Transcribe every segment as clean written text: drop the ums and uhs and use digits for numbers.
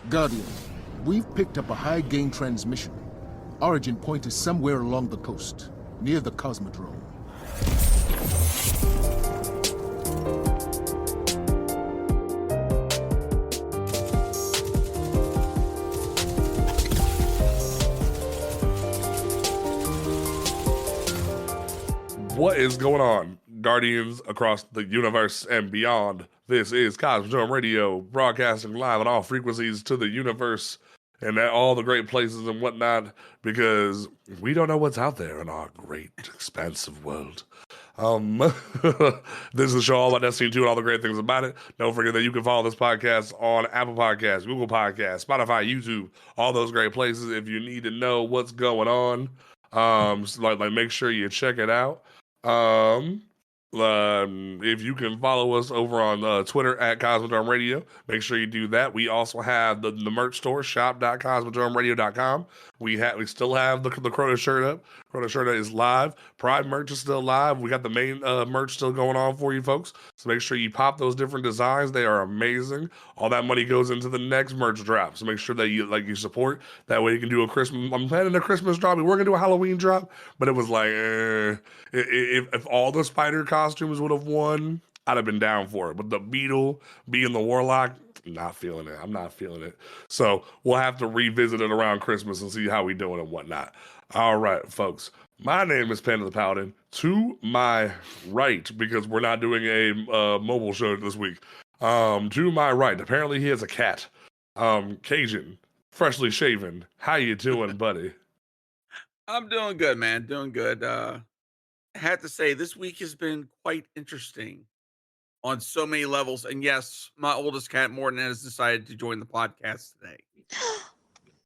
Guardian, we've picked up a high-gain transmission. Origin point is somewhere along the coast, near the Cosmodrome. What is going on, Guardians across the universe and beyond? This is Cosmodrome Radio, broadcasting live on all frequencies to the universe and at all the great places and whatnot, because we don't know what's out there in our great, expansive world. This is the show all about Destiny 2 and all the great things about it. Don't forget that you can follow this podcast on Apple Podcasts, Google Podcasts, Spotify, YouTube, all those great places if you need to know what's going on. So make sure you check it out. If you can follow us over on Twitter at Cosmodrome Radio, make sure you do that. We also have the merch store, shop.cosmodromeradio.com. We still have the Crota shirt up. Crota shirt is live. Pride merch is still live. We got the main merch still going on for you folks. So make sure you pop those different designs. They are amazing. All that money goes into the next merch drop. So make sure that you support. That way you can do a Christmas. I'm planning a Christmas drop. We were gonna do a Halloween drop, but it was like, if all the spider costumes would have won, I'd have been down for it. But the Beetle being the Warlock, not feeling it. I'm not feeling it. So we'll have to revisit it around Christmas and see how we doing and whatnot. All right, folks. My name is Panda the Paladin. To my right, because we're not doing a mobile show this week. To my right, apparently he has a cat. Cajun, freshly shaven. How you doing, buddy? I'm doing good, man. Doing good. I had to say, this week has been quite interesting on so many levels. And yes, my oldest cat, Morton, has decided to join the podcast today.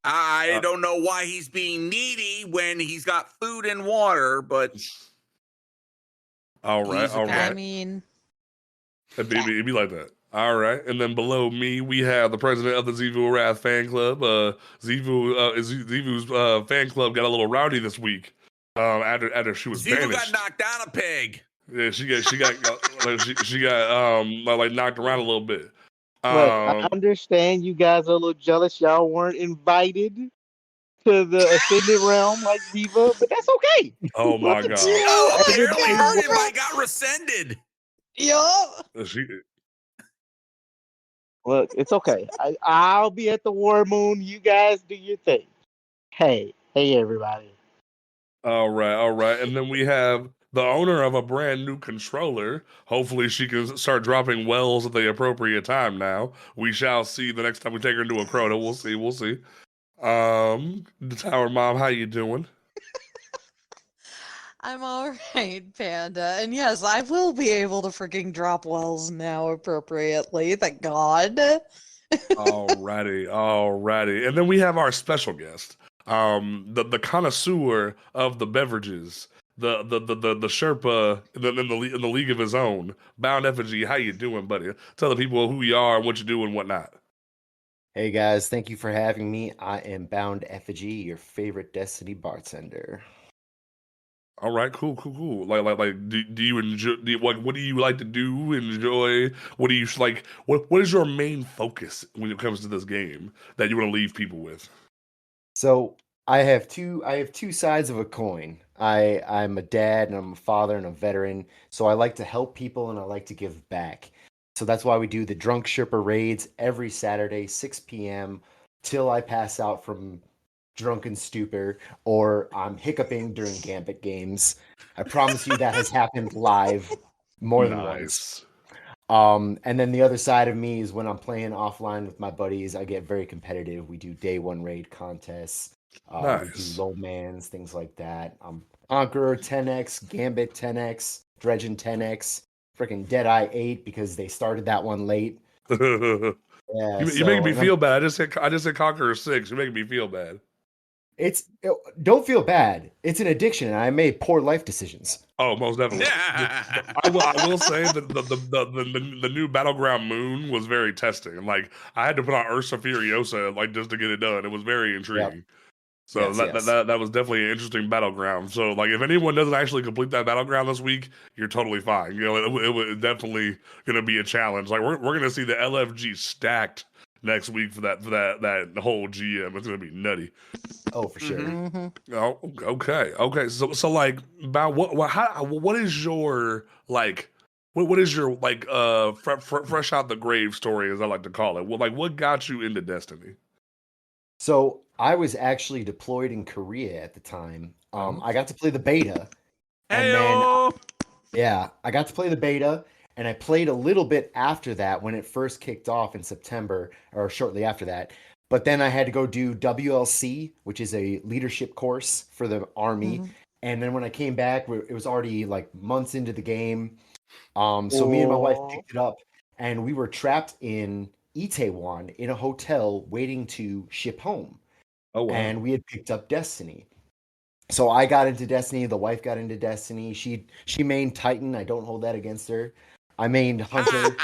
I don't know why he's being needy when he's got food and water, but all right. I mean, it'd be like that. All right, and then below me we have the president of the Zivu Wrath fan club. Zivu's fan club got a little rowdy this week. After she was Zivu banished. got knocked down a pig. Yeah, she got knocked around a little bit. Look, I understand you guys are a little jealous. Y'all weren't invited to the Ascended Realm like Diva, but that's okay. Oh my god! Oh, apparently her invite got rescinded. Look, it's okay. I'll be at the War Moon. You guys do your thing. Hey, everybody. All right. And then we have the owner of a brand new controller. Hopefully she can start dropping wells at the appropriate time now. We shall see the next time we take her into a Crota. We'll see. The Tower Mom, how you doing? I'm all right, Panda. And yes, I will be able to freaking drop wells now appropriately. Thank God. Alrighty. And then we have our special guest, the connoisseur of the beverages, the Sherpa in the league of his own. BoundEffigy, how you doing, buddy? Tell the people who you are and what you do and whatnot. Hey guys, thank you for having me. I am BoundEffigy, your favorite Destiny bartender. All right, cool. Like, do you enjoy? What do you like to do? Enjoy? What do you like? What is your main focus when it comes to this game that you want to leave people with? So I have two sides of a coin. I'm a dad and I'm a father and a veteran. So I like to help people and I like to give back. So that's why we do the Drunk Sherpa raids every Saturday, 6 p.m. till I pass out from drunken stupor or I'm hiccuping during Gambit games. I promise you that has happened live more than once. And then the other side of me is when I'm playing offline with my buddies, I get very competitive. We do day one raid contests. Nice. We do low mans, things like that. Conqueror 10x, Gambit 10x, Dredgen 10x, freaking Deadeye 8 because they started that one late. You make me feel bad. I just said Conqueror 6. You're making me feel bad. Don't feel bad. It's an addiction, and I made poor life decisions. Oh, most definitely. I will say that the new Battleground Moon was very testing. Like I had to put on Ursa Furiosa just to get it done. It was very intriguing. Yep. So yes. That was definitely an interesting battleground. So like if anyone doesn't actually complete that battleground this week, you're totally fine. It was definitely going to be a challenge. Like we're going to see the LFG stacked next week for that whole GM. It's gonna be nutty. Oh, for sure. Mm-hmm. Oh, okay. So like, about what is your like, what is your like, fresh out the grave story, as I like to call it? What got you into Destiny? So I was actually deployed in Korea at the time. I got to play the beta, and then Heyo! yeah, I got to play the beta, and I played a little bit after that when it first kicked off in September or shortly after that. But then I had to go do WLC, which is a leadership course for the army. Mhm. And then when I came back, it was already like months into the game. So me and my wife picked it up, and we were trapped in Itaewon in a hotel waiting to ship home. Oh wow. And we had picked up Destiny. So I got into Destiny. The wife got into Destiny. She mained Titan. I don't hold that against her. I mained Hunter,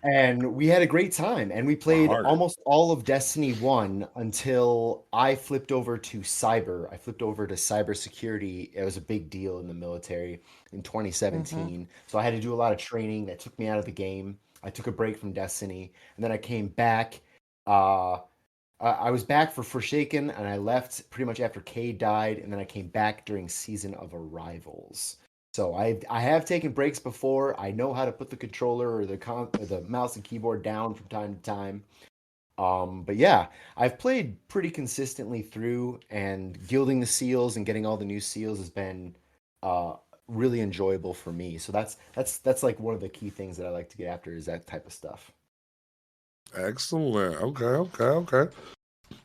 and we had a great time. And we played heart. almost all of Destiny 1 until I flipped over to cyber. I flipped over to cybersecurity. It was a big deal in the military in 2017. So I had to do a lot of training that took me out of the game. I took a break from Destiny, and then I came back. I was back for Forsaken, and I left pretty much after Cade died, and then I came back during Season of Arrivals. So I have taken breaks before. I know how to put the controller or the mouse and keyboard down from time to time. But yeah, I've played pretty consistently through, and gilding the seals and getting all the new seals has been really enjoyable for me. So that's like one of the key things that I like to get after is that type of stuff. Excellent. Okay.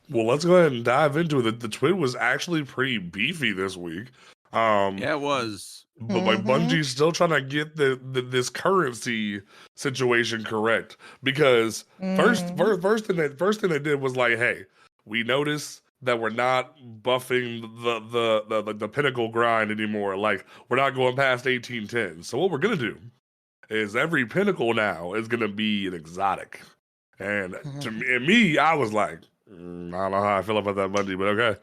Well, let's go ahead and dive into it. The TWID was actually pretty beefy this week. Yeah, it was. But like Bungie's still trying to get this currency situation correct, because first thing they did was like, hey, we noticed that we're not buffing the pinnacle grind anymore. Like, we're not going past 1810. So what we're gonna do is every pinnacle now is gonna be an exotic. And to me, I was like, I don't know how I feel about that, Bungie, but okay.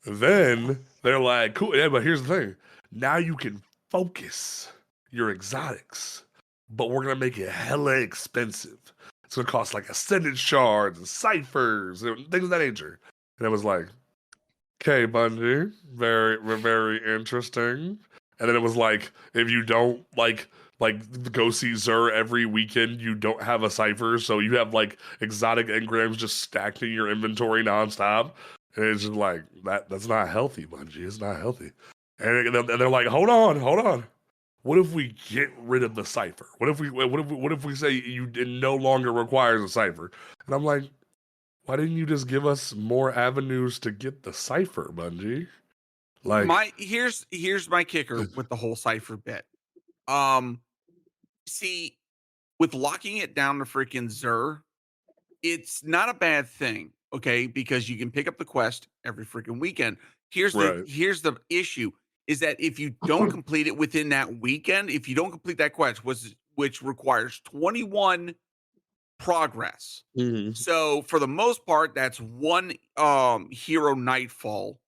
Then they're like, cool, yeah, but here's the thing. Now you can focus your exotics, but we're gonna make it hella expensive. It's gonna cost like ascendant shards and ciphers and things of that nature. And it was like, okay, Bungie, very interesting. And then it was like, if you don't like go see Xur every weekend, you don't have a cipher, so you have like exotic engrams just stacked in your inventory nonstop. And it's just like, that's not healthy, Bungie. It's not healthy. And they're like, hold on. What if we get rid of the cipher? What if we say it no longer requires a cipher? And I'm like, why didn't you just give us more avenues to get the cipher, Bungie? Like, Here's my kicker with the whole cipher bit. See, with locking it down to freaking Xur, it's not a bad thing, okay? Because you can pick up the quest every freaking weekend. Here's the issue is that if you don't complete it within that weekend, if you don't complete that quest, which requires 21 progress. So for the most part, that's one hero nightfall.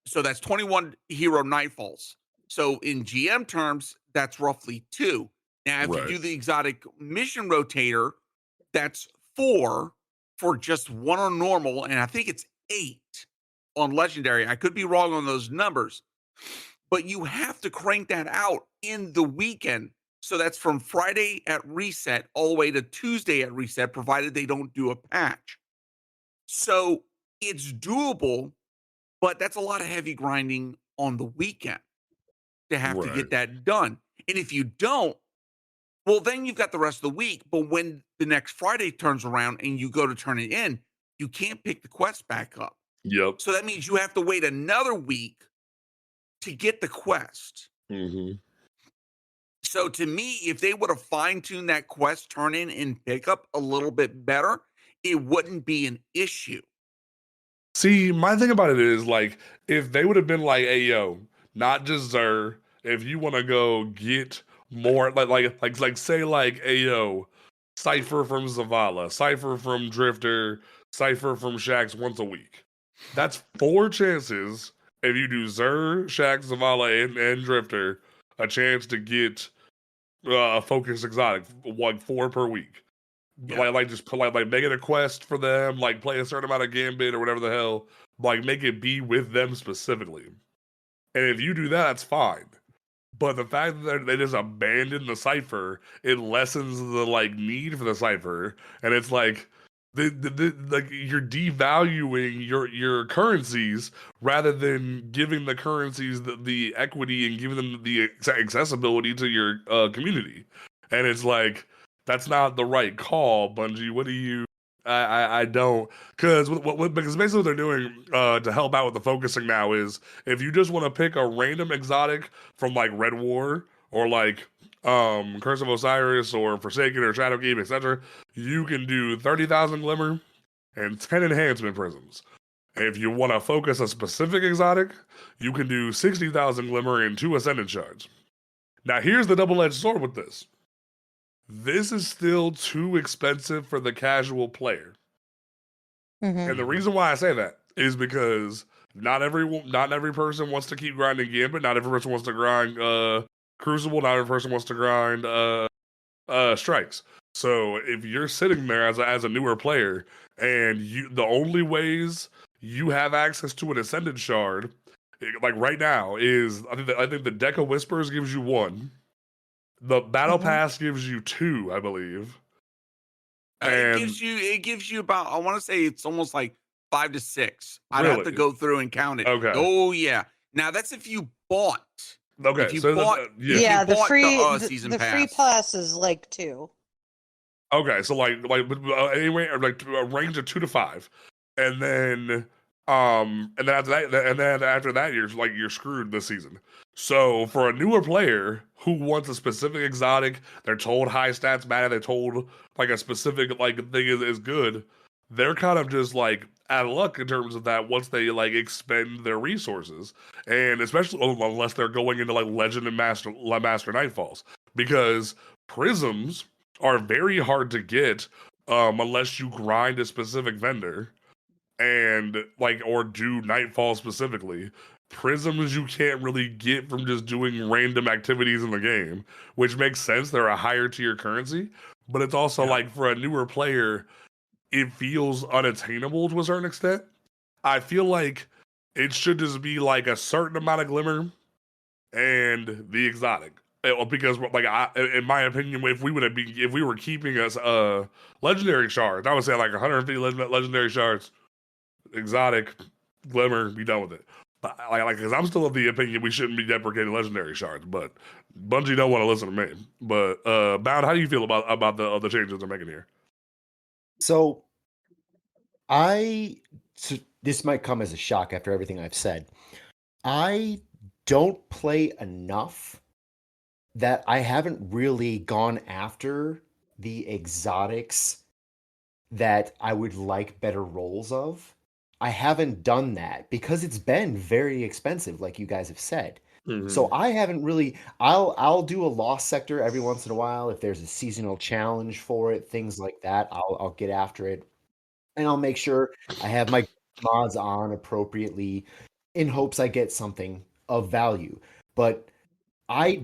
So that's 21 hero nightfalls. So in GM terms, that's roughly 2. Now, if you do the exotic mission rotator, that's 4 for just 1 on normal, and I think it's 8 on legendary. I could be wrong on those numbers, but you have to crank that out in the weekend. So that's from Friday at reset all the way to Tuesday at reset, provided they don't do a patch. So it's doable, but that's a lot of heavy grinding on the weekend to have to get that done. And if you don't, well, then you've got the rest of the week. But when the next Friday turns around and you go to turn it in, you can't pick the quest back up. Yep. So that means you have to wait another week to get the quest. So to me, if they would have fine-tuned that quest turn in and pick up a little bit better, it wouldn't be an issue. See, my thing about it is, like, if they would have been like, hey, yo, not just Xur, if you want to go get more, like say, like, hey, yo, Cypher from Zavala, Cypher from Drifter, Cypher from Shax once a week. That's 4 chances, if you do Xur, Shax, Zavala, and Drifter, a chance to get a focus exotic, like 4 per week. Yeah. Like just put like make it a quest for them, like play a certain amount of Gambit or whatever the hell, like make it be with them specifically. And if you do that, that's fine. But the fact that they just abandon the cipher, it lessens the like need for the cipher, and it's like like you're devaluing your currencies rather than giving the currencies the equity and giving them the accessibility to your community. And it's like that's not the right call, Bungie. What do you? I don't because because basically what they're doing to help out with the focusing now is if you just want to pick a random exotic from like Red War or like Curse of Osiris or Forsaken or Shadowkeep, etc., you can do 30,000 Glimmer and 10 Enhancement Prisms. If you want to focus a specific exotic, you can do 60,000 Glimmer and 2 Ascendant Shards. Now here's the double-edged sword with this. This is still too expensive for the casual player. Mhm. And the reason why I say that is because not every person wants to keep grinding Gambit. Not every person wants to grind Crucible. Not every person wants to grind Strikes. So if you're sitting there as a newer player and the only ways you have access to an Ascendant Shard, like right now, is I think the Deck of Whispers gives you 1. The Battle Mhm. Pass gives you 2, I believe. It And gives you about, I want to say it's almost like 5 to 6. I'd have to Really? go through and count it. Okay. Oh yeah. Now that's if you bought. Okay, If you so bought, yeah. if Yeah, you the bought free the season the free pass. pass is like 2. Okay, so like anyway, like a range of 2 to 5, and then after that you're screwed this season. So for a newer player who wants a specific exotic, they're told high stats matter, they're told like a specific like thing is good. They're kind of just like out of luck in terms of that once they like expend their resources, and especially unless they're going into like Legend and Master Nightfalls, because prisms are very hard to get unless you grind a specific vendor and like or do Nightfall specifically. Prisms you can't really get from just doing random activities in the game, which makes sense. They're a higher tier currency, but it's also like for a newer player, it feels unattainable to a certain extent. I feel like it should just be like a certain amount of glimmer and the exotic. Because, like, in my opinion, if we were keeping us legendary shards, I would say like 150 legendary shards, exotic, glimmer, be done with it. But because I'm still of the opinion we shouldn't be deprecating legendary shards, but Bungie don't want to listen to me. But Bound, how do you feel about the changes they're making here? So this might come as a shock after everything I've said. I don't play enough that I haven't really gone after the exotics that I would like better rolls of. I haven't done that because it's been very expensive, like you guys have said. So I haven't really. I'll do a lost sector every once in a while if there's a seasonal challenge for it, things like that. I'll get after it, and I'll make sure I have my mods on appropriately in hopes I get something of value. But I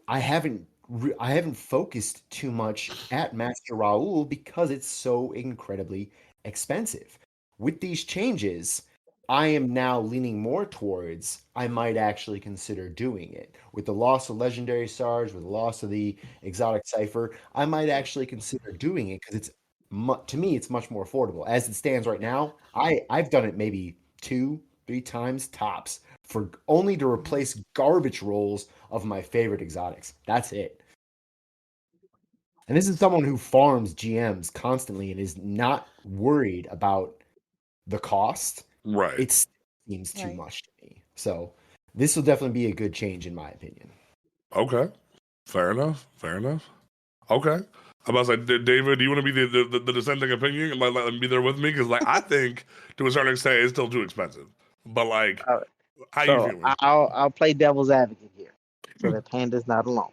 haven't focused too much at Master Raoul because it's so incredibly expensive. With these changes, I am now leaning more towards I might actually consider doing it. With the loss of legendary stars, with the loss of the exotic cipher, I might actually consider doing it because to me it's much more affordable. As it stands right now, I've done it maybe 2-3 times tops for only to replace garbage rolls of my favorite exotics. That's it. And this is someone who farms GMs constantly and is not worried about the cost. Right. It seems too Right. much to me. So this will definitely be a good change in my opinion. Okay. Fair enough. Okay. I was like, David, do you want to be the dissenting opinion and let them be there with me? Because like I think to a certain extent it's still too expensive. But like, how you So feeling? I'll play devil's advocate here, so that Panda's not alone.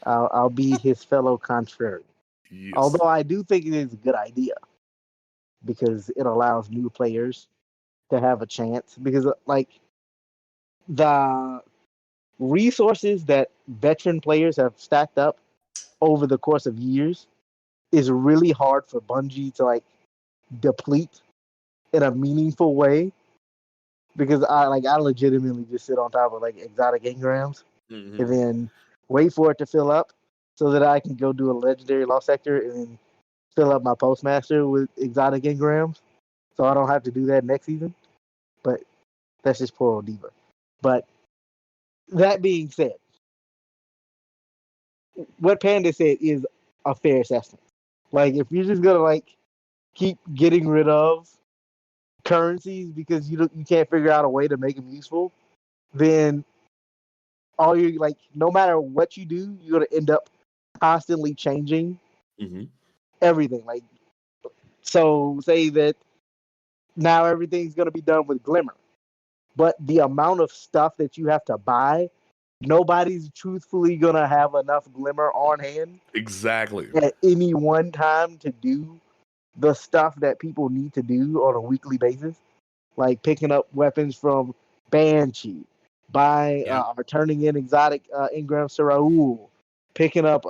I'll be his fellow contrary. Yes. Although I do think it is a good idea because it allows new players to have a chance. Because like the resources that veteran players have stacked up over the course of years is really hard for Bungie to like deplete in a meaningful way, because I legitimately just sit on top of like exotic engrams and then wait for it to fill up so that I can go do a legendary lost sector and then fill up my postmaster with exotic engrams, so I don't have to do that next season. But that's just poor old Diva. But that being said, what Panda said is a fair assessment. Like, if you're just gonna like keep getting rid of currencies because you can't figure out a way to make them useful, then all you like, no matter what you do, you're gonna end up constantly changing everything. Like, so say that now everything's gonna be done with Glimmer, but the amount of stuff that you have to buy, nobody's truthfully gonna have enough Glimmer on hand exactly at any one time to do the stuff that people need to do on a weekly basis, like picking up weapons from Banshee, buying or turning in exotic engrams to Raoul, picking up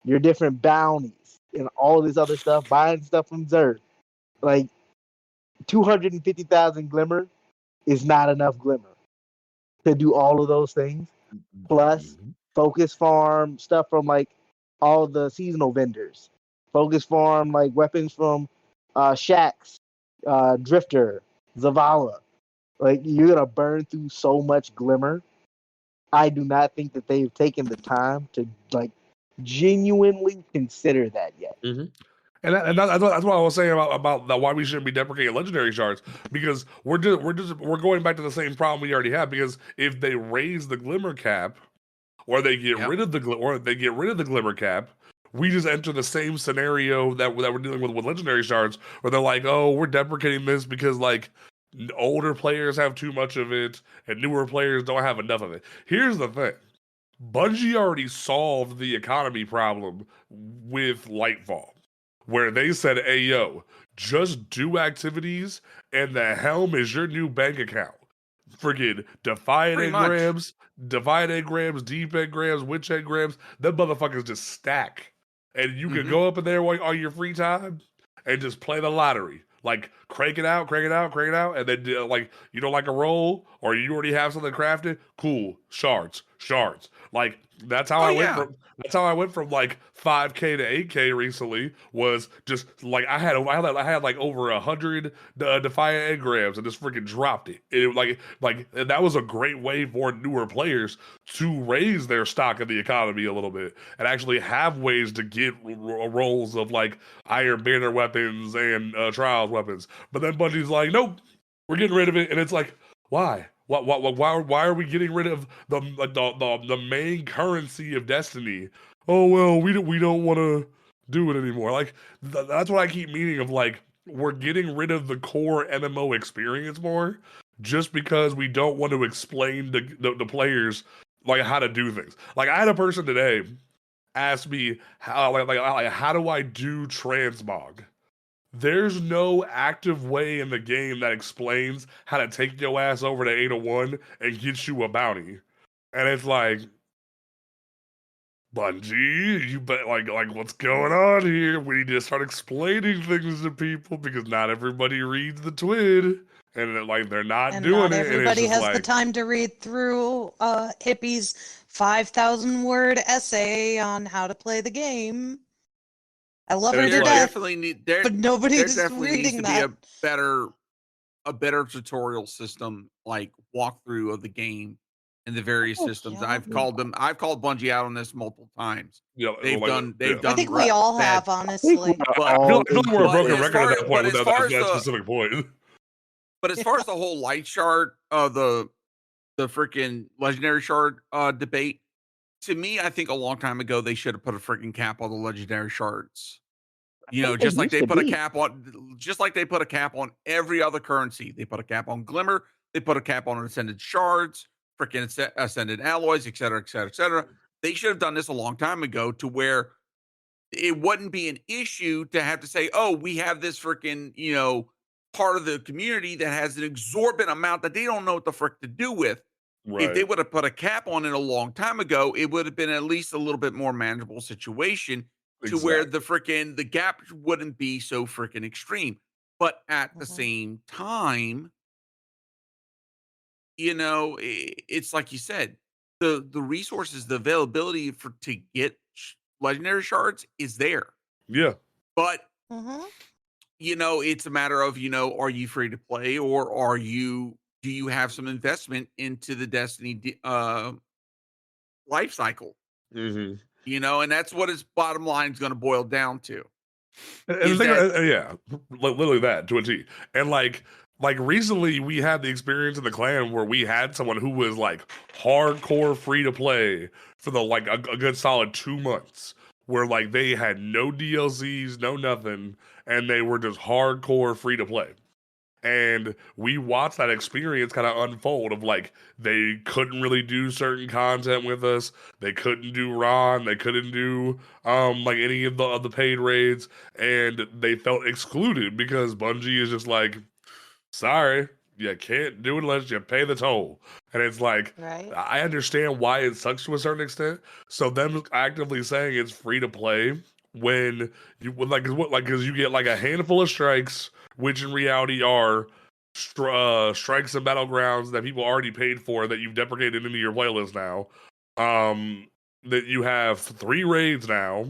your different bounties and all this other stuff, buying stuff from Zerg. Like 250,000 Glimmer is not enough Glimmer to do all of those things. Plus, focus farm stuff from like all the seasonal vendors. Focus farm like weapons from Shax, Drifter, Zavala. Like, you're gonna burn through so much Glimmer. I do not think that they've taken the time to like genuinely consider that yet. And that's what I was saying about why we shouldn't be deprecating legendary shards, because we're going back to the same problem we already have. Because if they raise the Glimmer cap, or they get rid of the Glimmer cap, we just enter the same scenario that we're dealing with legendary shards, where they're like, oh, we're deprecating this because like older players have too much of it and newer players don't have enough of it. Here's the thing. Bungie already solved the economy problem with Lightfall, where they said, hey, yo, just do activities and the helm is your new bank account. Friggin' Defiant engrams, Deep engrams, Witch engrams, them motherfuckers just stack. And you can go up in there on your free time and just play the lottery. Like, crank it out, and then like, you don't like a roll, or you already have something crafted, cool, shards. Like, that's how I went from like 5K to 8K recently. Was just like I had like over 100 Defiant engrams and just freaking dropped it. And that was a great way for newer players to raise their stock in the economy a little bit and actually have ways to get rolls of like Iron Banner weapons and Trials weapons. But then Bungie's like, nope, we're getting rid of it, and it's like, why? Why are we getting rid of the main currency of Destiny? Oh well, we don't want to do it anymore. Like that's what I keep meaning of, like, we're getting rid of the core MMO experience more just because we don't want to explain to the players like how to do things. Like, I had a person today ask me how do I do transmog? There's no active way in the game that explains how to take your ass over to 801 and get you a bounty. And it's like, Bungie, you bet, like what's going on here? We need to start explaining things to people because not everybody reads the TWID, and like they're not And doing not it. And everybody it's has just the time to read through Hippie's 5,000-word essay on how to play the game. I love her to death, but nobody's reading that. Be a better tutorial system, like walkthrough of the game and the various systems. Yeah. I've called Bungie out on this multiple times. Yeah, They've done. I think we all have, honestly. I feel like we're a broken record at that point without that specific point. But as far as the whole light shard, the freaking legendary shard debate, to me, I think a long time ago they should have put a freaking cap on the legendary shards. You know, just like they put a cap on every other currency. They put a cap on Glimmer. They put a cap on Ascended shards, freaking Ascended alloys, et cetera, et cetera, et cetera. They should have done this a long time ago to where it wouldn't be an issue to have to say, oh, we have this freaking, you know, part of the community that has an exorbitant amount that they don't know what the frick to do with. Right. If they would have put a cap on it a long time ago, it would have been at least a little bit more manageable situation. to where the gap wouldn't be so freaking extreme. But at the same time, it's like you said, the resources, the availability to get legendary shards is there. Yeah. But it's a matter of, are you free to play, or do you have some investment into the Destiny life cycle? Mm-hmm. And that's what its bottom line is going to boil down to. And literally that to a T. And like recently we had the experience in the clan where we had someone who was like hardcore free to play for the like a good solid 2 months, where like they had no DLCs, no nothing, and they were just hardcore free to play. And we watched that experience kind of unfold of like, they couldn't really do certain content with us. They couldn't do Ron. They couldn't do like any of the paid raids. And they felt excluded because Bungie is just like, sorry, you can't do it unless you pay the toll. And it's like, I understand why it sucks to a certain extent. So them actively saying it's free to play when you because you get like a handful of strikes, which in reality are strikes and battlegrounds that people already paid for that you've deprecated into your playlist now. That you have 3 raids now,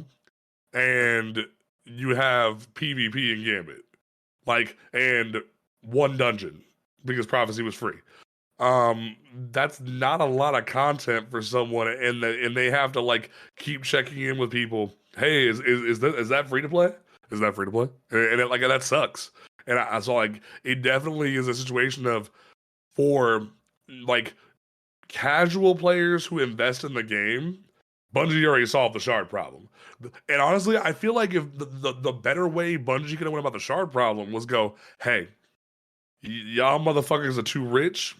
and you have PvP and Gambit, and 1 dungeon because Prophecy was free. That's not a lot of content for someone, and they have to like keep checking in with people. Hey, is that free to play? Is that free to play? And that sucks. And I saw like it definitely is a situation of, for like casual players who invest in the game, Bungie already solved the shard problem. And honestly, I feel like if the better way Bungie could have went about the shard problem was go, hey, y'all motherfuckers are too rich.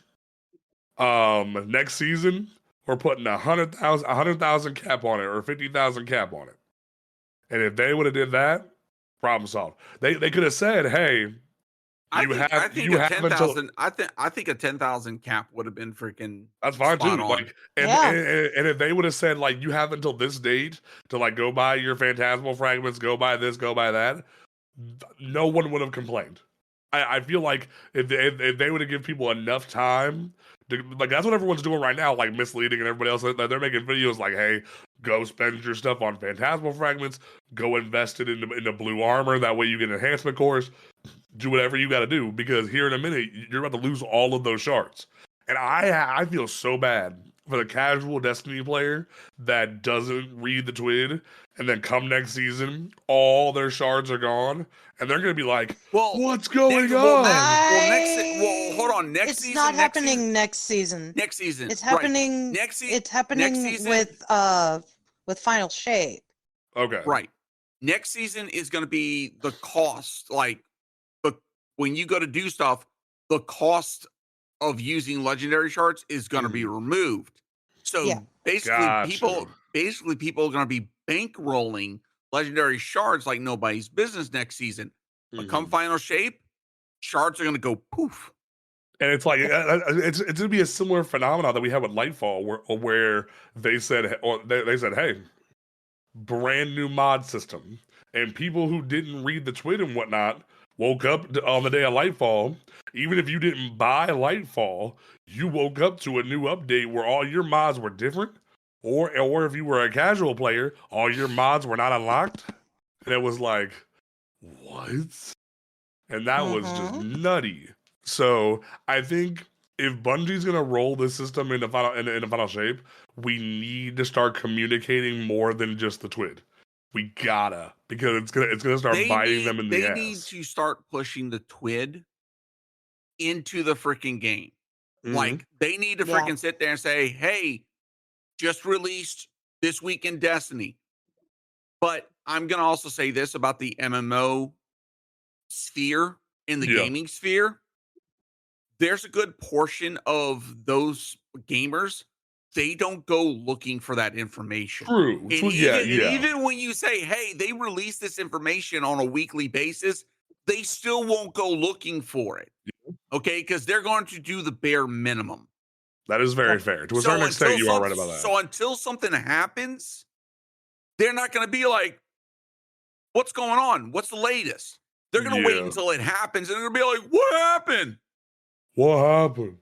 Next season we're putting 100,000 cap on it, or 50,000 cap on it. And if they would have did that, problem solved. They could have said, "Hey, I think a 10,000 cap would have been freaking. That's fine too. On. Like, and if they would have said like, you have until this date to like go buy your phantasmal fragments, go buy this, go buy that, no one would have complained. I feel like if they would have given people enough time. Like, that's what everyone's doing right now, like misleading and everybody else. They're making videos like, hey, go spend your stuff on phantasmal fragments, go invest it in the blue armor, that way you get enhancement cores, do whatever you got to do, because here in a minute you're about to lose all of those shards. And I feel so bad for the casual Destiny player that doesn't read the TWID, and then come next season all their shards are gone, and they're gonna be like, well, what's going on? Hold on. Next season. It's not happening next season. Next season. It's happening. Right. Next It's happening with Final Shape. Okay. Right. Next season is going to be the cost. Like, when you go to do stuff, the cost of using legendary shards is going to be removed. So basically, people are going to be bankrolling legendary shards like nobody's business next season. But come Final Shape, shards are going to go poof. And it's like it's going to be a similar phenomenon that we had with Lightfall, where they said, hey, brand new mod system, and people who didn't read the TWID and whatnot woke up on the day of Lightfall. Even if you didn't buy Lightfall, you woke up to a new update where all your mods were different, or if you were a casual player, all your mods were not unlocked, and it was like, what? And that was just nutty. So I think if Bungie's gonna roll this system into Final Shape, we need to start communicating more than just the TWID. We gotta, because it's gonna start biting them in the ass. They need to start pushing the TWID into the freaking game. Like, they need to freaking sit there and say, hey, just released this week in Destiny. But I'm gonna also say this about the MMO sphere, in the gaming sphere. There's a good portion of those gamers, they don't go looking for that information. True. And even when you say, hey, they release this information on a weekly basis, they still won't go looking for it. Okay? Because they're going to do the bare minimum. That is very fair. To a certain extent, you are right about that. So until something happens, they're not going to be like, What's going on? What's the latest? They're going to wait until it happens, and they're going to be like, what happened? What happened?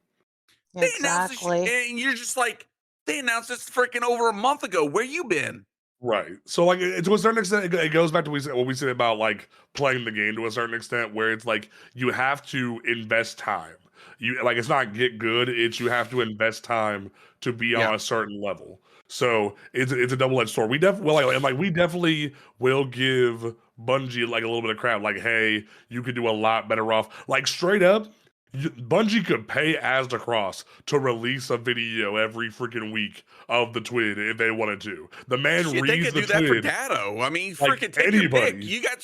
They announced this shit, and you're just like, they announced this freaking over a month ago. Where you been? Right. So, like, to a certain extent, it goes back to what we said about, like, playing the game to a certain extent, where it's like, you have to invest time. It's not get good, it's you have to invest time to be on a certain level. So it's a double-edged sword. We definitely will give Bungie like a little bit of crap, like, hey, you could do a lot better off. Like, straight up, Bungie could pay Asdacross to release a video every freaking week of the TWID if they wanted to. The man reads they could the do that for TWID. Dado. I mean, Like freaking take your pick. You got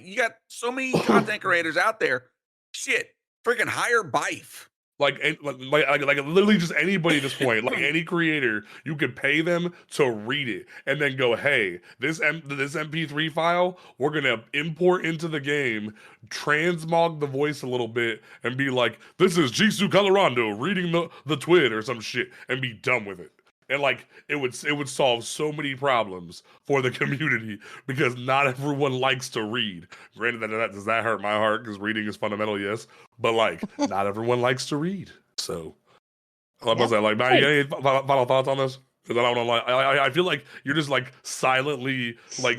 you got so many content creators out there. Shit, freaking hire Bife. Like literally just anybody at this point, like any creator, you could pay them to read it and then go, hey, this MP3 file, we're gonna import into the game, transmog the voice a little bit, and be like, this is Jisoo Colorado reading the TWID or some shit, and be done with it. And like it would solve so many problems for the community because not everyone likes to read. Granted, does that hurt my heart because reading is fundamental, yes. But like not everyone likes to read. So I was like, Matt, you got any final thoughts on this? Because I don't know, like I feel like you're just like silently like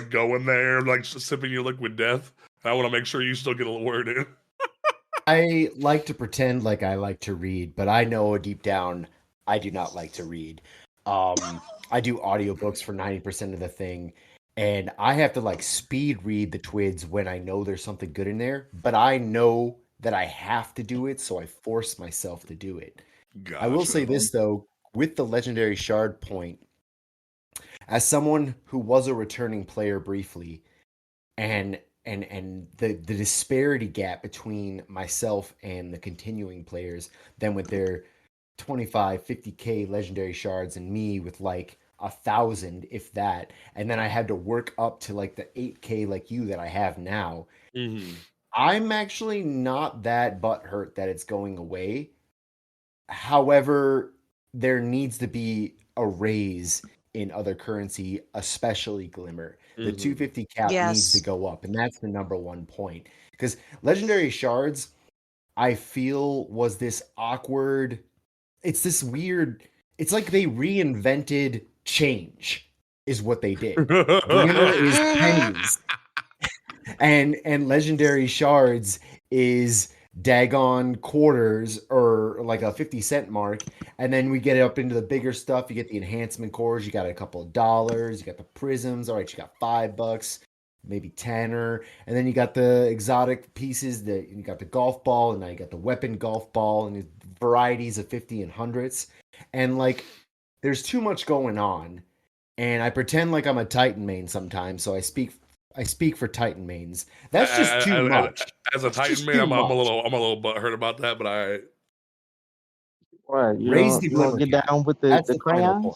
going there, like sipping your liquid death. And I want to make sure you still get a word in. I like to pretend like I like to read, but I know deep down I do not like to read. I do audiobooks for 90% of the thing, and I have to like speed read the TWIDs when I know there's something good in there, but I know that I have to do it, so I force myself to do it. Gotcha. I will say this though, with the legendary shard point, as someone who was a returning player briefly, and the disparity gap between myself and the continuing players, then with their 25, 50k legendary shards and me with like 1,000, if that, and then I had to work up to like the 8k like you that I have now. Mm-hmm. I'm actually not that butthurt that it's going away. However, there needs to be a raise in other currency, especially Glimmer. The 250 cap needs to go up, and that's the number one point. Because legendary shards, I feel, was this awkward. It's this weird. It's like they reinvented change, is what they did. Glimmer is pennies, and legendary shards is daggone quarters or like a 50-cent mark. And then we get up into the bigger stuff. You get the enhancement cores. You got a couple of dollars. You got the prisms. All right, you got $5, maybe tenner. And then you got the exotic pieces. You got the golf ball, and now you got the weapon golf ball, and varieties of 50 and 100s. And like, there's too much going on. And I pretend like I'm a Titan main sometimes, so I speak for Titan mains. That's just too much. As a Titan main, I'm a little butthurt about that, but I What, you don't get down with the crayons?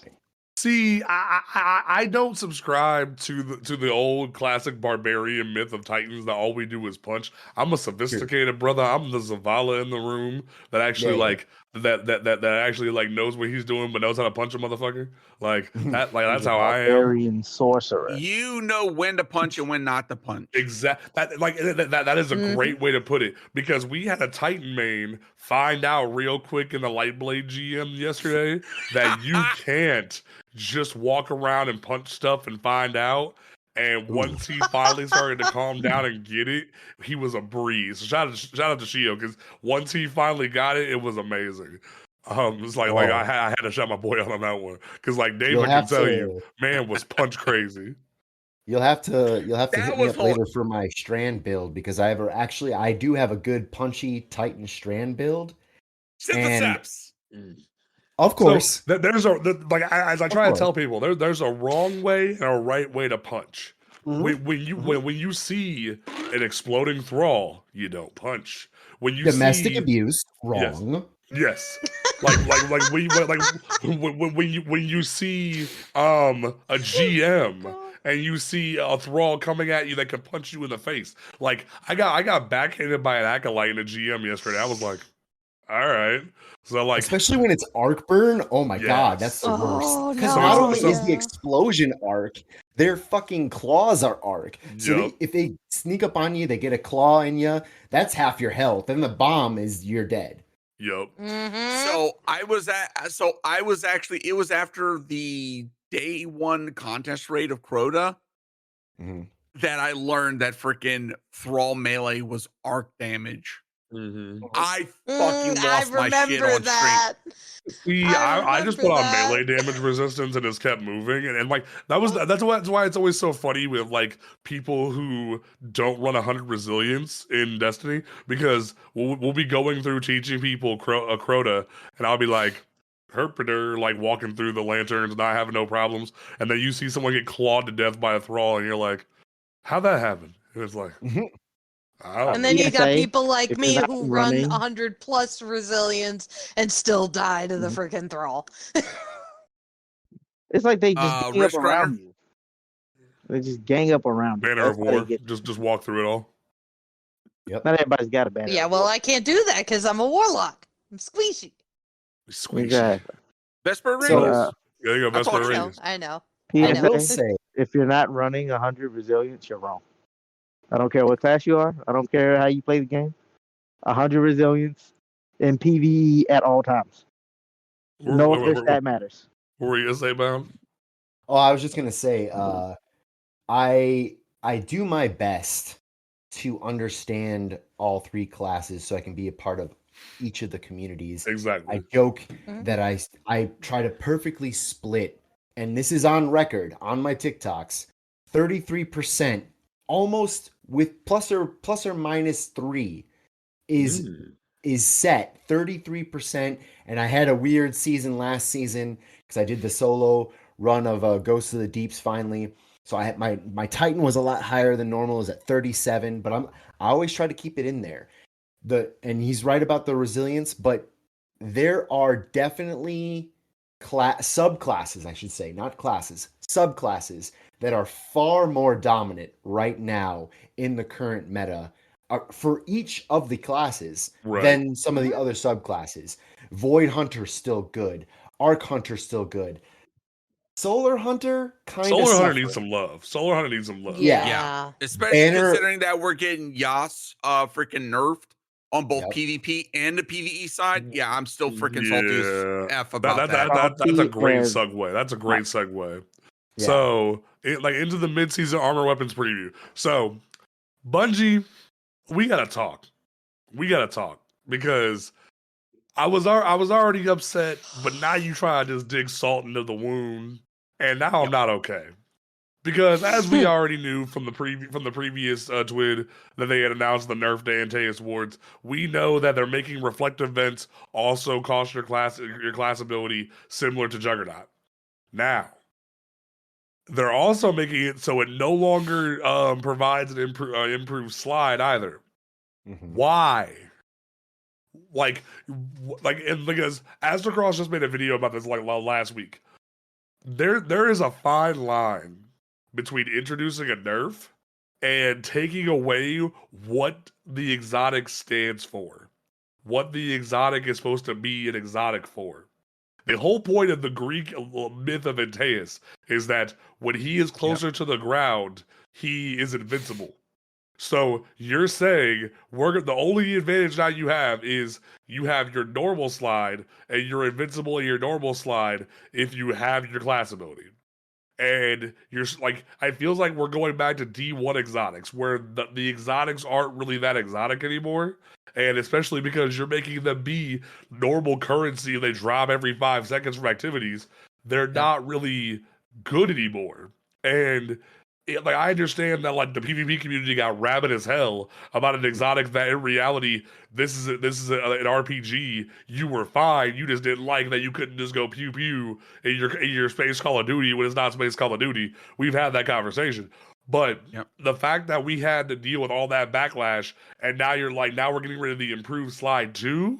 See, I don't subscribe to the old classic barbarian myth of Titans that all we do is punch. I'm a sophisticated brother. I'm the Zavala in the room that actually that actually like knows what he's doing but knows how to punch a motherfucker. Like that, like that's how I am. Barbarian sorcerer. You know when to punch and when not to punch. Exactly. That is a great way to put it, because we had a Titan main find out real quick in the Lightblade GM yesterday that you can't just walk around and punch stuff and find out. And once he finally started to calm down and get it, he was a breeze. Shout out to Shio, because once he finally got it, it was amazing. It's like I had to shut my boy on that one, because like David can tell you, man was punch crazy. You'll have to hit me up later for my Strand build, because I do have a good punchy Titan Strand build. Synthoceps. Of course. So as I try to tell people, there's a wrong way and a right way to punch. Mm-hmm. When you see an exploding thrall, you don't punch. When you domestic abuse, wrong. Yes. When you see a GM and you see a thrall coming at you that can punch you in the face. Like I got backhanded by an acolyte in a GM yesterday. I was like, all right. So like, especially when it's arc burn. Oh my god, that's the worst. Because not only is the explosion arc, their fucking claws are arc. So if they sneak up on you, they get a claw in you. That's half your health. And the bomb is you're dead. Yep. Mm-hmm. So I was actually, it was after the day one contest rate of Crota that I learned that freaking Thrall melee was arc damage. I fucking lost my shit on that. stream. See, I just put on melee damage resistance and just kept moving, and like that's why it's always so funny with like people who don't run 100 resilience in Destiny, because we'll be going through teaching people Crota, and I'll be like, Herpeter, like walking through the lanterns, not having no problems, and then you see someone get clawed to death by a thrall, and you're like, how'd that happen? And it's like, and then you got people like me who run 100 plus resilience and still die to the freaking thrall. It's like they just gang up around you. They just gang up around you. Banner of War. Just walk through it all. Yep. Not everybody's got a banner. Yeah, well, I can't do that because I'm a warlock. I'm squishy. Exactly. Vesper rings. Yeah, you go Vesper rings. I know. I will say, if you're not running 100 resilience, you're wrong. I don't care what class you are. I don't care how you play the game. 100 resilience in PvE at all times. No other stat matters. What were you gonna say, Bound? Oh, I was just gonna say, I do my best to understand all three classes so I can be a part of each of the communities. Exactly. I joke that I try to perfectly split, and this is on record on my TikToks, 33%, almost with plus or minus 3 is set 33%. And I had a weird season last season because I did the solo run of Ghosts of the Deeps finally. So I had my Titan was a lot higher than normal, it was at 37, but I always try to keep it in there. And he's right about the resilience, but there are definitely subclasses, I should say, not classes, subclasses that are far more dominant right now in the current meta for each of the classes than some of the other subclasses. Void Hunter's still good. Arc Hunter's still good. Solar Hunter kind of Solar Hunter needs some love. Solar Hunter needs some love. Yeah. Especially considering that we're getting Yas freaking nerfed on both PvP and the PvE side. Yeah, I'm still freaking salty as F about that. That's a great segue. That's a great segue. Yeah. So, into the mid-season armor weapons preview. So, Bungie, we gotta talk. Because I was already upset, but now you try to just dig salt into the wound, and now I'm not okay. Because as we already knew from the previous TWID that they had announced the nerf to Antaeus wards, we know that they're making reflective vents also cost your class ability similar to Juggernaut. Now, they're also making it so it no longer provides an improved slide either. Why? And because Astrocross just made a video about this last week. There is a fine line between introducing a nerf and taking away what the exotic stands for, what the exotic is supposed to be an exotic for. The whole point of the Greek myth of Antaeus is that when he is closer to the ground, he is invincible. So you're saying the only advantage now you have is you have your normal slide and you're invincible in your normal slide if you have your class ability. And you're it feels like we're going back to D1 exotics where the exotics aren't really that exotic anymore. And especially because you're making them be normal currency and they drop every 5 seconds from activities, they're not really good anymore. And I understand that the PvP community got rabid as hell about an exotic that in reality this is an RPG. You were fine. You just didn't like that you couldn't just go pew pew in your Space Call of Duty when it's not Space Call of Duty. We've had that conversation. But the fact that we had to deal with all that backlash and now you're now we're getting rid of the improved slide too,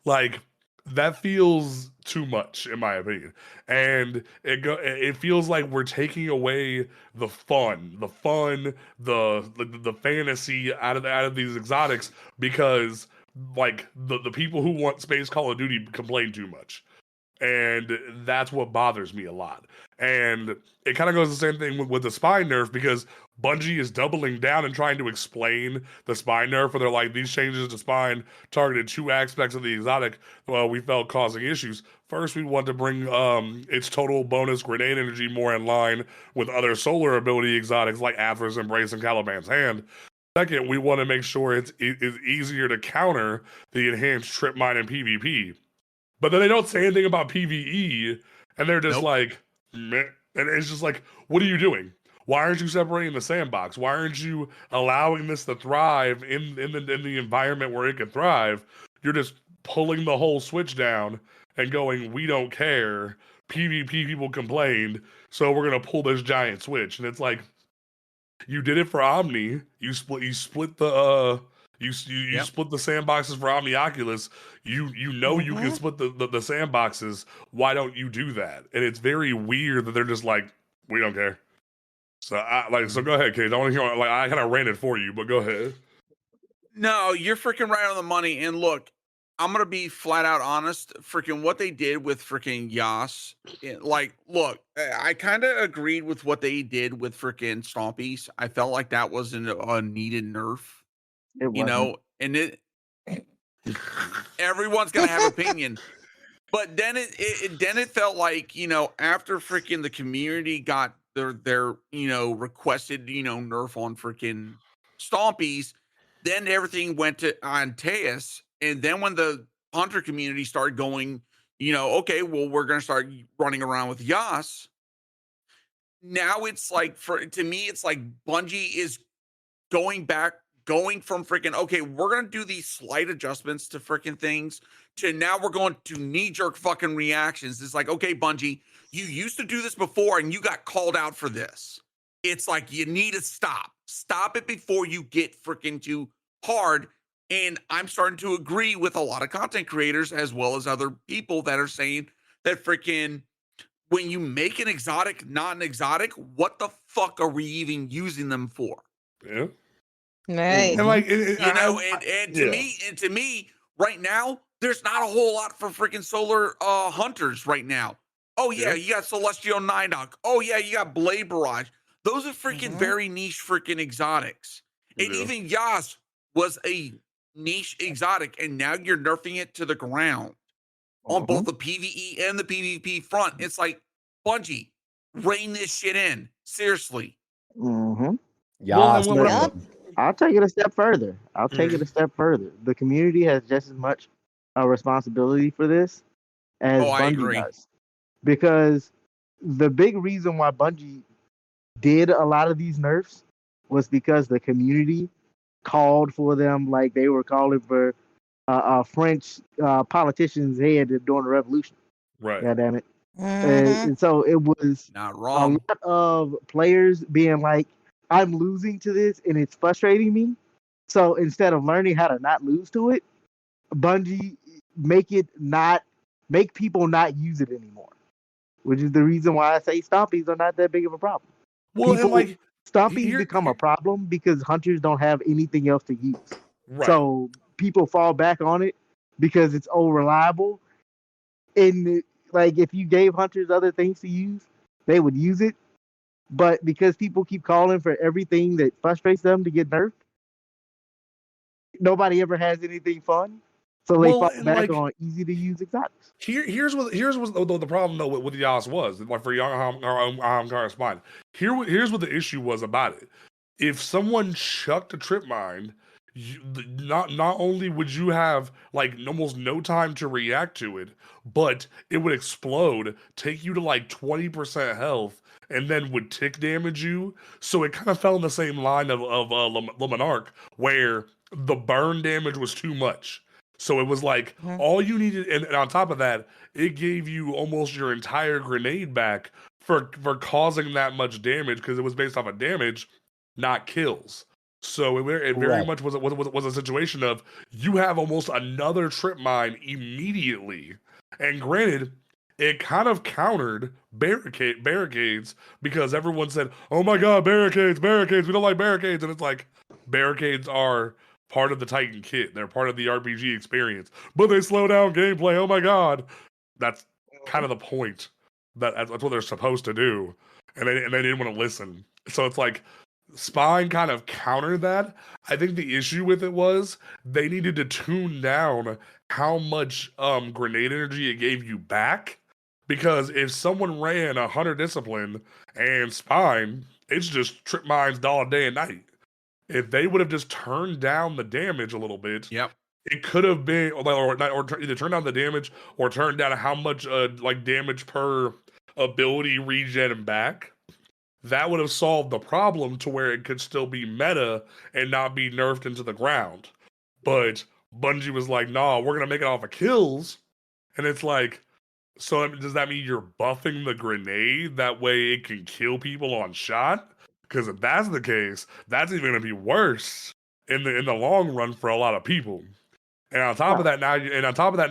that feels too much in my opinion. And it feels like we're taking away the fun, the fantasy out of these exotics because the people who want Space Call of Duty complain too much. And that's what bothers me a lot. And it kind of goes the same thing with the spy nerf, because Bungie is doubling down and trying to explain the spy nerf, where they're like, these changes to spine targeted 2 aspects of the exotic we felt causing issues. First, we want to bring its total bonus grenade energy more in line with other solar ability exotics like Athra's Embrace and Caliban's Hand. Second, we want to make sure it's easier to counter the enhanced trip mine in PvP. But then they don't say anything about PvE, and they're just like, meh. And it's just like, what are you doing? Why aren't you separating the sandbox? Why aren't you allowing this to thrive in the environment where it can thrive? You're just pulling the whole switch down and going, we don't care. PvP people complained, so we're gonna pull this giant switch. And it's like, you did it for Omni. You split the you split the sandboxes for Omni Oculus. You know you can split the sandboxes. Why don't you do that? And it's very weird that they're just like, we don't care. So so go ahead, Cage. I want to hear, like, I kind of ran it for you, but go ahead. No, you're freaking right on the money. And look, I'm gonna be flat out honest. Freaking what they did with freaking Yas, look, I kind of agreed with what they did with freaking Stompies. I felt like that was a needed nerf. It wasn't. And everyone's gonna have opinion. But then it felt like, after freaking the community got their requested, nerf on freaking Stompies, then everything went to Antaeus. And then when the hunter community started going, okay, well, we're gonna start running around with Yas. Now it's like, to me, it's like Bungie is going from freaking, okay, we're going to do these slight adjustments to freaking things, to now we're going to knee-jerk fucking reactions. It's like, okay, Bungie, you used to do this before and you got called out for this. It's like, you need to stop. Stop it before you get freaking too hard. And I'm starting to agree with a lot of content creators, as well as other people, that are saying that freaking, when you make an exotic not an exotic, what the fuck are we even using them for? Yeah. Right. And like, to me, right now, there's not a whole lot for freaking solar hunters right now. Oh yeah, you got Celestial Nidok. Oh yeah, you got Blade Barrage. Those are freaking very niche freaking exotics. And even Yas was a niche exotic, and now you're nerfing it to the ground on both the PvE and the PvP front. It's like, Bungie, rein this shit in. Seriously. Yeah. I'll take it a step further. The community has just as much a responsibility for this as Bungie does. Because the big reason why Bungie did a lot of these nerfs was because the community called for them, like they were calling for French politicians' head during the revolution. Right. God damn it. And so it was not wrong. A lot of players being like, I'm losing to this and it's frustrating me. So instead of learning how to not lose to it, Bungie make people not use it anymore. Which is the reason why I say Stompies are not that big of a problem. Well, Stompies become a problem because hunters don't have anything else to use. Right. So people fall back on it because it's reliable. And if you gave hunters other things to use, they would use it. But because people keep calling for everything that frustrates them to get nerfed, nobody ever has anything fun. So they fall back on easy to use exotics. Here's what the problem though with Yas was, like, for young correspondent. Here's what the issue was about it. If someone chucked a trip mine, not only would you have almost no time to react to it, but it would explode, take you to 20% health, and then would tick damage you. So it kind of fell in the same line of Le Monarch, where the burn damage was too much. So it was all you needed, and on top of that, it gave you almost your entire grenade back for causing that much damage, because it was based off of damage, not kills. So it very much was a situation of, you have almost another trip mine immediately. And granted, it kind of countered barricades, because everyone said, oh my god, barricades, we don't like barricades. And it's like, barricades are part of the Titan kit. They're part of the RPG experience. But they slow down gameplay. Oh my god. That's kind of the point. That's what they're supposed to do, and they didn't want to listen. So it's like Spine kind of countered that. I think the issue with it was they needed to tune down how much grenade energy it gave you back, because if someone ran a hunter discipline and Spine, it's just trip mines all day and night. If they would have just turned down the damage a little bit, it could have been, or either turn down the damage or turn down how much like damage per ability regen and back. That would have solved the problem to where it could still be meta and not be nerfed into the ground. But Bungie was like, nah, we're gonna make it off of kills. And it's like, so does that mean you're buffing the grenade? That way it can kill people on shot? Because if that's the case, that's even gonna be worse in the long run for a lot of people. And on top of that, now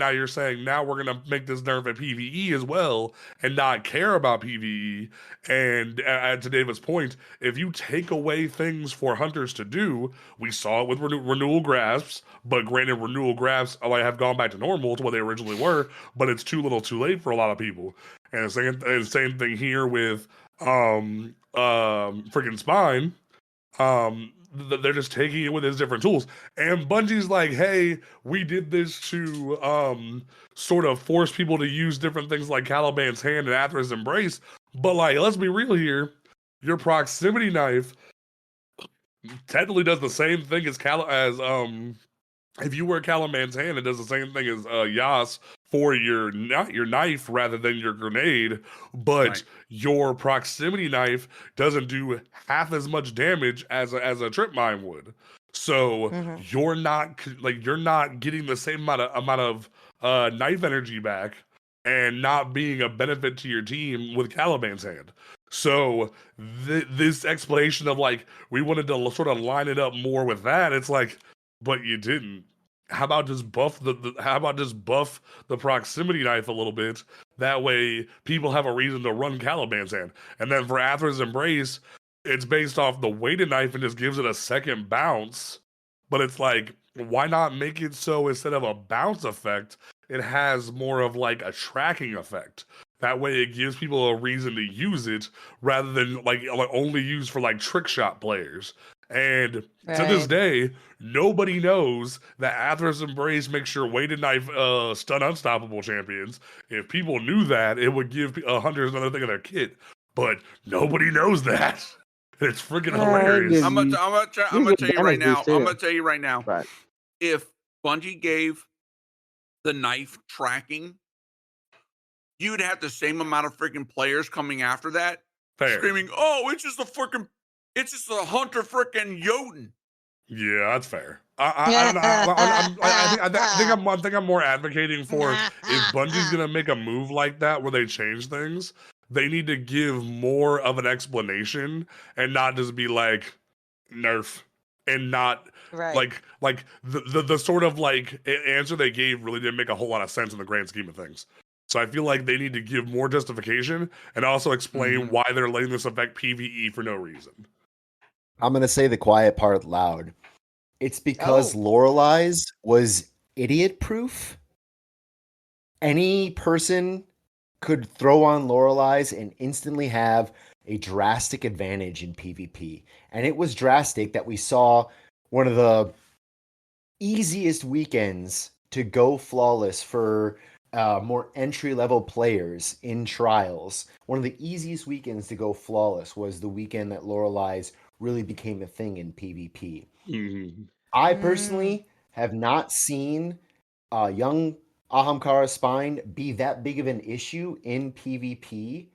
you're saying now we're gonna make this nerf at PvE as well, and not care about PvE. And to David's point, if you take away things for hunters to do, we saw it with renewal grasps. But granted, renewal grasps have gone back to normal to what they originally were, but it's too little, too late for a lot of people. And the same thing here with freaking Spine. They're just taking it with his different tools, and Bungie's like, hey, we did this to sort of force people to use different things like Caliban's hand and Athra's embrace, but like, let's be real here, your proximity knife technically does the same thing as if you wear Caliban's hand, it does the same thing as Yas for your knife rather than your grenade, but your proximity knife doesn't do half as much damage as a trip mine would. So you're not getting the same amount of knife energy back and not being a benefit to your team with Caliban's hand. So this explanation of like, we wanted to sort of line it up more with that, it's like, but you didn't. How about just buff the proximity knife a little bit? That way people have a reason to run Caliban's hand. And then for Athra's embrace, it's based off the weighted knife and just gives it a second bounce. But it's like, why not make it so instead of a bounce effect, it has more of like a tracking effect? That way it gives people a reason to use it rather than like only used for like trick shot players. And to this day, nobody knows that Athra's Embrace makes your weighted knife stun unstoppable champions. If people knew that, it would give hunters another thing in their kit. But nobody knows that. It's freaking hilarious. I'm gonna tell you right now. I'm gonna tell you right now. Right. If Bungie gave the knife tracking, you'd have the same amount of freaking players coming after that, screaming, "Oh, it's just a hunter freaking Jotun." Yeah, that's fair. I think I'm more advocating for if Bungie's gonna make a move like that where they change things, they need to give more of an explanation and not just be like nerf and not like the sort of like answer they gave really didn't make a whole lot of sense in the grand scheme of things. So I feel like they need to give more justification and also explain why they're letting this affect PvE for no reason. I'm going to say the quiet part loud. It's because Lorelei's was idiot-proof. Any person could throw on Lorelei's and instantly have a drastic advantage in PvP. And it was drastic that we saw one of the easiest weekends to go flawless for more entry-level players in trials. One of the easiest weekends to go flawless was the weekend that Lorelei's really became a thing in PvP. I personally have not seen young Ahamkara Spine be that big of an issue in PvP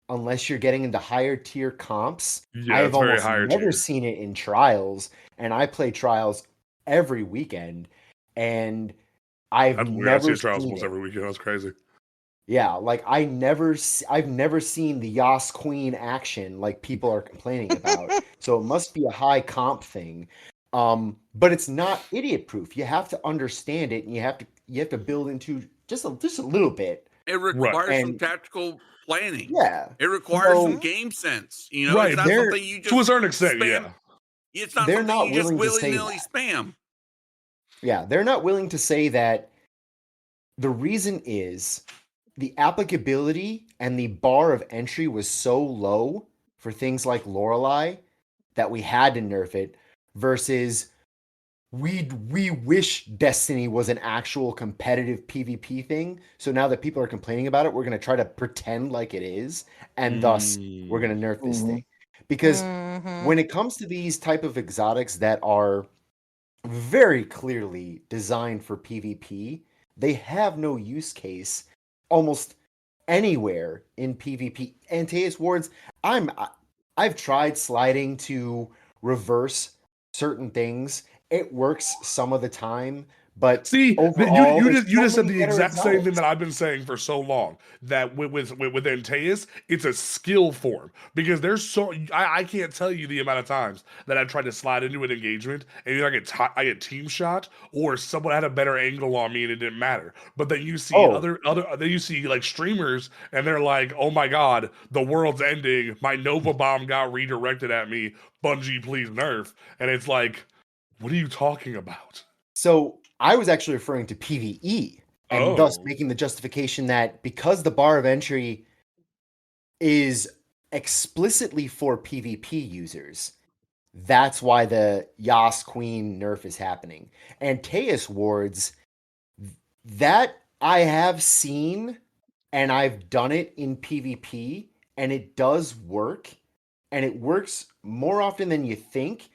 unless you're getting into higher tier comps. Yeah, I've almost never seen it in trials, and I play trials every weekend, and I've never seen trials almost every weekend. That's crazy. Yeah, like I've never seen the Yas Queen action like people are complaining about. So it must be a high comp thing. But it's not idiot proof. You have to understand it, and you have to build into just a little bit. It requires some tactical planning. Yeah, it requires some game sense. You know, it's not something you just to a certain extent. spam. Yeah, it's not something you just willy-nilly spam. Yeah, they're not willing to say that. The reason is the applicability and the bar of entry was so low for things like Lorelei that we had to nerf it, versus we wish Destiny was an actual competitive PvP thing. So now that people are complaining about it, we're going to try to pretend like it is, and thus we're going to nerf this thing. Because when it comes to these type of exotics that are very clearly designed for PvP, they have no use case almost anywhere in PvP. Antaeus wards, I've tried sliding to reverse certain things. It works some of the time, but see, overall, you just said the better exact same thing exotics. that I've been saying for so long. That with Antaeus, it's a skill form, because there's I can't tell you the amount of times that I've tried to slide into an engagement and either I get team shot, or someone had a better angle on me and it didn't matter. But then you see then you see like streamers and they're like, oh my god, the world's ending, my Nova Bomb got redirected at me, Bungie please nerf. And it's like, what are you talking about? So I was actually referring to PvE, and thus making the justification that because the bar of entry is explicitly for PvP users, that's why the Yas Queen nerf is happening. Antaeus wards, that I have seen, and I've done it in PvP, and it does work, and it works more often than you think.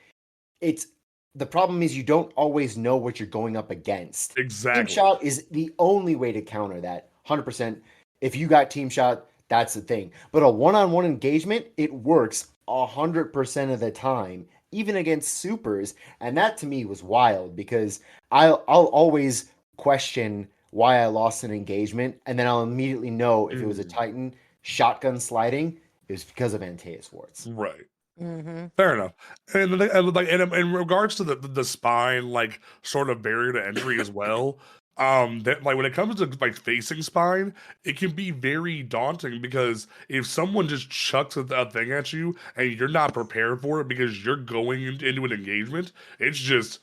The problem is you don't always know what you're going up against. Exactly. Team shot is the only way to counter that. 100%. If you got team shot, that's the thing. But a one-on-one engagement, it works 100% of the time, even against supers. And that to me was wild, because I'll always question why I lost an engagement, and then I'll immediately know if it was a Titan shotgun sliding, it was because of Antaeus wards. Right. Fair enough. And like in regards to the spine, like sort of barrier to entry as well, that like when it comes to like facing spine, it can be very daunting, because if someone just chucks a thing at you and you're not prepared for it because you're going into an engagement, it's just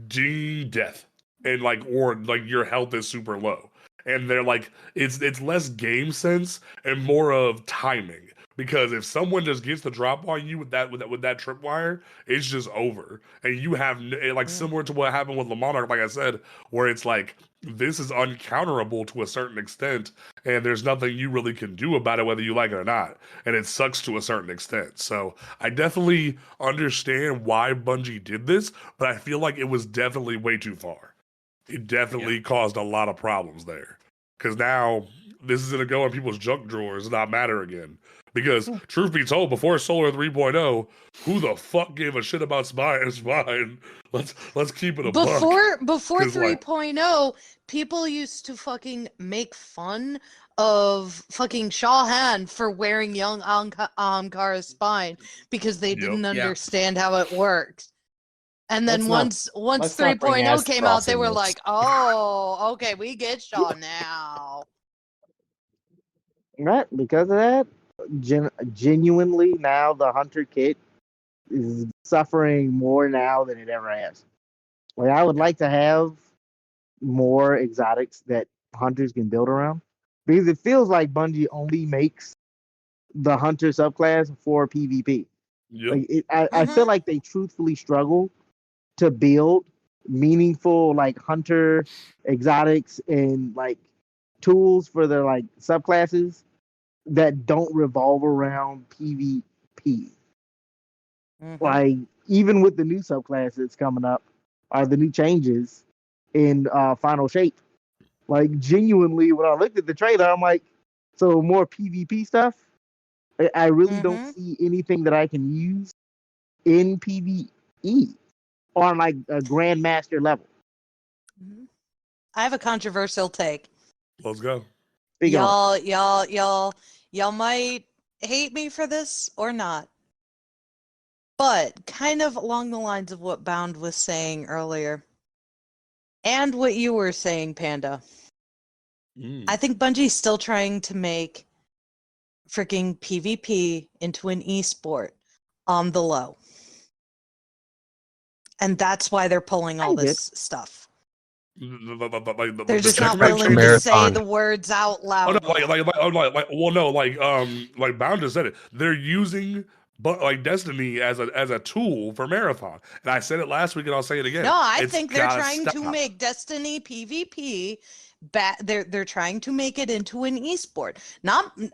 ding death, and like, or like your health is super low, and they're like, it's less game sense and more of timing. Because if someone just gets the drop on you with that tripwire, it's just over, and you have like similar to what happened with Le Monarch, like I said, where it's like, this is uncounterable to a certain extent, and there's nothing you really can do about it, whether you like it or not, and it sucks to a certain extent. So I definitely understand why Bungie did this, but I feel like it was definitely way too far. It definitely caused a lot of problems there, because now this is gonna go in people's junk drawers and not matter again. Because truth be told, before Solar 3.0, who the fuck gave a shit about spine? Let's keep it a buck. Before 3.0, people used to fucking make fun of fucking Shawhan for wearing young Ahamkara's spine because they didn't understand how it worked. And then once 3.0 came out, they were like, oh, okay, we get Shaw now. Right, because of that, genuinely now the Hunter kit is suffering more now than it ever has. Like, I would like to have more exotics that hunters can build around, because it feels like Bungie only makes the hunter subclass for PvP. Like, I feel like they truthfully struggle to build meaningful like hunter exotics and like tools for their like subclasses that don't revolve around PvP. Like, even with the new subclasses coming up, or the new changes in Final Shape, like, genuinely, when I looked at the trailer, I'm like, so more PvP stuff? I really don't see anything that I can use in PvE on like a Grandmaster level. I have a controversial take. Let's go. Y'all might hate me for this or not, but kind of along the lines of what Bound was saying earlier, and what you were saying, Panda. I think Bungie's still trying to make freaking PvP into an esport on the low. And that's why they're pulling all this stuff. They're just not checkmate willing to changes. say Marathon. the words out Oh loud. no, like Bound just said it. They're using but like Destiny as a tool for Marathon, and I said it last week, and I'll say it again. No, I It's think they're gotta trying to stop. make Destiny PvP they're trying to make it into an esport.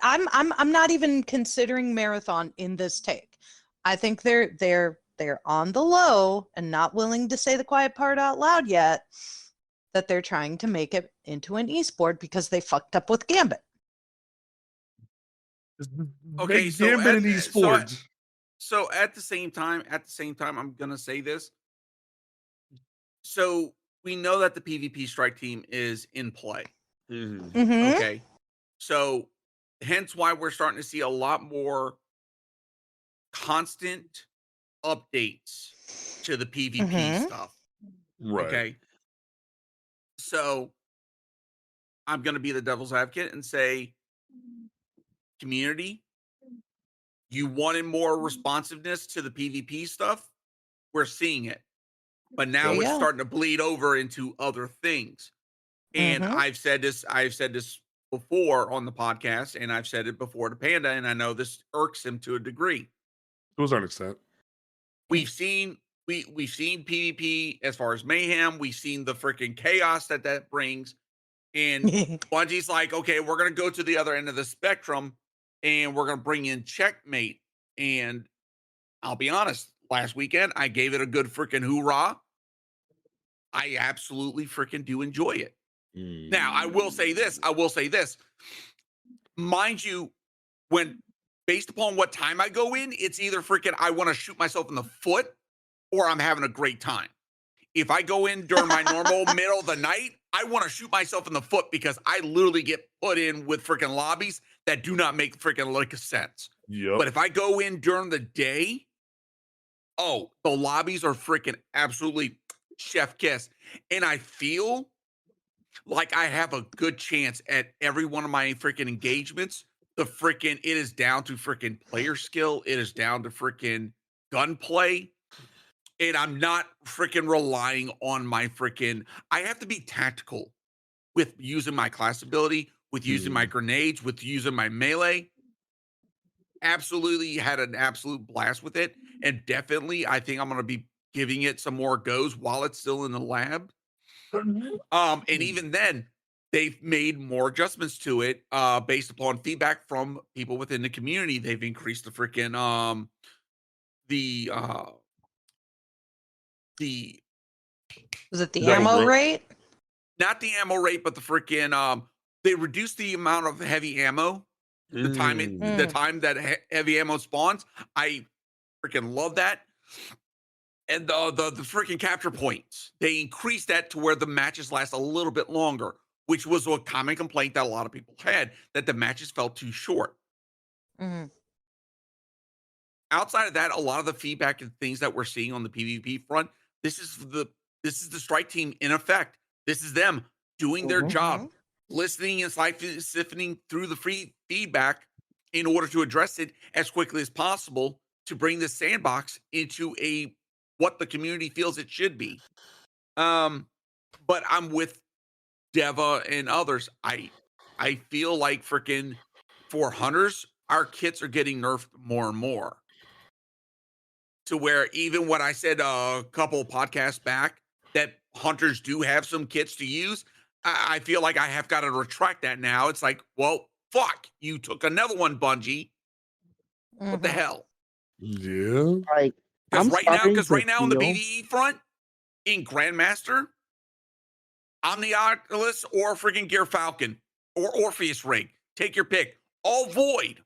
I'm not even considering Marathon in this take. I think they're on the low and not willing to say the quiet part out loud yet, that they're trying to make it into an esport because they fucked up with Gambit. Okay, Make so Gambit at in the- esports. So at the same time, I'm gonna say this. So we know that the PvP strike team is in play. Mm-hmm. Okay. So hence why we're starting to see a lot more constant updates to the PvP Mhm. stuff. Right. Okay. So I'm going to be the devil's advocate and say, community, you wanted more responsiveness to the PvP stuff. We're seeing it. But now There you it's go. starting to bleed over into other things. And Mhm. I've said this before on the podcast, and I've said it before to Panda, and I know this irks him to a degree. To a certain extent. We've seen we've seen PvP as far as mayhem. We've seen the freaking chaos that brings, and Bungie's like, okay, we're gonna go to the other end of the spectrum, and we're gonna bring in checkmate. And I'll be honest, last weekend I gave it a good freaking hoorah. I absolutely freaking do enjoy it. Now I will say this. Mind you, when based upon what time I go in, it's either freaking I want to shoot myself in the foot or I'm having a great time. If I go in during my normal middle of the night, I want to shoot myself in the foot because I literally get put in with freaking lobbies that do not make freaking lick of sense. Yep. But if I go in during the day, oh, the lobbies are freaking absolutely chef kiss. And I feel like I have a good chance at every one of my freaking engagements. It is down to freaking player skill. It is down to freaking gunplay. And I'm not freaking relying on my freaking, I have to be tactical with using my class ability, with using my grenades, with using my melee. Absolutely had an absolute blast with it. And definitely, I think I'm going to be giving it some more goes while it's still in the lab. And even then, they've made more adjustments to it based upon feedback from people within the community. They've increased the freaking Was it the Double ammo grip. rate? not the ammo rate, but the freaking they reduced the amount of heavy ammo. The time that heavy ammo spawns. I freaking love that. And the freaking capture points, they increased that to where the matches last a little bit longer, which was a common complaint that a lot of people had, that the matches felt too short. Mhm. Outside of that, a lot of the feedback and things that we're seeing on the PvP front, this is the strike team in effect. This is them doing their job, listening and sifting through the free feedback in order to address it as quickly as possible to bring this sandbox into what the community feels it should be. But I'm with Deva and others. I feel like freaking for hunters, our kits are getting nerfed more and more. To where even what I said a couple of podcasts back, that hunters do have some kits to use, I feel like I have got to retract that now. It's like, well, fuck, you took another one, Bungie. What the hell? Yeah. Like, Because I'm right now in the feel- BDE front, in Grandmaster, Omnioculus or freaking Gear Falcon or Orpheus Rig, take your pick. All void.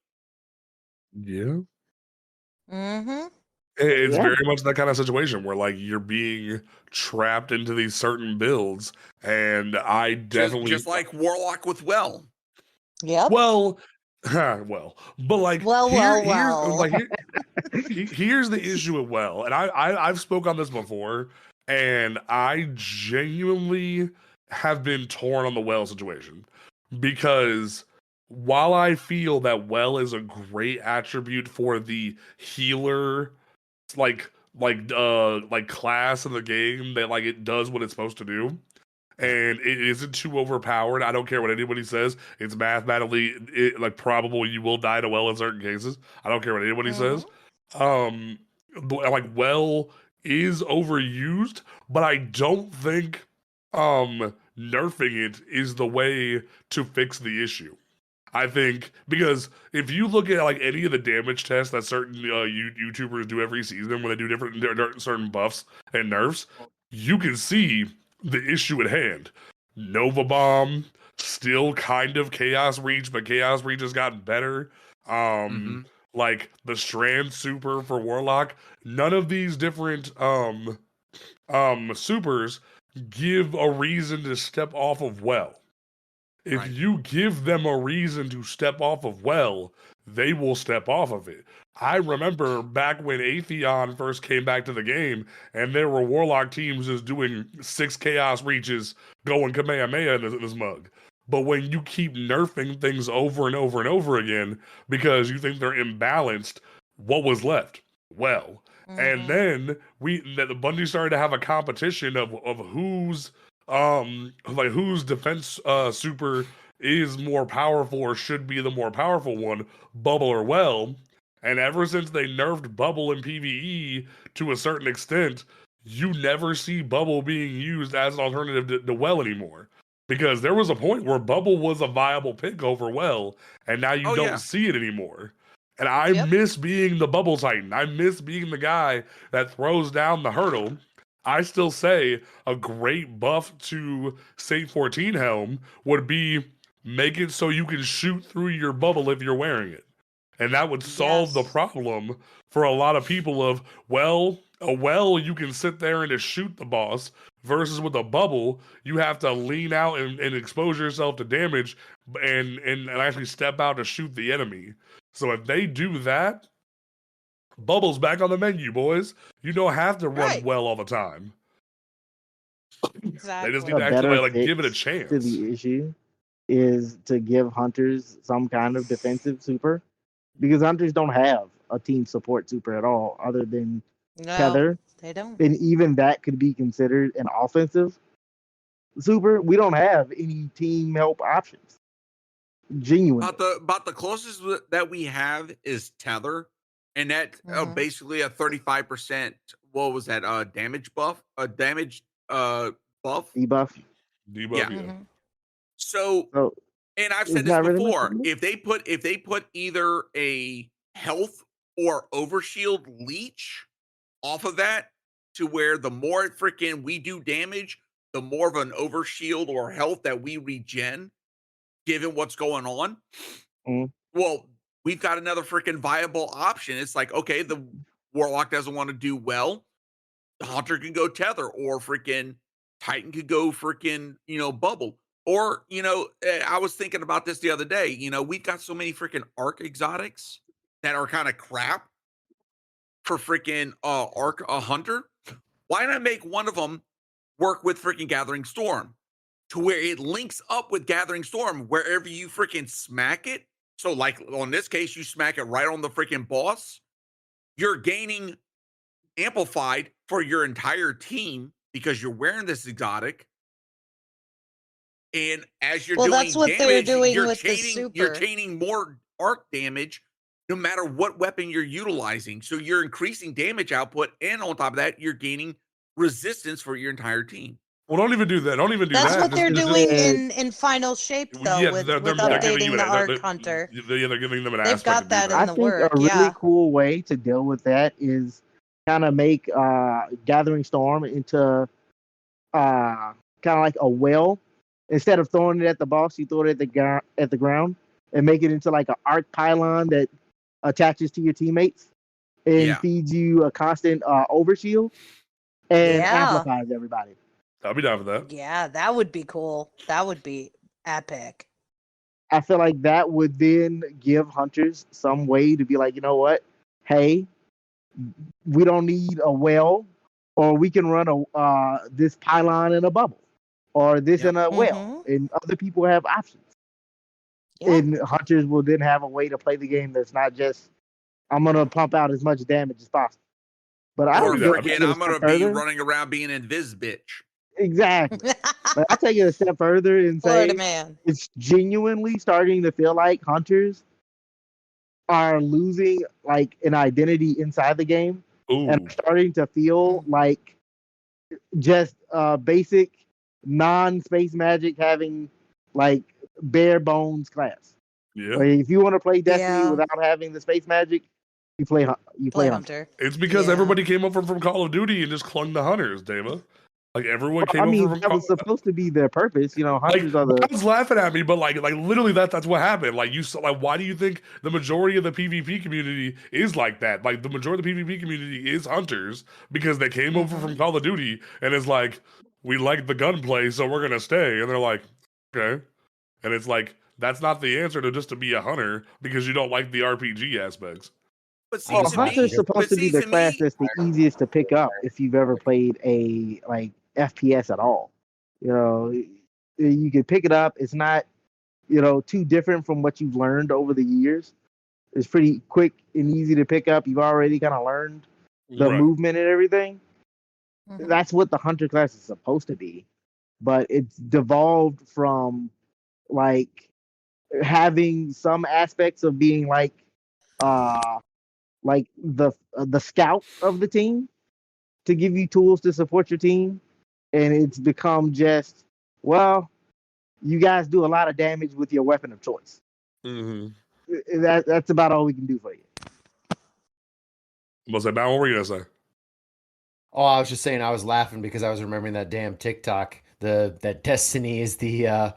Yeah. Mm-hmm. It's Yeah. very much that kind of situation where like you're being trapped into these certain builds, and I definitely Just like Warlock with Well. Yep. well, but like here's the issue with Well, and I've spoke on this before, and I genuinely have been torn on the Well situation because while I feel that Well is a great attribute for the healer, like class in the game, that like it does what it's supposed to do, and it isn't too overpowered. I don't care what anybody says. It's mathematically like probable you will die to well in certain cases. I don't care what anybody says. Like well is overused, but I don't think nerfing it is the way to fix the issue. I think because if you look at like any of the damage tests that certain YouTubers do every season when they do different certain buffs and nerfs, you can see the issue at hand. Nova Bomb still kind of Chaos Reach, but Chaos Reach has gotten better. Like the Strand Super for Warlock, none of these different supers give a reason to step off of well. If you give them a reason to step off of well, they will step off of it. I remember back when Atheon first came back to the game, and there were Warlock teams just doing 6 Chaos Reaches, going Kamehameha in this mug. But when you keep nerfing things over and over and over again because you think they're imbalanced, what was left? Well. And then the Bungie started to have a competition of who's like whose defense super is more powerful or should be the more powerful one, Bubble or Well. And ever since they nerfed Bubble in PvE to a certain extent, you never see Bubble being used as an alternative to Well anymore. Because there was a point where Bubble was a viable pick over Well, and now you don't see it anymore. And I miss being the Bubble Titan. I miss being the guy that throws down the hurdle. I still say a great buff to Saint 14 Helm would be make it so you can shoot through your bubble if you're wearing it. And that would solve the problem for a lot of people of, well, a well, you can sit there and just shoot the boss, versus with a bubble, you have to lean out and expose yourself to damage and actually step out to shoot the enemy. So if they do that, Bubble's back on the menu, boys. You don't have to run well all the time. Exactly. They just need to actually like give it a chance. To the issue is to give hunters some kind of defensive super, because hunters don't have a team support super at all other than Tether. They don't. And even that could be considered an offensive super. We don't have any team help options. Genuine. About the closest that we have is Tether, and that basically a 35%. What was that? Damage buff? A damage buff? Debuff. Yeah. So, and I've said this before. If they put either a health or overshield leech off of that, to where the more freaking we do damage, the more of an overshield or health that we regen, given what's going on. Well, we've got another freaking viable option. It's like, okay, the Warlock doesn't want to do well. The Hunter can go Tether, or freaking Titan could go freaking, Bubble. Or, I was thinking about this the other day. We've got so many freaking Arc exotics that are kind of crap for freaking Arc Hunter. Why not make one of them work with freaking Gathering Storm, to where it links up with Gathering Storm wherever you freaking smack it? So, like on this case, you smack it right on the freaking boss. You're gaining amplified for your entire team because you're wearing this exotic. And as you're doing that's what damage, they're doing you're with the chaining, super. You're chaining more arc damage no matter what weapon you're utilizing. So you're increasing damage output, and on top of that, you're gaining resistance for your entire team. Well, don't even do that. Don't even do That's that. what they're doing in Final Shape, though, with updating the Arc Hunter. They're giving them an They've got that in the work. A really cool way to deal with that is kind of make Gathering Storm into kind of like a well. Instead of throwing it at the boss, you throw it at the ground and make it into like an arc pylon that attaches to your teammates and feeds you a constant overshield and amplifies everybody. I'll be down for that. Yeah, that would be cool. That would be epic. I feel like that would then give hunters some way to be like, you know what? Hey, we don't need a well, or we can run this pylon in a bubble, or this in a well, and other people have options. And hunters will then have a way to play the game that's not just, I'm gonna pump out as much damage as possible. But I'm gonna be running around being an invis bitch. Exactly. But I take it a step further and Florida say man. it's genuinely starting to feel like hunters are losing like an identity inside the game and Ooh, are starting to feel like just basic non-space magic having like bare bones class. yeah. Like if you want to play Destiny Yeah. without having the space magic, you play Play Hunter. hunter. It's because Yeah. everybody came over from Call of Duty and just clung to hunters, Dava. Like everyone Well, came I over mean, from that was supposed to be their purpose. You know, like hunters are the Bob's laughing at me, but like literally that's what happened. Like you saw, like why do you think the majority of the PvP community is like that? Like the majority of the PvP community is hunters because they came over from Call of Duty and it's like we like the gunplay, so we're gonna stay. And they're like, okay, and it's like that's not the answer to just to be a hunter because you don't like the RPG aspects. But see, well, to hunter's me, supposed but to be see, the to class me, that's the easiest to pick up if you've ever played a like FPS at all. You know, you can pick it up. It's not too different from what you've learned over the years. It's pretty quick and easy to pick up. You've already kind of learned the Right. movement and everything. Mhm. That's what the hunter class is supposed to be, but it's devolved from like having some aspects of being uh like the scout of the team to give you tools to support your team, and it's become just well, you guys do a lot of damage with your weapon of choice. Mm-hmm. That's about all we can do for you. Was that bad? What were you gonna say? Oh, I was just saying I was laughing because I was remembering that damn TikTok. That Destiny is the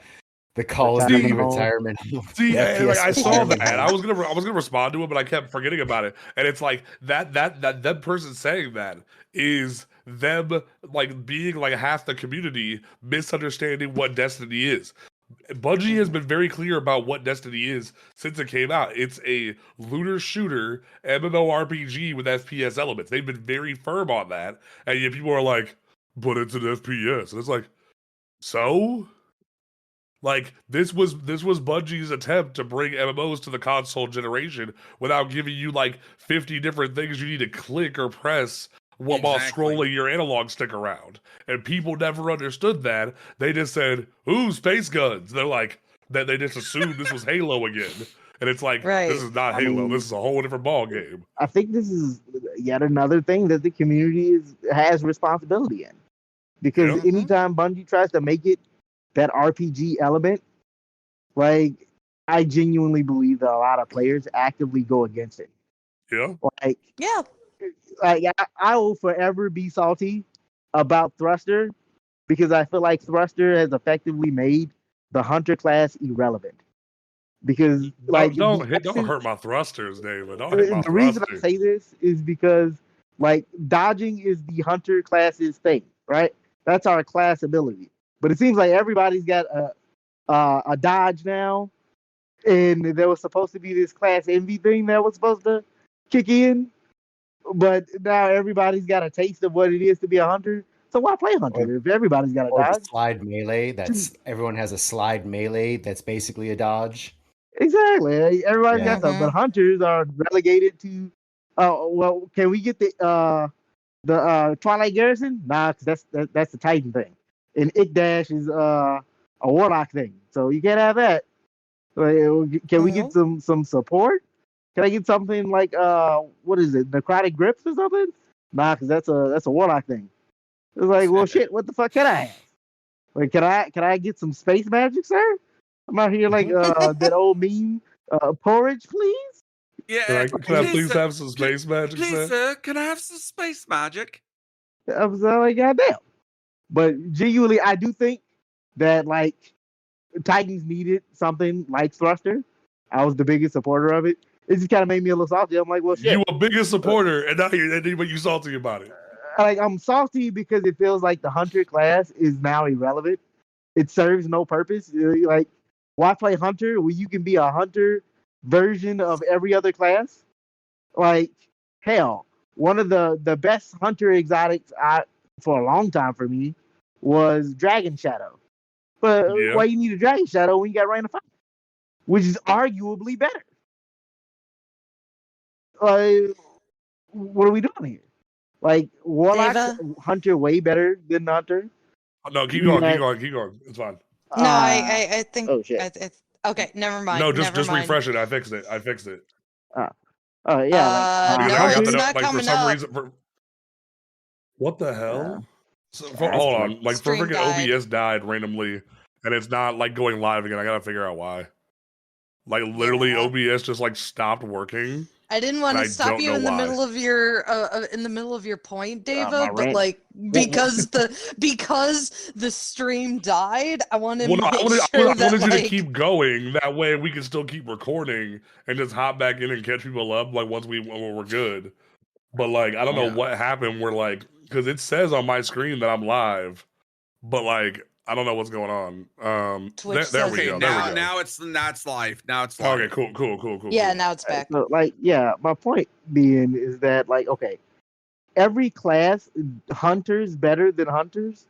Call of Duty Retirement home. retirement home. See, The like FPS I saw retirement that. home. I was gonna respond to it, but I kept forgetting about it. And it's like that person saying that is them like being like half the community misunderstanding what Destiny is. Bungie has been very clear about what Destiny is since it came out. It's a looter shooter MMORPG with FPS elements. They've been very firm on that, and yet people are like, "But it's an FPS," and it's like, so. Like this was Bungie's attempt to bring MMOs to the console generation without giving you like 50 different things you need to click or press while exactly. scrolling your analog stick around. And people never understood that. They just said, "Ooh, space guns." They're like that they just assumed this was Halo again. And it's like Right. this is not I Halo. mean, This is a whole different ball game. I think this is yet another thing that the community has responsibility in, because Yeah. anytime Bungie tries to make it that RPG element, like I genuinely believe that a lot of players actively go against it. Yeah. Like, Yeah. I will forever be salty about Thruster because I feel like Thruster has effectively made the Hunter class irrelevant. Because like Don't hurt my thrusters, David. Don't hit my the reason I thrusters. say this is because like dodging is the Hunter class's thing, right? That's our class ability. But it seems like everybody's got a dodge now, and there was supposed to be this class envy thing that was supposed to kick in, but now everybody's got a taste of what it is to be a hunter. So why play hunter if everybody's got a Or the dodge? slide melee. That's everyone has a slide melee. That's basically a dodge. Exactly. Everybody's Yeah. got something, but hunters are relegated to. Well, can we get the Twilight Garrison? Nah, because that's the Titan thing, and Ikdash is a Warlock thing. So you can't have that. Can we get some support? Can I get something like what is it, Necrotic Grips or something? Nah, because that's a Warlock thing. It's like, well, shit. What the fuck can I have? Like, can I get some space magic, sir? I'm out here like that old meme. Porridge, please. Yeah, Can I please have some space magic, please, sir? sir, can I have some space magic? I was like, goddamn. But genuinely, I do think that like Titans needed something like Thruster. I was the biggest supporter of it. It just kind of made me a little salty. I'm like, well, shit. You a biggest supporter, and now you salty about it. Like, I'm salty because it feels like the hunter class is now irrelevant. It serves no purpose. Like, why play hunter when you can be a hunter version of every other class? Like, hell, one of the best hunter exotics for a long time for me was Dragon Shadow. But Yeah. why you need a Dragon Shadow when you got Rain of Fire, which is arguably better? Like, what are we doing here? Like, Warlock's Deva? Hunter way better than Hunter. No, keep You going, got- keep going. It's fine. No, I think. Oh shit. Okay, never mind. No, never just mind. refresh it. I fixed it. Yeah, like Because no, I got it's the not like for coming some up. reason. What the hell? that's Hold correct. on. Like for Stream freaking died. OBS died randomly, and it's not like going live again. I gotta figure out why. Like literally, Yeah. OBS just like stopped working. I didn't want And to I stop don't you know in the why. middle of your point, my Dava, but rant. like because the stream died, I want to Well, no, make I wanted, sure I that wanted you to like keep going. That way, we can still keep recording and just hop back in and catch people up. Like once when we're good. But like, I don't know Yeah. what happened. Where like, because it says on my screen that I'm live, but like, I don't know what's going on. Twitch there says we Okay, go. There we go. now it's live. Now it's live. Okay, cool. yeah, now it's back. So, like, yeah, my point being is that, like, okay, every class, hunters better than hunters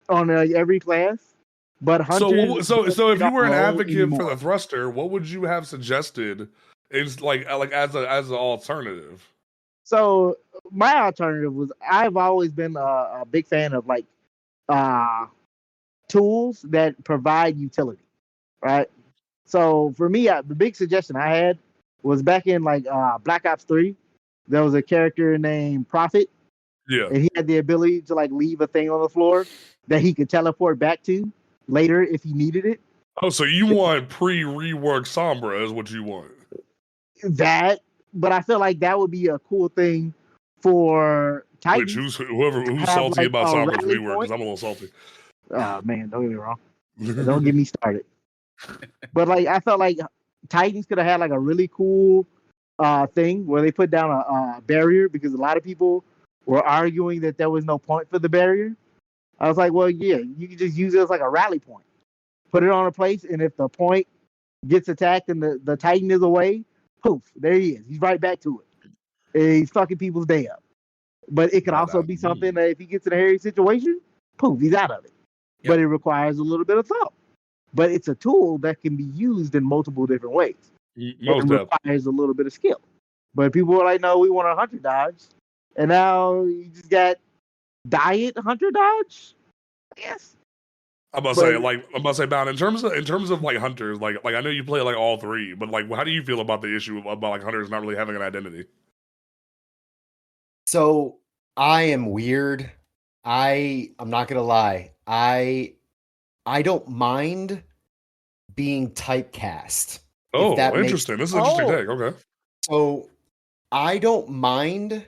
on every class, but hunters. So if you don't were an roll advocate for anymore. the thruster, what would you have suggested? Is like as an alternative. So my alternative was I've always been a big fan of like tools that provide utility, right? So for me, the big suggestion I had was back in like Black Ops 3, there was a character named Prophet, Yeah. and he had the ability to like leave a thing on the floor that he could teleport back to later if he needed it. Oh, so you want pre-rework Sombra is what you want. That, but I feel like that would be a cool thing for Titans. Which who's have, salty like, about a Sombra's rally rework? point. Because I'm a little salty. Oh man, don't get me wrong. Don't get me started. But like I felt like Titans could have had like a really cool thing where they put down a barrier because a lot of people were arguing that there was no point for the barrier. I was like, well, yeah, you can just use it as like a rally point. Put it on a place, and if the point gets attacked and the Titan is away, poof, there he is. He's right back to it. And he's fucking people's day up. But it could also be something that if he gets in a hairy situation, poof, he's out of it. Yep. But it requires a little bit of thought. But it's a tool that can be used in multiple different ways. Most it requires a little bit of skill. But people were like, no, we want a hunter dodge. And now you just got diet hunter dodge? Yes. I'm about to say, Bound, in terms of like hunters, like I know you play like all three, but like how do you feel about the issue about like hunters not really having an identity? So I am weird. I'm not gonna lie. I don't mind being typecast. Oh, interesting. This is an interesting take. Okay. So I don't mind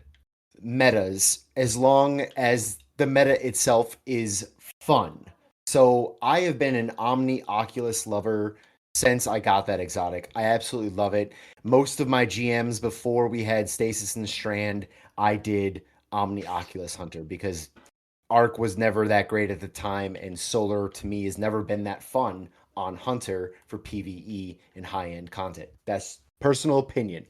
metas as long as the meta itself is fun. So I have been an Omni Oculus lover since I got that exotic. I absolutely love it. Most of my GMs before we had Stasis and Strand, I did Omni Oculus Hunter because Arc was never that great at the time, and Solar to me has never been that fun on Hunter for PvE and high-end content. That's personal opinion.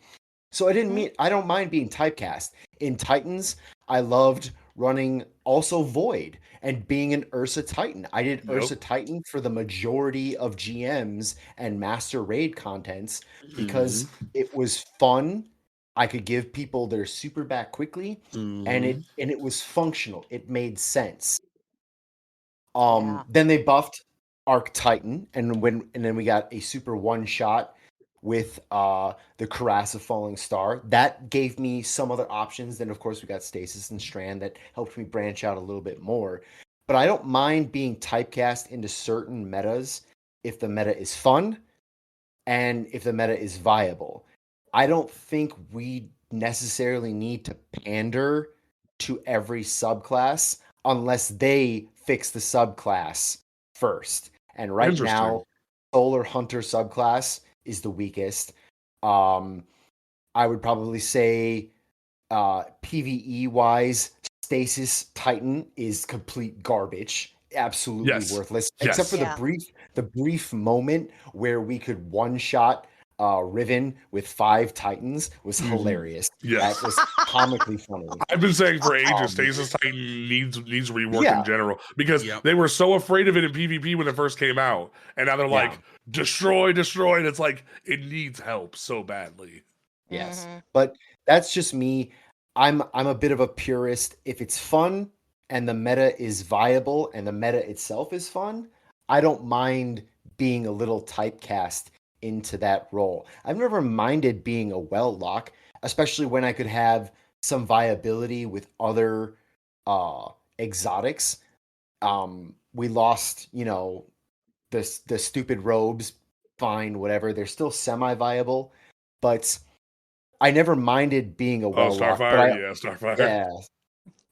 So I don't mind being typecast. In Titans, I loved running also Void and being an Ursa Titan. I did Ursa Titan for the majority of GMs and Master Raid contents because it was fun. I could give people their super back quickly, and it was functional. It made sense. Then they buffed Arc Titan, and then we got a super one shot with the Cuirass of Falling Star. That gave me some other options. Then of course we got Stasis and Strand that helped me branch out a little bit more. But I don't mind being typecast into certain metas if the meta is fun and if the meta is viable. I don't think we necessarily need to pander to every subclass unless they fix the subclass first. And right now, Solar Hunter subclass is the weakest. I would probably say PvE wise, Stasis Titan is complete garbage. Absolutely worthless. Except for the brief moment where we could one shot Riven with 5 Titans was hilarious. That was comically funny. I've been saying for ages, Stasis Titan needs rework in general because they were so afraid of it in PvP when it first came out, and now they're like destroy, and it's like it needs help so badly. Yes, but that's just me. I'm a bit of a purist. If it's fun, and the meta is viable and the meta itself is fun, I don't mind being a little typecast into that role. I've never minded being a well lock, especially when I could have some viability with other exotics. We lost, the stupid robes, fine, whatever. They're still semi-viable, but I never minded being a Oh, well lock. Starfire, yeah, Starfire. Yeah,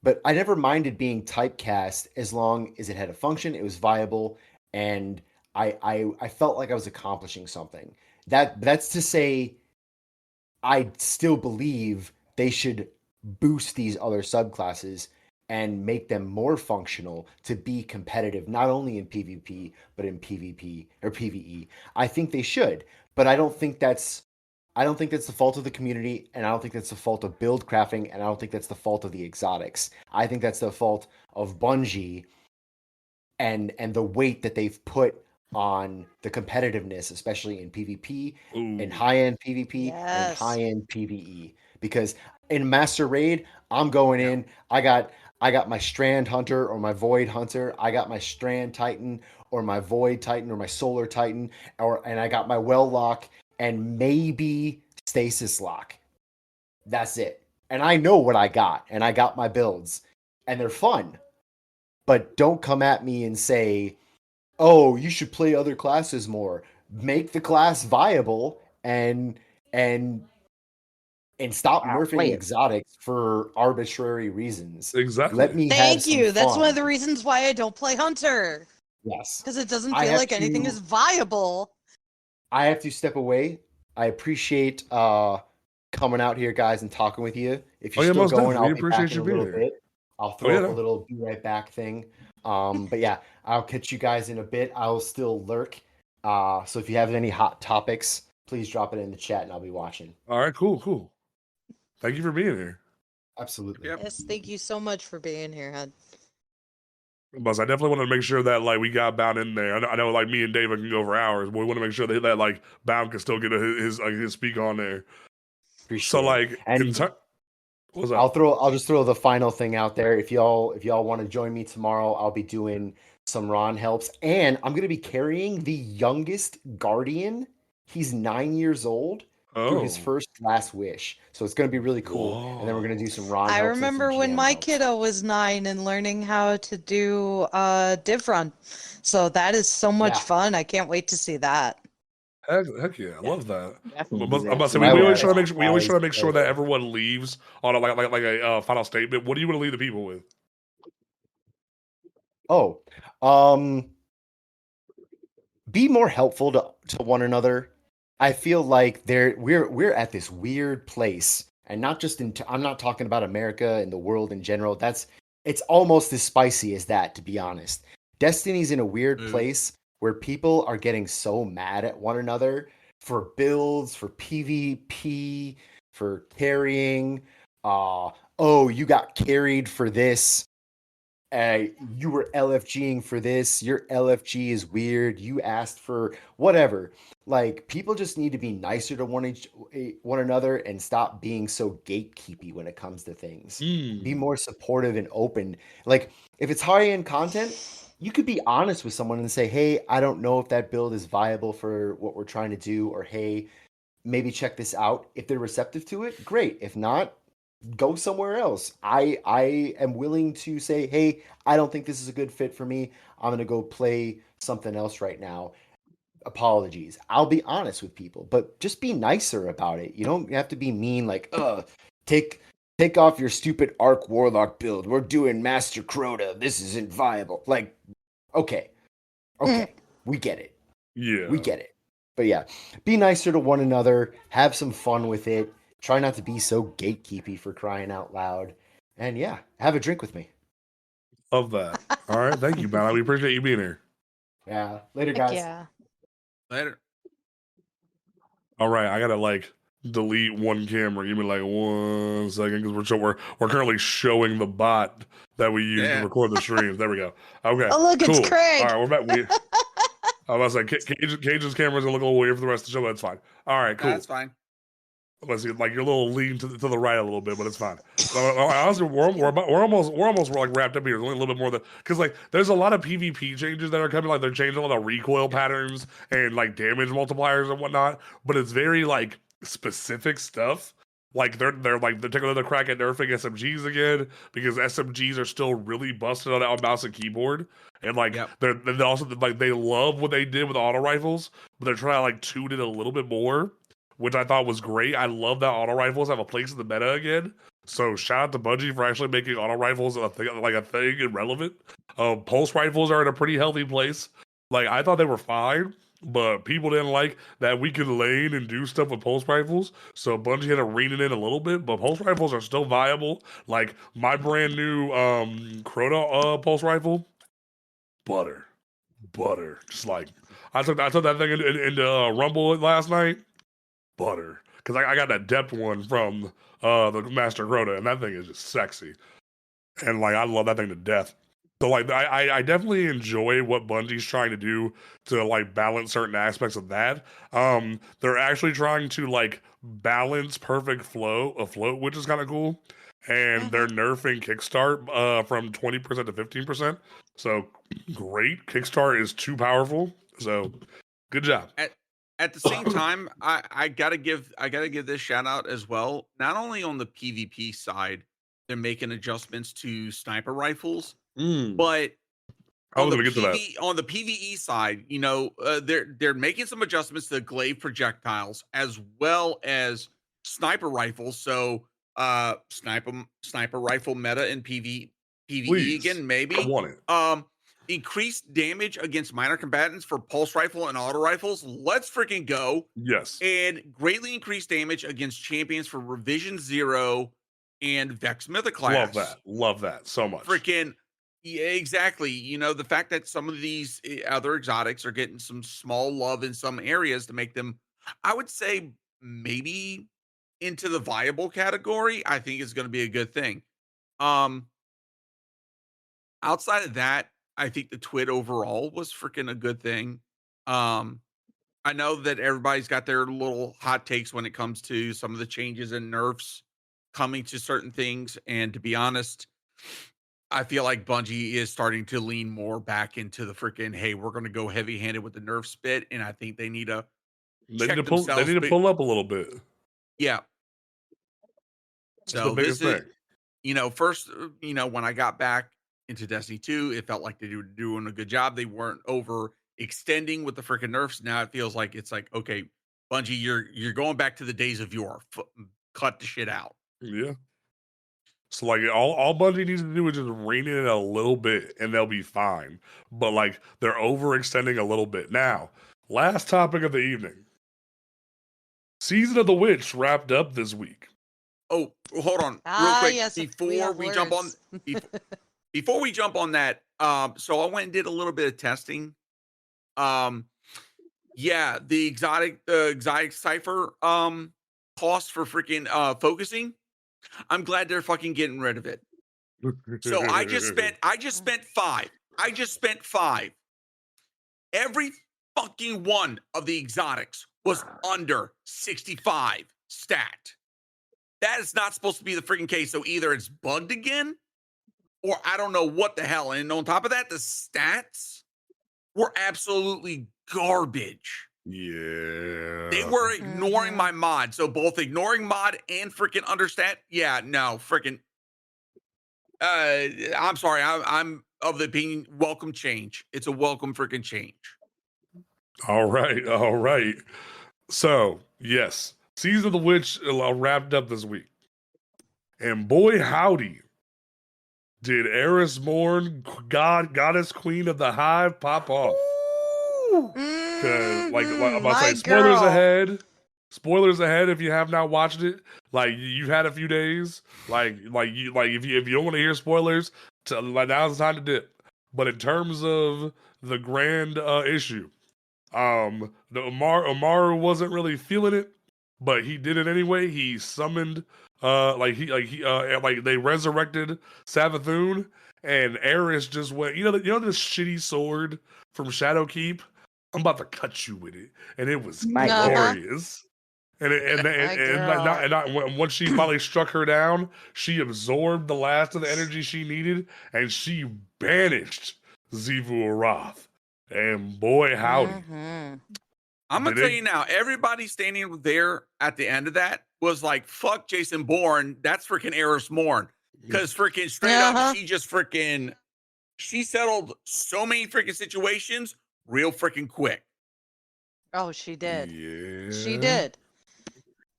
but I never minded being typecast as long as it had a function, it was viable, and I felt like I was accomplishing something. That's to say, I still believe they should boost these other subclasses and make them more functional to be competitive, not only in PvP but in PvP or PvE. I think they should, but I don't think that's the fault of the community, and I don't think that's the fault of build crafting, and I don't think that's the fault of the exotics. I think that's the fault of Bungie and the weight that they've put on the competitiveness, especially in PvP, in Ooh. high-end PvP, and in Yes. high-end PvE. Because in Master Raid, I'm going in, I got my Strand Hunter or my Void Hunter, I got my Strand Titan or my Void Titan or my Solar Titan, and I got my Well Lock and maybe Stasis Lock. That's it. And I know what I got, and I got my builds, and they're fun. But don't come at me and say, "Oh, you should play other classes more." Make the class viable and stop nerfing exotics for arbitrary reasons. Exactly. Let me have Thank some you. That's one fun. of the reasons why I don't play Hunter. Yes. Because it doesn't I feel have like anything to- is viable. I have to step away. I appreciate coming out here, guys, and talking with you. If you're Oh, yeah, still most going, definitely. I'll We be appreciate back in you a being little here. bit. I'll throw yeah, up no. a little be right back thing. But yeah, I'll catch you guys in a bit. I'll still lurk. So if you have any hot topics, please drop it in the chat and I'll be watching. All right, cool. Thank you for being here. Absolutely. Yep. Yes, thank you so much for being here, Hud. But I definitely want to make sure that we got Bound in there. I know me and David can go for hours, but we want to make sure that Bound can still get his speak on there. Appreciate So it. And what's up? I'll just throw the final thing out there. If y'all want to join me tomorrow, I'll be doing some Ron helps, and I'm gonna be carrying the youngest Guardian. He's 9 years old through his first last wish. So it's gonna be really cool. Whoa. And then we're gonna do some Ron I helps. remember when my kiddo was 9 and learning how to do div run. So that is so much fun. I can't wait to see that. Heck yeah, I love that. I'm about to say, My we wish. always try to make sure that everyone leaves on a final statement. What do you want to leave the people with? Oh, be more helpful to one another. I feel like we're at this weird place, and not just I'm not talking about America and the world in general. It's almost as spicy as that, to be honest. Destiny's in a weird place where people are getting so mad at one another for builds, for PvP, for carrying. Oh, you got carried for this. You were LFGing for this. Your LFG is weird. You asked for whatever. Like, people just need to be nicer to one another and stop being so gatekeepy when it comes to things. Be more supportive and open. Like, if it's high-end content, you could be honest with someone and say, "Hey, I don't know if that build is viable for what we're trying to do," or "Hey, maybe check this out." If they're receptive to it, great. If not, go somewhere else. I am willing to say, "Hey, I don't think this is a good fit for me. I'm going to go play something else right now." Apologies. I'll be honest with people, but just be nicer about it. You don't have to be mean like, take off your stupid Arc Warlock build. We're doing Master Crota. This isn't viable." Like, okay. We get it. Yeah. We get it. But yeah, be nicer to one another. Have some fun with it. Try not to be so gatekeepy, for crying out loud. And yeah, have a drink with me. Love that. All right. Thank you, Bound. We appreciate you being here. Yeah. Later, Heck guys. yeah. Later. All right. I got to delete one camera. Give me 1 second because we're currently showing the bot that we use to record the streams. There we go. Okay. Oh, look, cool. it's Craig. All right. We're back. I was like, Cage's camera's going to look a little weird for the rest of the show, but that's fine. All right. Cool. That's fine. Let's see, like you're a little lean to the right a little bit, but it's fine. Honestly, we're almost like wrapped up here. There's only a little bit more because like there's a lot of PvP changes that are coming. Like they're changing all the recoil patterns and like damage multipliers and whatnot. But it's very like specific stuff. Like they're taking another crack at nerfing SMGs again because SMGs are still really busted on mouse and keyboard. And like they're also like they love what they did with auto rifles, but they're trying to like tune it a little bit more, which I thought was great. I love that auto rifles have a place in the meta again. So shout out to Bungie for actually making auto rifles a thing and relevant. Pulse rifles are in a pretty healthy place. Like I thought they were fine, but people didn't like that we could lane and do stuff with pulse rifles. So Bungie had to rein it in a little bit, but pulse rifles are still viable. Like my brand new Crota pulse rifle, butter. Just like I took that thing into Rumble last night. Butter, because I got that depth one from the Master Crota, and that thing is just sexy, and like I love that thing to death. So like I definitely enjoy what Bungie's trying to do to like balance certain aspects of that. They're actually trying to like balance perfect flow afloat, which is kind of cool. And they're nerfing Kickstart from 20% to 15%. So great. Kickstart is too powerful. So good job. At the same time, I gotta give this shout out as well. Not only on the PvP side, they're making adjustments to sniper rifles, but on the PvE side, you know, they're making some adjustments to glaive projectiles as well as sniper rifles. So sniper rifle meta in PvE again, maybe. I want it. Increased damage against minor combatants for pulse rifle and auto rifles. Let's freaking go. Yes. And greatly increased damage against champions for Revision 0 and Vex Mythoclast. Love that so much. Freaking, yeah, exactly. You know, the fact that some of these other exotics are getting some small love in some areas to make them, I would say, maybe into the viable category, I think is going to be a good thing. Outside of that, I think the TWID overall was freaking a good thing. I know that everybody's got their little hot takes when it comes to some of the changes and nerfs coming to certain things. And to be honest, I feel like Bungie is starting to lean more back into the freaking, hey, we're going to go heavy handed with the nerf spit. And I think they need to pull up a little bit. Yeah. So this is, you know, first, you know, when I got back into Destiny 2, it felt like they were doing a good job. They weren't overextending with the freaking nerfs. Now it feels like it's like, okay, Bungie, you're going back to the days of yore. Cut the shit out. Yeah. So like all Bungie needs to do is just rein it in a little bit and they'll be fine. But like they're overextending a little bit. Now, last topic of the evening. Season of the Witch wrapped up this week. Oh, hold on. Real quick. Yes, before we jump on before we jump on that, so I went and did a little bit of testing. Yeah, the exotic cipher cost for freaking focusing. I'm glad they're fucking getting rid of it. So I just spent five. Every fucking one of the exotics was under 65 stat. That is not supposed to be the freaking case. So either it's bugged again, or I don't know what the hell. And on top of that, the stats were absolutely garbage. Yeah. They were ignoring my mod. So both ignoring mod and freaking understat. Yeah, no, freaking. I'm sorry. I'm of the opinion, welcome change. It's a welcome freaking change. All right. So, yes, Season of the Witch wrapped up this week. And boy, howdy, did Eris Morn, goddess queen of the hive, pop off. Like I'm about to say, spoilers ahead if you have not watched it. Like you've had a few days. Like if you don't want to hear spoilers, now's the time to dip. But in terms of the grand issue, the Amaru wasn't really feeling it, but he did it anyway. He summoned they resurrected Savathun, and Eris just went, you know this shitty sword from Shadowkeep? I'm about to cut you with it. And it was glorious. Once she finally struck her down, she absorbed the last of the energy she needed, and she banished Xivu Arath. And boy, howdy. Mm-hmm. I'm going to tell you now, everybody standing there at the end of that was like, fuck Jason Bourne. That's freaking Eris Morn. Because freaking straight up, she just freaking, she settled so many freaking situations real freaking quick. Oh, she did. Yeah. She did.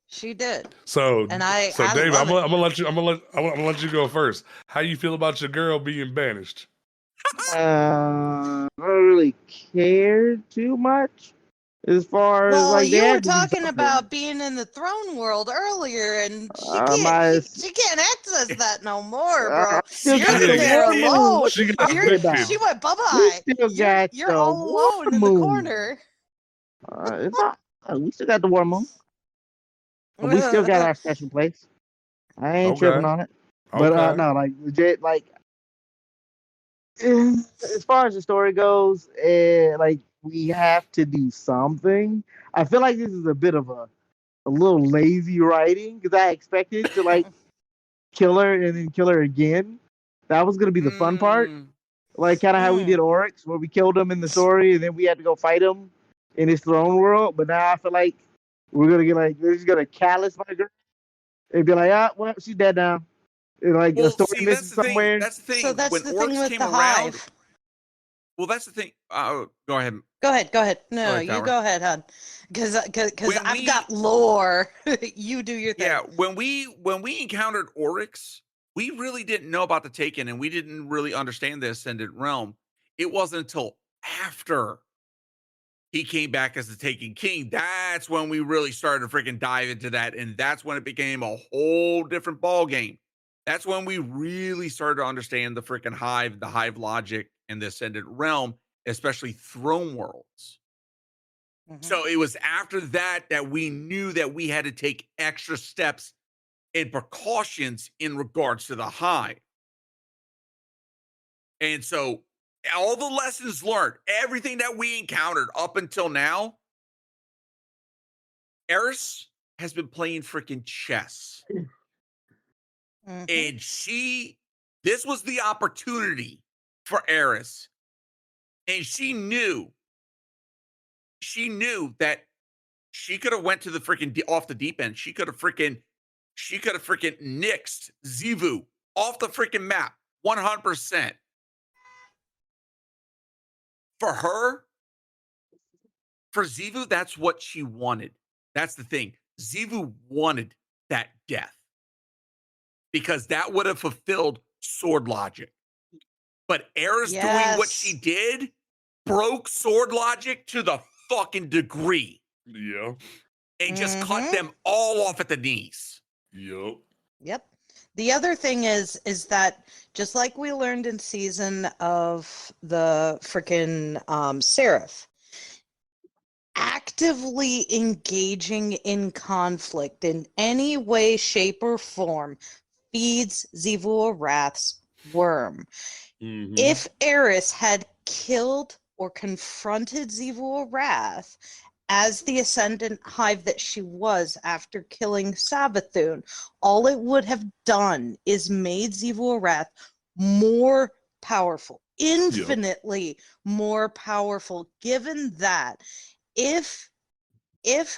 She did. So, And Dave, I'm gonna let you go first. How you feel about your girl being banished? I don't really care too much as far as like you were talking about being in the throne world earlier, and she can't access that no more, bro. You're there alone. She went bye-bye. You're all alone in the corner. We still got the War Moon. We still got our special place. I ain't tripping on it. But no, like legit, like as far as the story goes, like we have to do something. I feel like this is a bit of a little lazy writing because I expected to like kill her and then kill her again. That was gonna be the fun part, like kind of how we did Oryx, where we killed him in the story and then we had to go fight him in his throne world. But now I feel like they're just gonna callous my girl and be like, well, she's dead now. And like the story misses somewhere. That's the thing. So that's when the Orcs thing with came the around, hive. Well, that's the thing. Go ahead. Go ahead. No, ahead, you Tower. go ahead, hon. Because I've got lore. You do your thing. Yeah, when we encountered Oryx, we really didn't know about the Taken, and we didn't really understand the Ascendant Realm. It wasn't until after he came back as the Taken King, that's when we really started to freaking dive into that, and that's when it became a whole different ball game. That's when we really started to understand the freaking hive, the hive logic, and the Ascendant Realm, especially throne worlds. Mm-hmm. So it was after that that we knew that we had to take extra steps and precautions in regards to the hive. And so all the lessons learned, everything that we encountered up until now, Eris has been playing freaking chess. Mm-hmm. And this was the opportunity for Eris. And she knew that she could have went to the freaking off the deep end. She could have freaking nixed Xivu off the freaking map 100%. For her, for Xivu, that's what she wanted. That's the thing. Xivu wanted that death because that would have fulfilled sword logic. But Eris doing what she did broke sword logic to the fucking degree. Yeah. And just cut them all off at the knees. Yep. The other thing is that just like we learned in season of the freaking Seraph, actively engaging in conflict in any way, shape, or form feeds Xivu Arath's worm. Mm-hmm. If Eris had killed or confronted Xivu Arath as the Ascendant Hive that she was after killing Savathun, all it would have done is made Xivu Arath more powerful, infinitely more powerful, given that if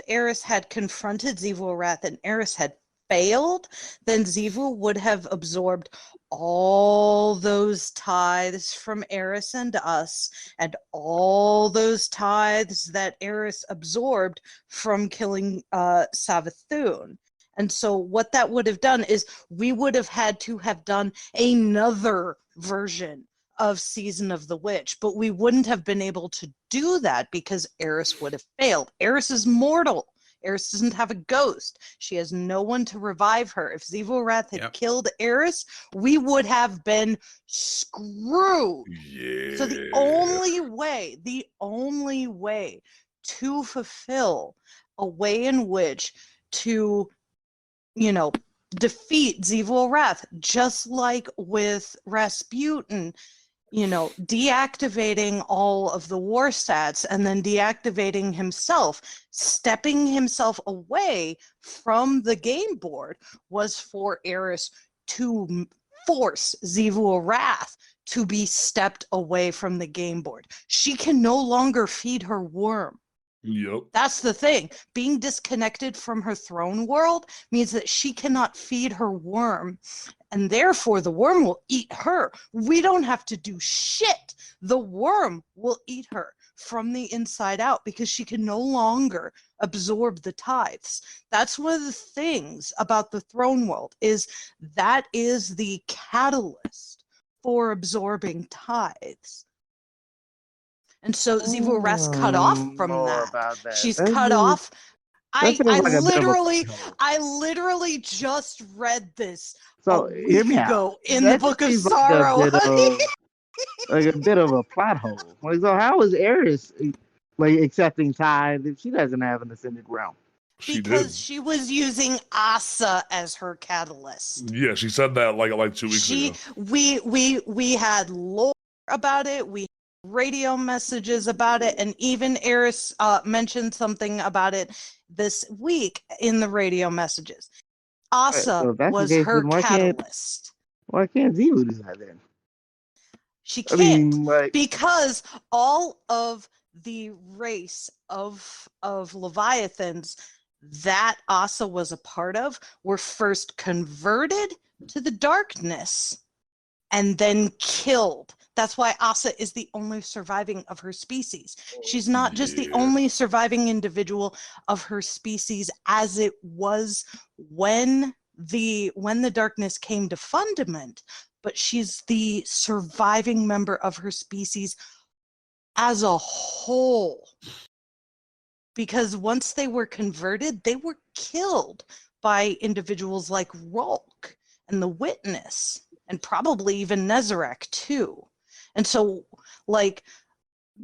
Eris had confronted Xivu Arath and Eris had failed, then Xivu would have absorbed all those tithes from Eris and us, and all those tithes that Eris absorbed from killing Savathun. And so what that would have done is we would have had to have done another version of Season of the Witch, but we wouldn't have been able to do that because Eris would have failed. Eris is mortal. Eris doesn't have a ghost. She has no one to revive her. If Xivu Arath had killed Eris, we would have been screwed. Yeah. So the only way to fulfill a way in which to, defeat Xivu Arath, just like with Rasputin, deactivating all of the war stats and then deactivating himself, stepping himself away from the game board was for Eris to force Xivu Arath to be stepped away from the game board. She can no longer feed her worm. Yep. That's the thing. Being disconnected from her throne world means that she cannot feed her worm, and therefore the worm will eat her. We don't have to do shit. The worm will eat her from the inside out because she can no longer absorb the tithes. That's one of the things about the throne world, is that is the catalyst for absorbing tithes. And so Xivu Arath's cut off from More that. about that. She's That's cut just- off. that feels like a bit of a I butthole. literally just read this So a hear week me out. ago in That the Book of seems Sorrow. like a bit of a plot hole. Like, so how is Eris accepting tithe if she doesn't have an ascended realm? Because she was using Asa as her catalyst. Yeah, she said that like 2 weeks ago. We had lore about it. We had radio messages about it, and even Eris mentioned something about it this week in the radio messages. Asa So if that's the was case, her then catalyst. Why can't Xivu do that then? She I can't, mean, because all of the race of Leviathans that Asa was a part of were first converted to the darkness and then killed. That's why Asa is the only surviving of her species. She's not just the only surviving individual of her species, as it was when the darkness came to Fundament, but she's the surviving member of her species as a whole. Because once they were converted, they were killed by individuals like Rolk and the Witness, and probably even Nezarek too. And so,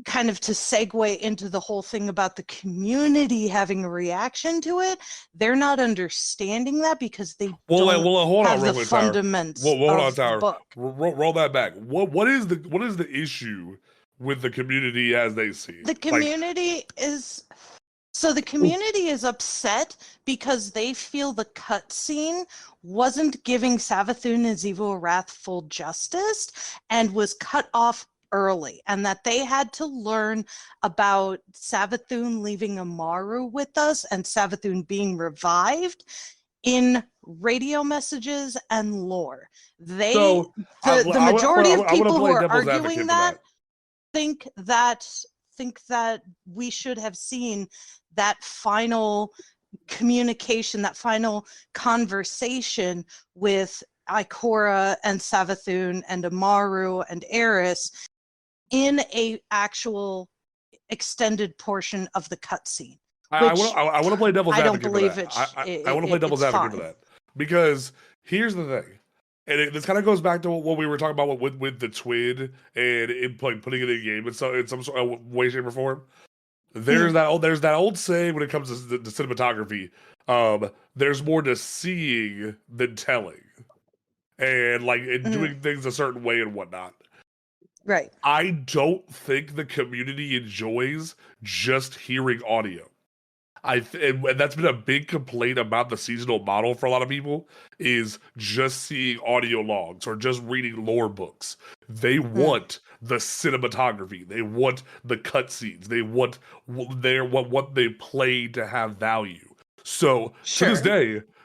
kind of to segue into the whole thing about the community having a reaction to it, they're not understanding that because they don't have the fundamentals of the book. Roll that back. What is the issue with the community as they see it? The community is upset because they feel the cutscene wasn't giving Savathun and Xivu Arath full justice and was cut off early, and that they had to learn about Savathun leaving Amaru with us and Savathun being revived in radio messages and lore. The majority of people who are arguing that think that we should have seen that final communication, that final conversation with Ikora and Savathun and Amaru and Eris in a actual extended portion of the cutscene. I want to play devil's advocate. I don't believe it. I want to play devil's advocate for that, because here's the thing, and this kind of goes back to what we were talking about with the TWID and putting it in a game in some sort of way, shape, or form. There's that old saying when it comes to the cinematography. There's more to seeing than telling, and doing things a certain way and whatnot. Right. I don't think the community enjoys just hearing audio. And that's been a big complaint about the seasonal model for a lot of people, is just seeing audio logs or just reading lore books. They want the cinematography. They want the cutscenes. They want what they play to have value. So to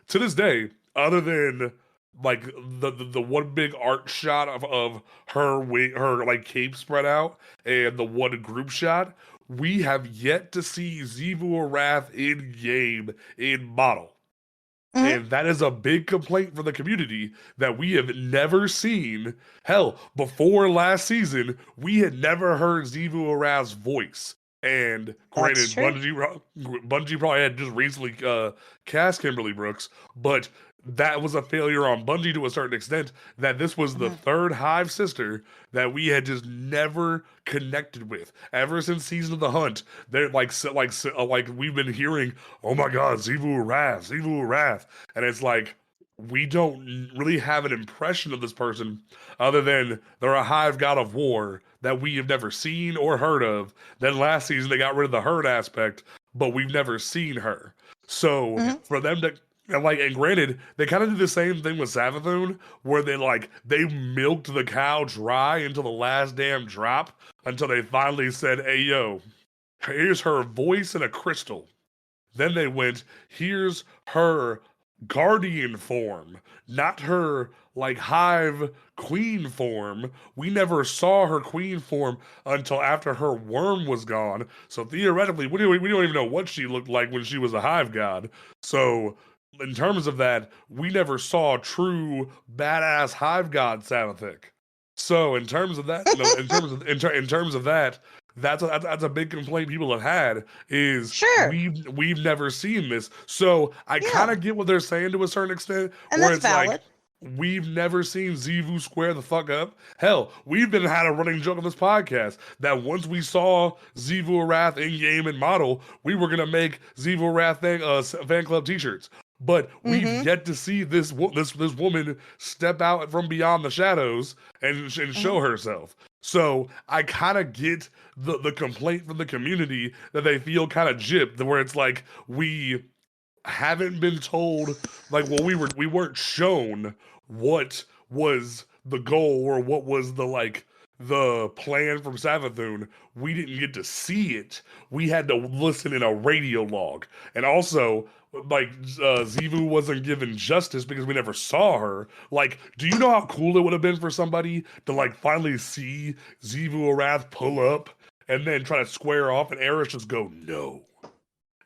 this day, other than the one big art shot of her cape spread out and the one group shot, we have yet to see Xivu Arath in game, in model. And that is a big complaint from the community, that we have never seen. Hell, before last season, we had never heard Xivu Arath's voice. And granted, Bungie probably had just recently cast Kimberly Brooks, but that was a failure on Bungie to a certain extent, that this was the third Hive sister that we had just never connected with. Ever since Season of the Hunt, they're like we've been hearing, oh my god, Xivu Arath. And it's like, we don't really have an impression of this person other than they're a hive god of war that we have never seen or heard of. Then last season they got rid of the herd aspect, but we've never seen her. So for them to and granted, they kind of did the same thing with Savathun, where they milked the cow dry until the last damn drop, until they finally said, "Hey yo, here's her voice in a crystal." Then they went, "Here's her guardian form, not her hive queen form." We never saw her queen form until after her worm was gone. So theoretically, we don't even know what she looked like when she was a hive god. So in terms of that, we never saw true badass hive god Savathik. So in terms of that, in terms of that, that's a big complaint people have had is Sure. we've never seen this. So I kind of get what they're saying to a certain extent, And where that's it's valid. we've never seen Xivu square the fuck up. Hell, we've had a running joke on this podcast that once we saw Xivu Arath in game and model, we were gonna make Xivu Arath fan club t-shirts. But we've yet to see this woman step out from beyond the shadows and show herself. So I kind of get the complaint from the community that they feel kind of gypped, where it's like we haven't been told, we weren't shown what was the goal or what was the plan from Savathun. We didn't get to see it. We had to listen in a radio log. And also, Xivu wasn't given justice because we never saw her. Do you know how cool it would have been for somebody to finally see Xivu Arath pull up and then try to square off and Eris just go, no.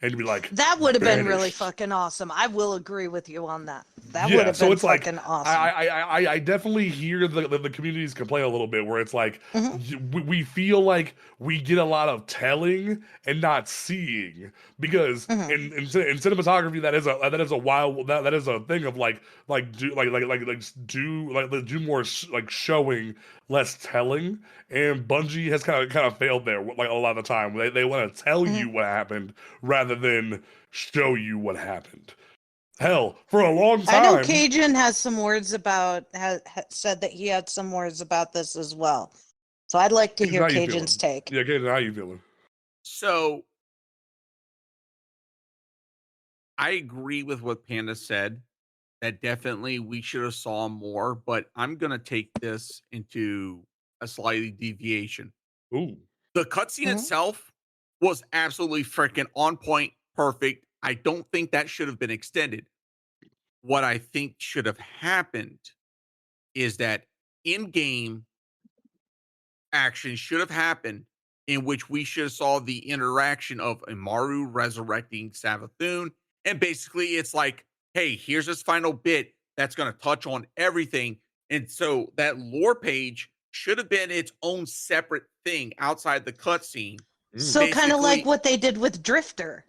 And be like, that would have been really banished. fucking awesome. I will agree with you on that. That would have so been it's fucking awesome. I definitely hear the communities complain a little bit, where it's we feel like we get a lot of telling and not seeing, because in cinematography that is a wild that is a thing of do more showing, less telling, and Bungie has kind of failed there a lot of the time. They want to tell you what happened rather than show you what happened. Hell, for a long time. I know Cajun has some words about said that he had some words about this as well. So I'd like to hear Cajun's take. Yeah, Cajun, how you feeling? So I agree with what Panda said, that definitely we should have saw more, but I'm gonna take this into a slightly deviation. Ooh. The cutscene itself was absolutely freaking on point, perfect. I don't think that should have been extended. What I think should have happened is that in-game action should have happened, in which we should have saw the interaction of Imaru resurrecting Savathun. And basically it's like, hey, here's this final bit that's going to touch on everything. And so that lore page should have been its own separate thing outside the cutscene. So kind of like what they did with Drifter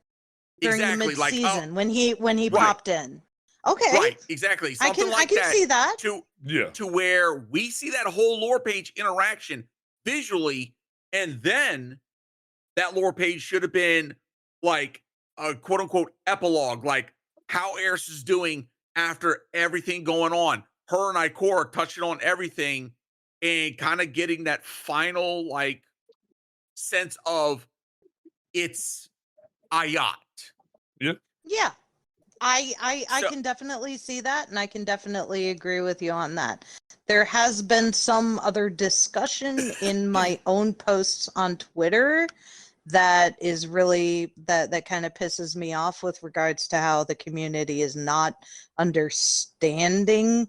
during the mid-season when he popped in. Okay. Right, exactly. Something I can see that. To where we see that whole lore page interaction visually, and then that lore page should have been like a quote unquote epilogue, like how Eris is doing after everything going on. Her and Ikora touching on everything and kind of getting that final sense of it's Ayat. Yeah. I can definitely see that, and I can definitely agree with you on that. There has been some other discussion in my own posts on Twitter that is really that kind of pisses me off with regards to how the community is not understanding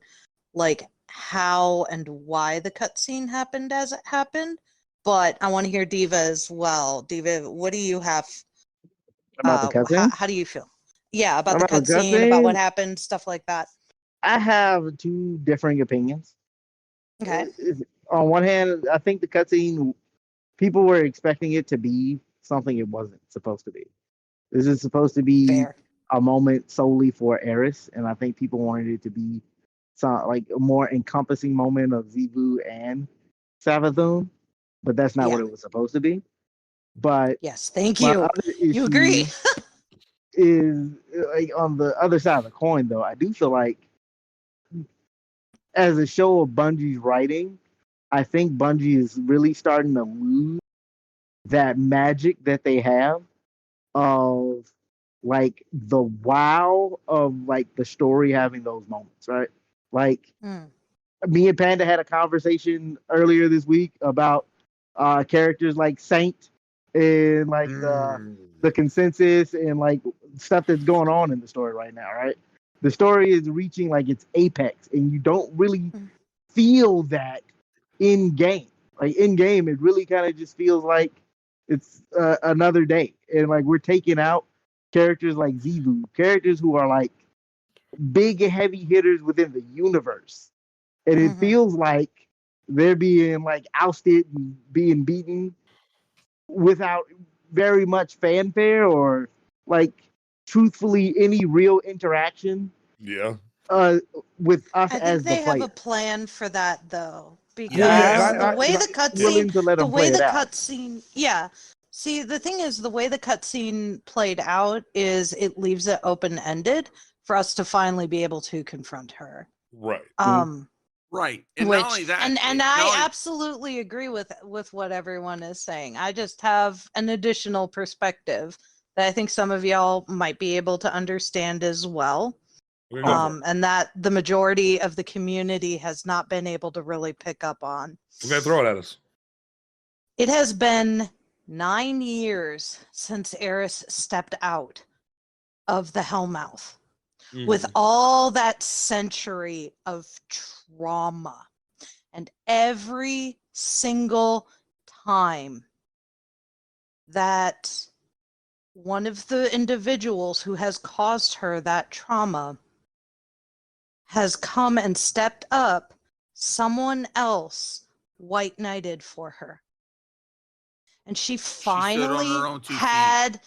how and why the cutscene happened as it happened. But I want to hear Diva as well. Diva, what do you have? About the cutscene? How do you feel? Yeah, about the cutscene, about what happened, stuff like that. I have two differing opinions. Okay. On one hand, I think the cutscene, people were expecting it to be something it wasn't supposed to be. This is supposed to be a moment solely for Eris, and I think people wanted it to be a more encompassing moment of Xivu and Savathun, but that's not what it was supposed to be. But yes, thank you. You agree? Is on the other side of the coin, though. I do feel like as a show of Bungie's writing, I think Bungie is really starting to lose that magic that they have of like the wow of like the story having those moments, right? Like me and Panda had a conversation earlier this week about characters like Saint and like the consensus and like stuff that's going on in the story right now, right? The story is reaching like its apex, and you don't really feel that in game. Like in game, it really kind of just feels like it's another day, and like we're taking out characters like Zivu, characters who are like big heavy hitters within the universe, and it feels like they're being like ousted and being beaten without very much fanfare or like truthfully any real interaction. Yeah. With us I think as the they have player. a plan for that though, because Yeah, and the way the willing cutscene, to let the them way play the it out. cutscene, yeah. See, the thing is, the way the cutscene played out is it leaves it open ended for us to finally be able to confront her. Right. Right. And Which, not only that, and I absolutely agree with what everyone is saying. I just have an additional perspective that I think some of y'all might be able to understand as well. And that the majority of the community has not been able to really pick up on. Okay, throw it at us. It has been 9 years since Eris stepped out of the Hellmouth with all that century of trauma. And every single time that one of the individuals who has caused her that trauma has come and stepped up, someone else white knighted for her. And she finally had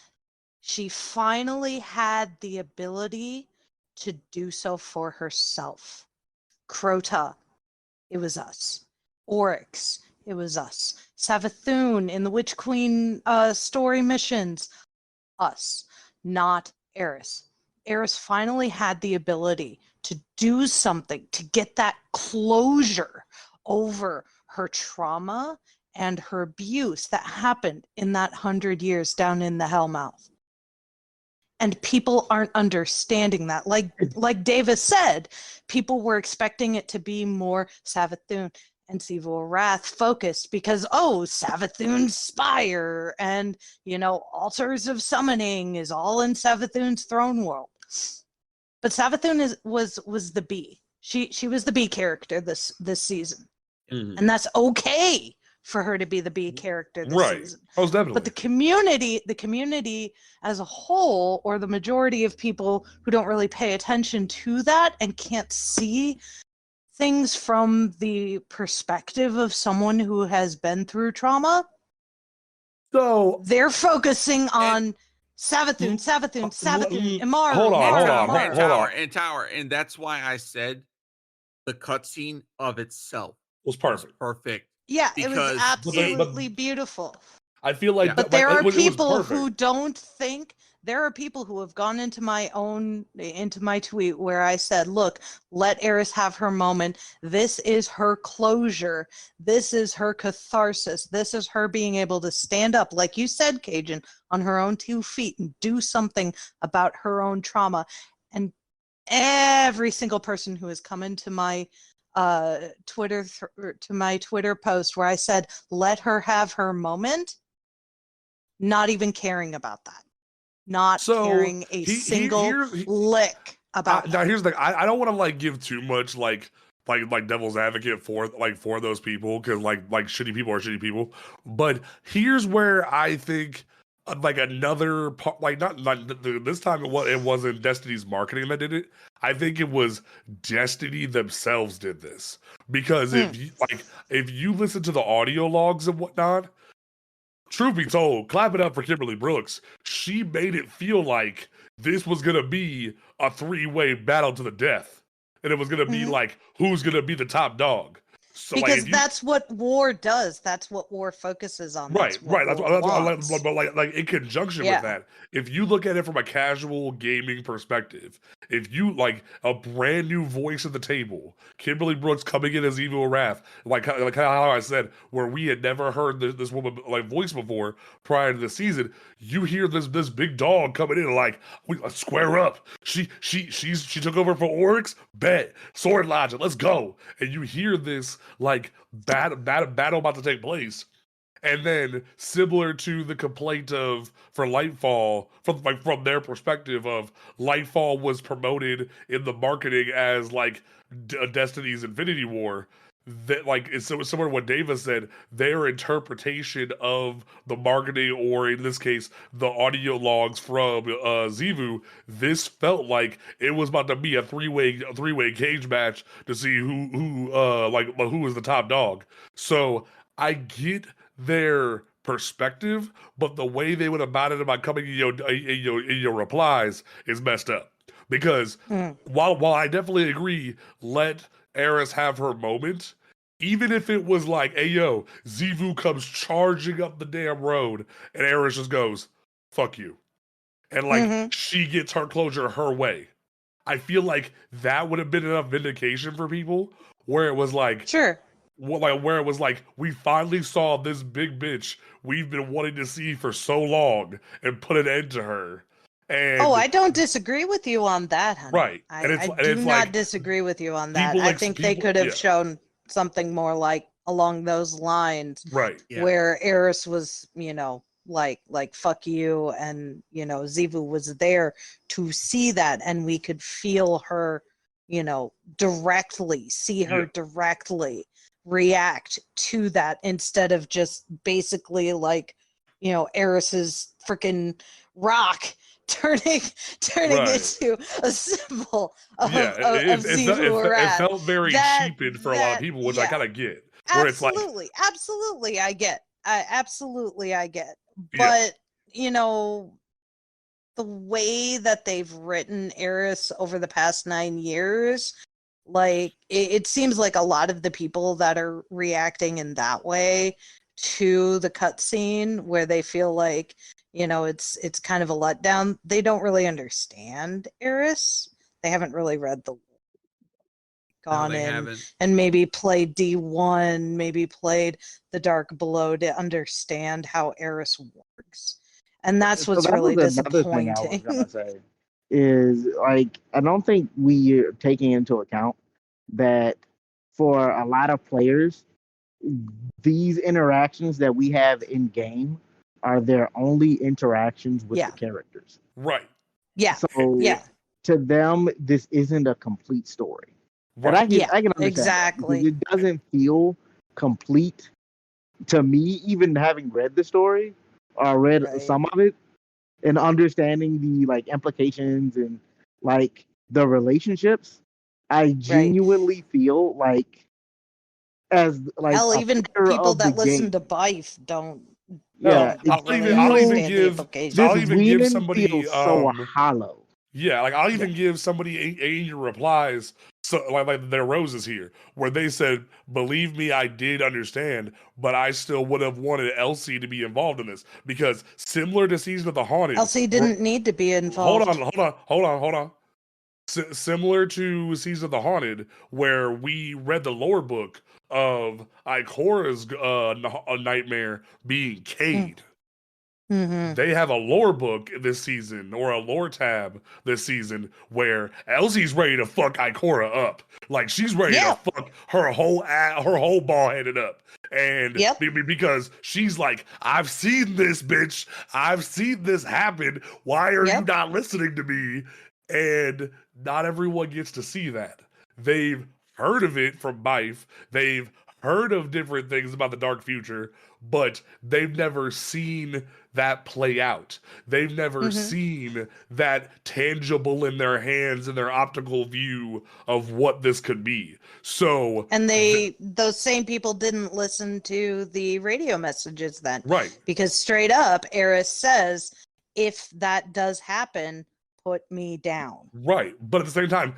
the ability to do so for herself. Crota, it was us. Oryx, it was us. Savathun in the Witch Queen story missions, us, not Eris. Eris finally had the ability to do something, to get that closure over her trauma and her abuse that happened in that 100 years down in the Hellmouth. And people aren't understanding that. Like Davis said, people were expecting it to be more Savathun and Sivu Wrath focused because, Savathun's Spire and, Altars of Summoning is all in Savathun's throne world. But Savathun was the B. She was the B character this season. And that's okay for her to be the B character this season. Most definitely. But the community as a whole, or the majority of people who don't really pay attention to that and can't see things from the perspective of someone who has been through trauma, so they're focusing on Savathun, Imara, hold on. And Tower. And that's why I said the cutscene of itself was perfect. Yeah, it was absolutely beautiful. I feel like, but there are people who don't think. There are people who have gone into my tweet where I said, "Look, let Eris have her moment. This is her closure. This is her catharsis. This is her being able to stand up, like you said, Cajun, on her own 2 feet and do something about her own trauma." And every single person who has come into my Twitter post where I said, "Let her have her moment," not even caring about that. Not caring a single lick about that. Now here's the thing. I don't want to give too much like devil's advocate for those people, because like shitty people are shitty people. But here's where I think another part, not this time it wasn't Destiny's marketing that did it. I think it was Destiny themselves did this, because if you listen to the audio logs and whatnot, truth be told, clap it up for Kimberly Brooks. She made it feel like this was going to be a 3-way battle to the death. And it was going to be who's going to be the top dog. So because that's what war does. That's what war focuses on. Right. That's war what wants. but like in conjunction with that, if you look at it from a casual gaming perspective, if you like a brand new voice at the table, Kimberly Brooks coming in as Evil Wrath, like how I said, where we had never heard this woman like voice before prior to the season, you hear this big dog coming in like, let's square up. She took over for Oryx, bet sword logic, let's go. And you hear this like battle about to take place. And then, similar to the complaint of for Lightfall, from their perspective of Lightfall was promoted in the marketing as like Destiny's Infinity War. That like it's similar to what Davis said. Their interpretation of the marketing, or in this case, the audio logs from Zivu, this felt like it was about to be a three-way cage match to see who was the top dog. So I get their perspective, but the way they went about it about coming in your replies is messed up. Because while I definitely agree, let Eris have her moment, even if it was like, hey yo, Zivu comes charging up the damn road and Eris just goes, fuck you. And like she gets her closure her way. I feel like that would have been enough vindication for people where it was like, sure. Where it was like, we finally saw this big bitch we've been wanting to see for so long and put an end to her. And I don't disagree with you on that, honey. Right. I do not disagree with you on that. I think they could have shown something more like along those lines. Right. Yeah. Where Eris was, like fuck you, and Zivu was there to see that, and we could feel her, directly, see her directly react to that, instead of just basically like Eris's freaking rock turning into a symbol of Zivu Wrath. It felt very cheapened for a lot of people, which I kind of get. Where absolutely, it's like, absolutely, I get. But the way that they've written Eris over the past 9 years, like it seems like a lot of the people that are reacting in that way to the cutscene, where they feel like it's kind of a letdown, they don't really understand Eris. They haven't really read the gone in and maybe played D1, maybe played the Dark Below to understand how Eris works. And that's what's really disappointing. Another thing I was gonna say is, like, I don't think we are taking into account that for a lot of players, these interactions that we have in game are their only interactions with the characters. Right. Yeah. So to them, this isn't a complete story. Right. And I can understand exactly. That, it doesn't feel complete to me, even having read the story or read some of it, and understanding the like implications and like the relationships. I genuinely feel like, as like, hell, even people that listen to Bife don't. Yeah, I'll even give somebody so hollow. Yeah, like I'll even give somebody in your replies, so like their roses here, where they said, "Believe me, I did understand, but I still would have wanted Elsie to be involved in this, because similar to Season of the Haunted, Elsie didn't need to be involved." Hold on. Similar to Season of the Haunted, where we read the lore book of Ikora's nightmare being Cade. Mm-hmm. They have a lore book this season, or a lore tab this season, where Elsie's ready to fuck Ikora up. Like, she's ready to fuck her whole ball headed up. And because she's like, I've seen this, bitch. I've seen this happen. Why are you not listening to me? And not everyone gets to see that. They've heard of it from Bife. They've heard of different things about the dark future, but they've never seen that play out. They've never seen that tangible in their hands, in their optical view of what this could be. So, and those same people didn't listen to the radio messages then. Right. Because straight up, Eris says, if that does happen, put me down. Right, but at the same time,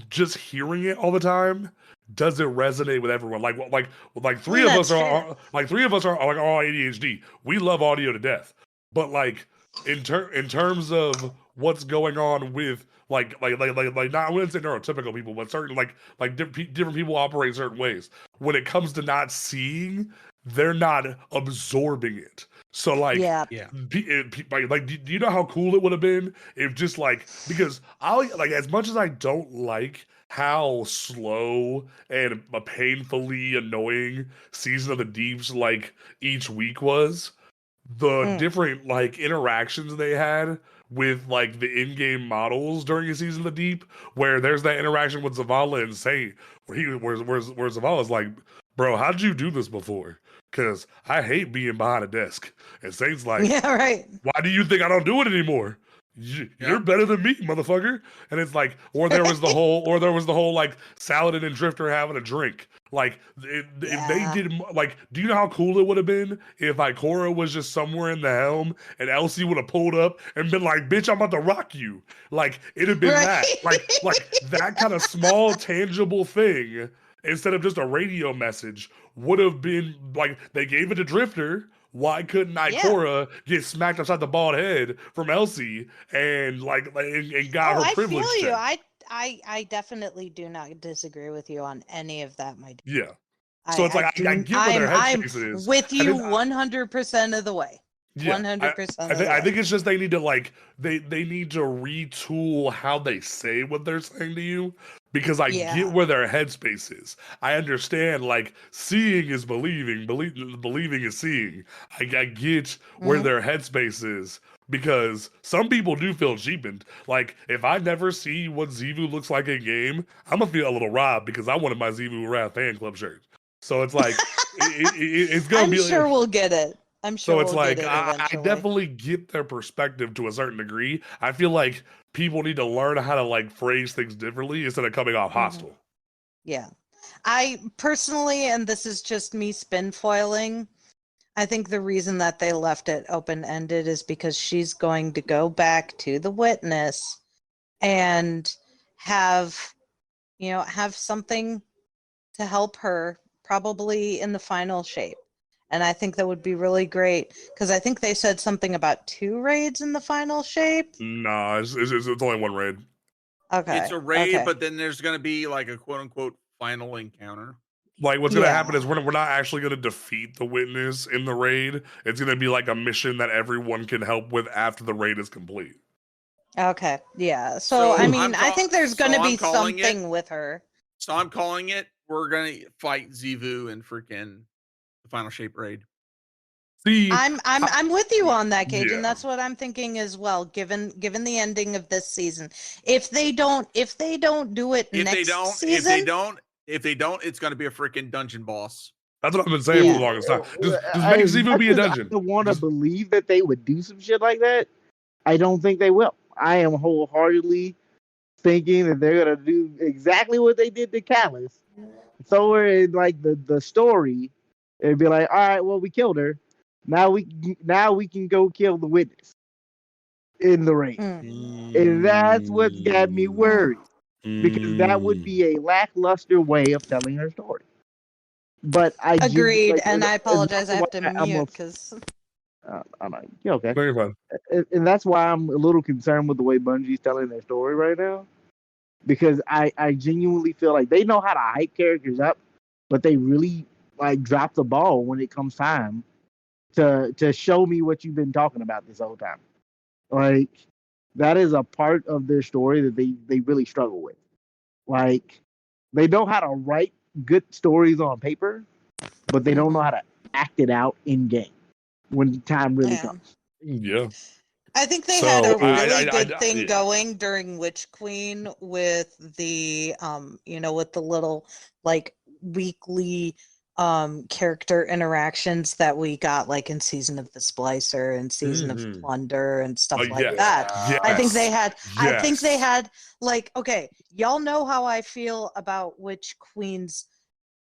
just hearing it all the time doesn't resonate with everyone. Like three of us are like like all ADHD. We love audio to death, but like in terms of what's going on with like not, I wouldn't say neurotypical people, but certain like different people operate certain ways. When it comes to not seeing, they're not absorbing it. So like, Yeah. do you know how cool it would have been if just like, because as much as I don't like how slow and painfully annoying Season of the Deep's like each week was, the different like interactions they had with like the in-game models during a Season of the Deep, where there's that interaction with Zavala and Saint, where Zavala's like, bro, how did you do this before? Because I hate being behind a desk. And Saint's like, yeah, right. why do you think I don't do it anymore? You're better than me, motherfucker. And it's like, or there was the whole like Saladin and Drifter having a drink. Like, if they did, like, do you know how cool it would have been if Ikora was just somewhere in the helm and Elsie would have pulled up and been like, bitch, I'm about to rock you. Like, it'd have been that. Like that kind of small, tangible thing, instead of just a radio message, would have been like, they gave it to Drifter. Why couldn't Ikora get smacked upside the bald head from Elsie and got her privilege? I feel you. I definitely do not disagree with you on any of that, my dear. Yeah. So I get where their headspace is. I'm with you 100% of the way. 100%. I think it's just they need to they need to retool how they say what they're saying to you, because I get where their headspace is. I understand seeing is believing, believing is seeing. I get where their headspace is, because some people do feel cheapened. Like, if I never see what Xivu looks like in game, I'm gonna feel a little robbed because I wanted my Xivu Wrath fan club shirt. So it's like it's gonna I'm be. Sure we'll get it. I'm sure. So it's we'll get it I definitely get their perspective to a certain degree. I feel like people need to learn how to phrase things differently instead of coming off hostile. Yeah, I personally, and this is just me spin foiling, I think the reason that they left it open ended is because she's going to go back to the witness and have something to help her, probably in the final shape. And I think that would be really great, because I think they said something about 2 raids in the final shape. No, it's only 1 raid. Okay. It's a raid, but then there's going to be a quote unquote final encounter. What's going to happen is we're not actually going to defeat the witness in the raid. It's going to be a mission that everyone can help with after the raid is complete. Okay. Yeah. So I mean, I think there's going to be something with her. So I'm calling it. We're going to fight Xivu and freaking the final shape raid. See, I'm with you on that, Cage, and that's what I'm thinking as well. Given the ending of this season, if they don't do it next season, if they don't, it's going to be a freaking dungeon boss. That's what I've been saying for the longest time. Just make Xivu be a dungeon. I want to believe that they would do some shit like that. I don't think they will. I am wholeheartedly thinking that they're gonna do exactly what they did to Callus. Somewhere in the story, it'd be like, all right, well, we killed her. Now we can go kill the witness in the raid. And that's what's got me worried, because that would be a lackluster way of telling her story. But I agreed, and I apologize. I have to mute because I'm like, yeah, okay. Very fun. And that's why I'm a little concerned with the way Bungie's telling their story right now, because I genuinely feel like they know how to hype characters up, but they really drop the ball when it comes time to show me what you've been talking about this whole time. That is a part of their story that they really struggle with. They know how to write good stories on paper, but they don't know how to act it out in game when time really comes. Yeah. I think they had a really good thing going during Witch Queen with the with the little weekly character interactions that we got in Season of the Splicer and Season of Plunder and stuff that. Yes. I think they had okay, y'all know how I feel about Witch Queen's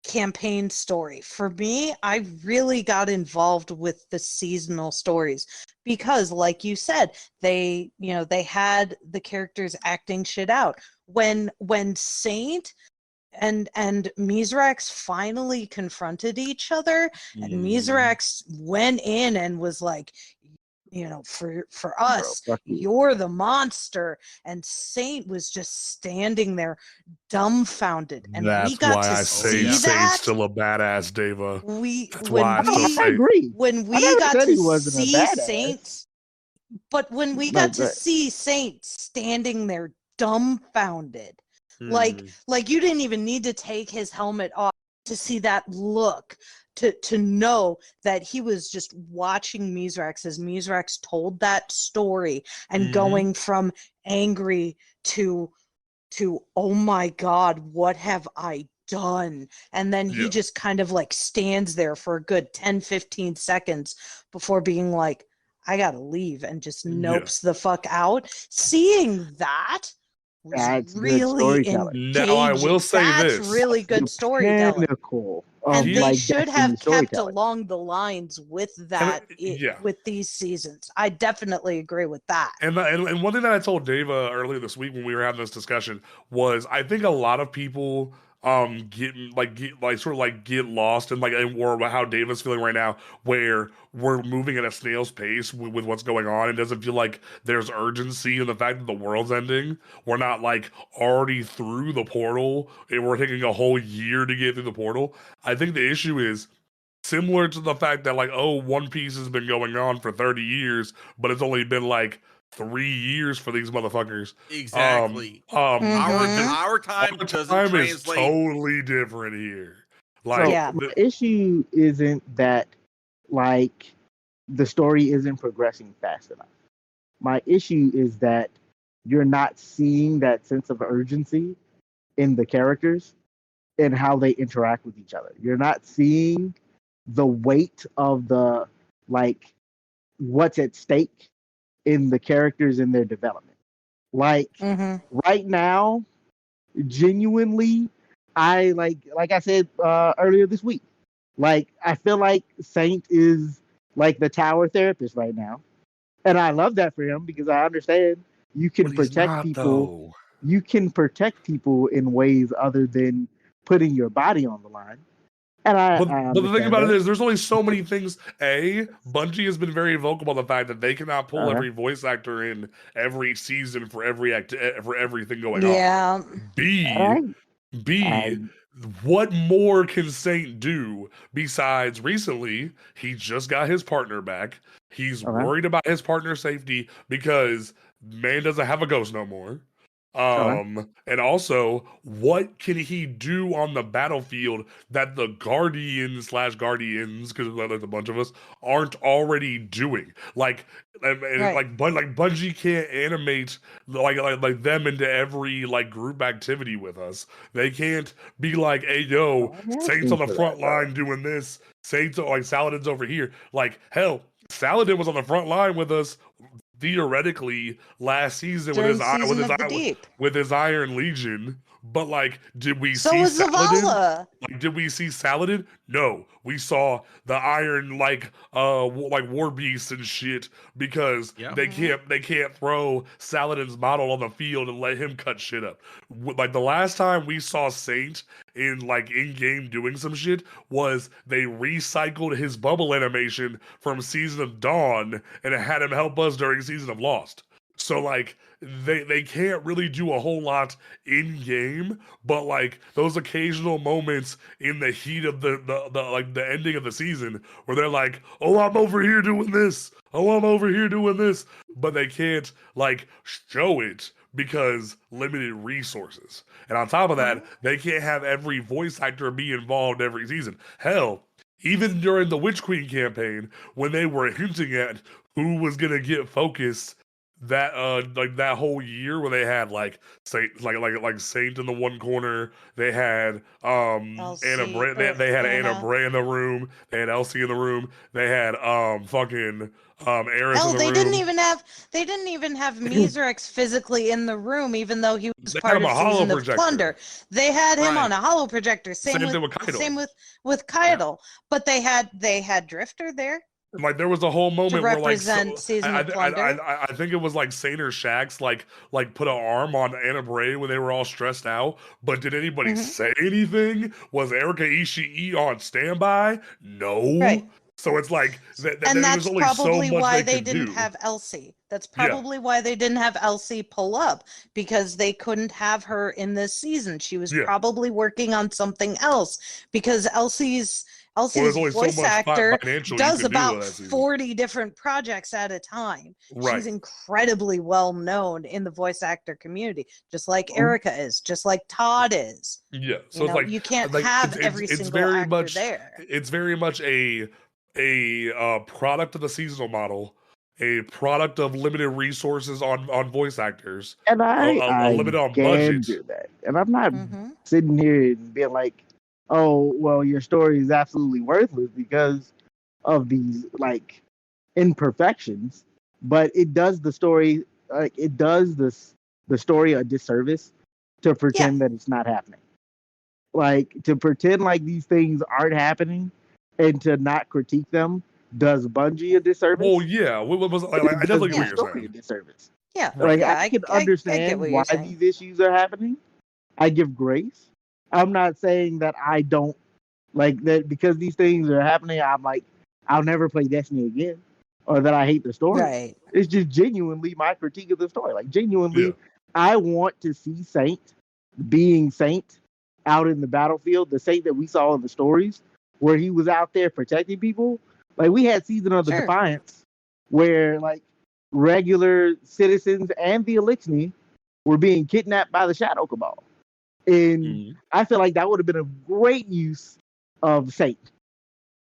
campaign story. For me, I really got involved with the seasonal stories because, like you said, they had the characters acting shit out. When Saint and Mizrax finally confronted each other, and Mizrax went in and was like, for us, fuck you. you're the monster, and Saint was just standing there dumbfounded, and we That's got why to I say see Saint's that. still a badass, Deva. We That's when why I still we say agree. when I we never got said to he wasn't a see badass. Saint, but when we But- got to see Saint standing there dumbfounded, like you didn't even need to take his helmet off to see that look, to know that he was just watching Mizrax as Mizrax told that story and going from angry to oh my God, what have I done? And then he just kind of like stands there for a good 10-15 seconds before being like, I gotta leave, and just nopes the fuck out. Seeing that was That's good really storytelling. engaging. Now, I will say That's this. really good The storytelling. pinnacle of And they like should Destiny have kept storytelling. along the lines with that with these seasons. I definitely agree with that. And one thing that I told Dava earlier this week when we were having this discussion was I think a lot of people get lost in or how Dava's feeling right now, where we're moving at a snail's pace with what's going on. It doesn't feel like there's urgency in the fact that the world's ending. We're not like already through the portal and we're taking a whole year to get through the portal. I think the issue is similar to the fact that One Piece has been going on for 30 years, but it's only been 3 years for these motherfuckers. Exactly. Our time doesn't Time translate. is totally different here. The issue isn't that the story isn't progressing fast enough. My issue is that you're not seeing that sense of urgency in the characters and how they interact with each other. You're not seeing the weight of the what's at stake in the characters and their development. Right now, genuinely, I like I said earlier this week, I feel like Saint is the tower therapist right now, and I love that for him because I understand you can protect people. Though. You can protect people in ways other than putting your body on the line. And but the thing about it is, there's only so many things. Bungie has been very vocal about the fact that they cannot pull every voice actor in every season for everything going on. B, what more can Saint do besides recently he just got his partner back. He's worried about his partner's safety because man doesn't have a ghost no more. And also, what can he do on the battlefield that the Guardians, because there's a bunch of us, aren't already doing? Bungie can't animate like them into every group activity with us. They can't be like, hey yo, Saints on the front line doing this. Saints Saladin's over here. Hell, Saladin was on the front line with us theoretically last season with his Iron Legion, but did we see Saladin? Did we see Saladin? No, we saw the Iron war beasts and shit because they can't throw Saladin's model on the field and let him cut shit up. The last time we saw Saint in in-game doing some shit was they recycled his bubble animation from Season of Dawn and it had him help us during Season of Lost. So they can't really do a whole lot in game, but those occasional moments in the heat of the ending of the season where they're like, oh, I'm over here doing this. Oh, I'm over here doing this. But they can't show it because limited resources. And on top of that, they can't have every voice actor be involved every season. Hell, even during the Witch Queen campaign, when they were hinting at who was going to get focused that like that whole year where they had like Saint like Saint in the one corner, they had Anna Elsie, Bray, or they had Anna Anna. Bray in the room, they had Elsie in the room, they had fucking Eris in Hell, the they didn't room. even have Mizrax physically in the room, even though he was They had part him of a hollow Season of projector. Plunder. They had him on Right. a hollow projector. Same thing with Kaido. Same with Kaido. But they had Drifter there And, like there was a whole to moment where like represent Season of Plunder. I think it was like Saint or Shax like put an arm on Anna Bray when they were all stressed out. But did anybody say anything? Was Erika Ishii on standby? No. Right. So it's like And there's that's only so probably much why they they can didn't do. have Elsie. That's Yeah. probably why they didn't have Elsie pull up, because they couldn't have her in this season. She was Yeah. probably working on something else, because Elsie's there's only so voice much actor financial you does can do about that season. 40 different projects at a time. Right. She's incredibly well known in the voice actor community, just like Erika is, just like Todd is. Yeah. So You it's know, like you can't like have every it's single very actor much there. it's very much a product of the seasonal model, a product of limited resources on voice actors, And a I limit on can budget. do that. And I'm not Mhm. sitting here and being like, oh, well, your story is absolutely worthless because of these like imperfections. But it does the story the story a disservice to pretend that it's not happening. Like to pretend like these things aren't happening and to not critique them does Bungie a disservice. Well, yeah, what was I It definitely does get what the you're story a saying. disservice. Yeah, Like yeah, I can I get understand what why you're saying. these issues are happening. I give grace. I'm not saying that I don't like that because these things are happening. I'm like, I'll never play Destiny again, or that I hate the story. Right. It's just genuinely my critique of the story. Like genuinely, Yeah. I want to see Saint being Saint out in the battlefield, the Saint that we saw in the stories, where he was out there protecting people. Like we had Season of the Sure. Defiance, where like regular citizens and the Elixni were being kidnapped by the Shadow Cabal. And I feel like that would have been a great use of Saint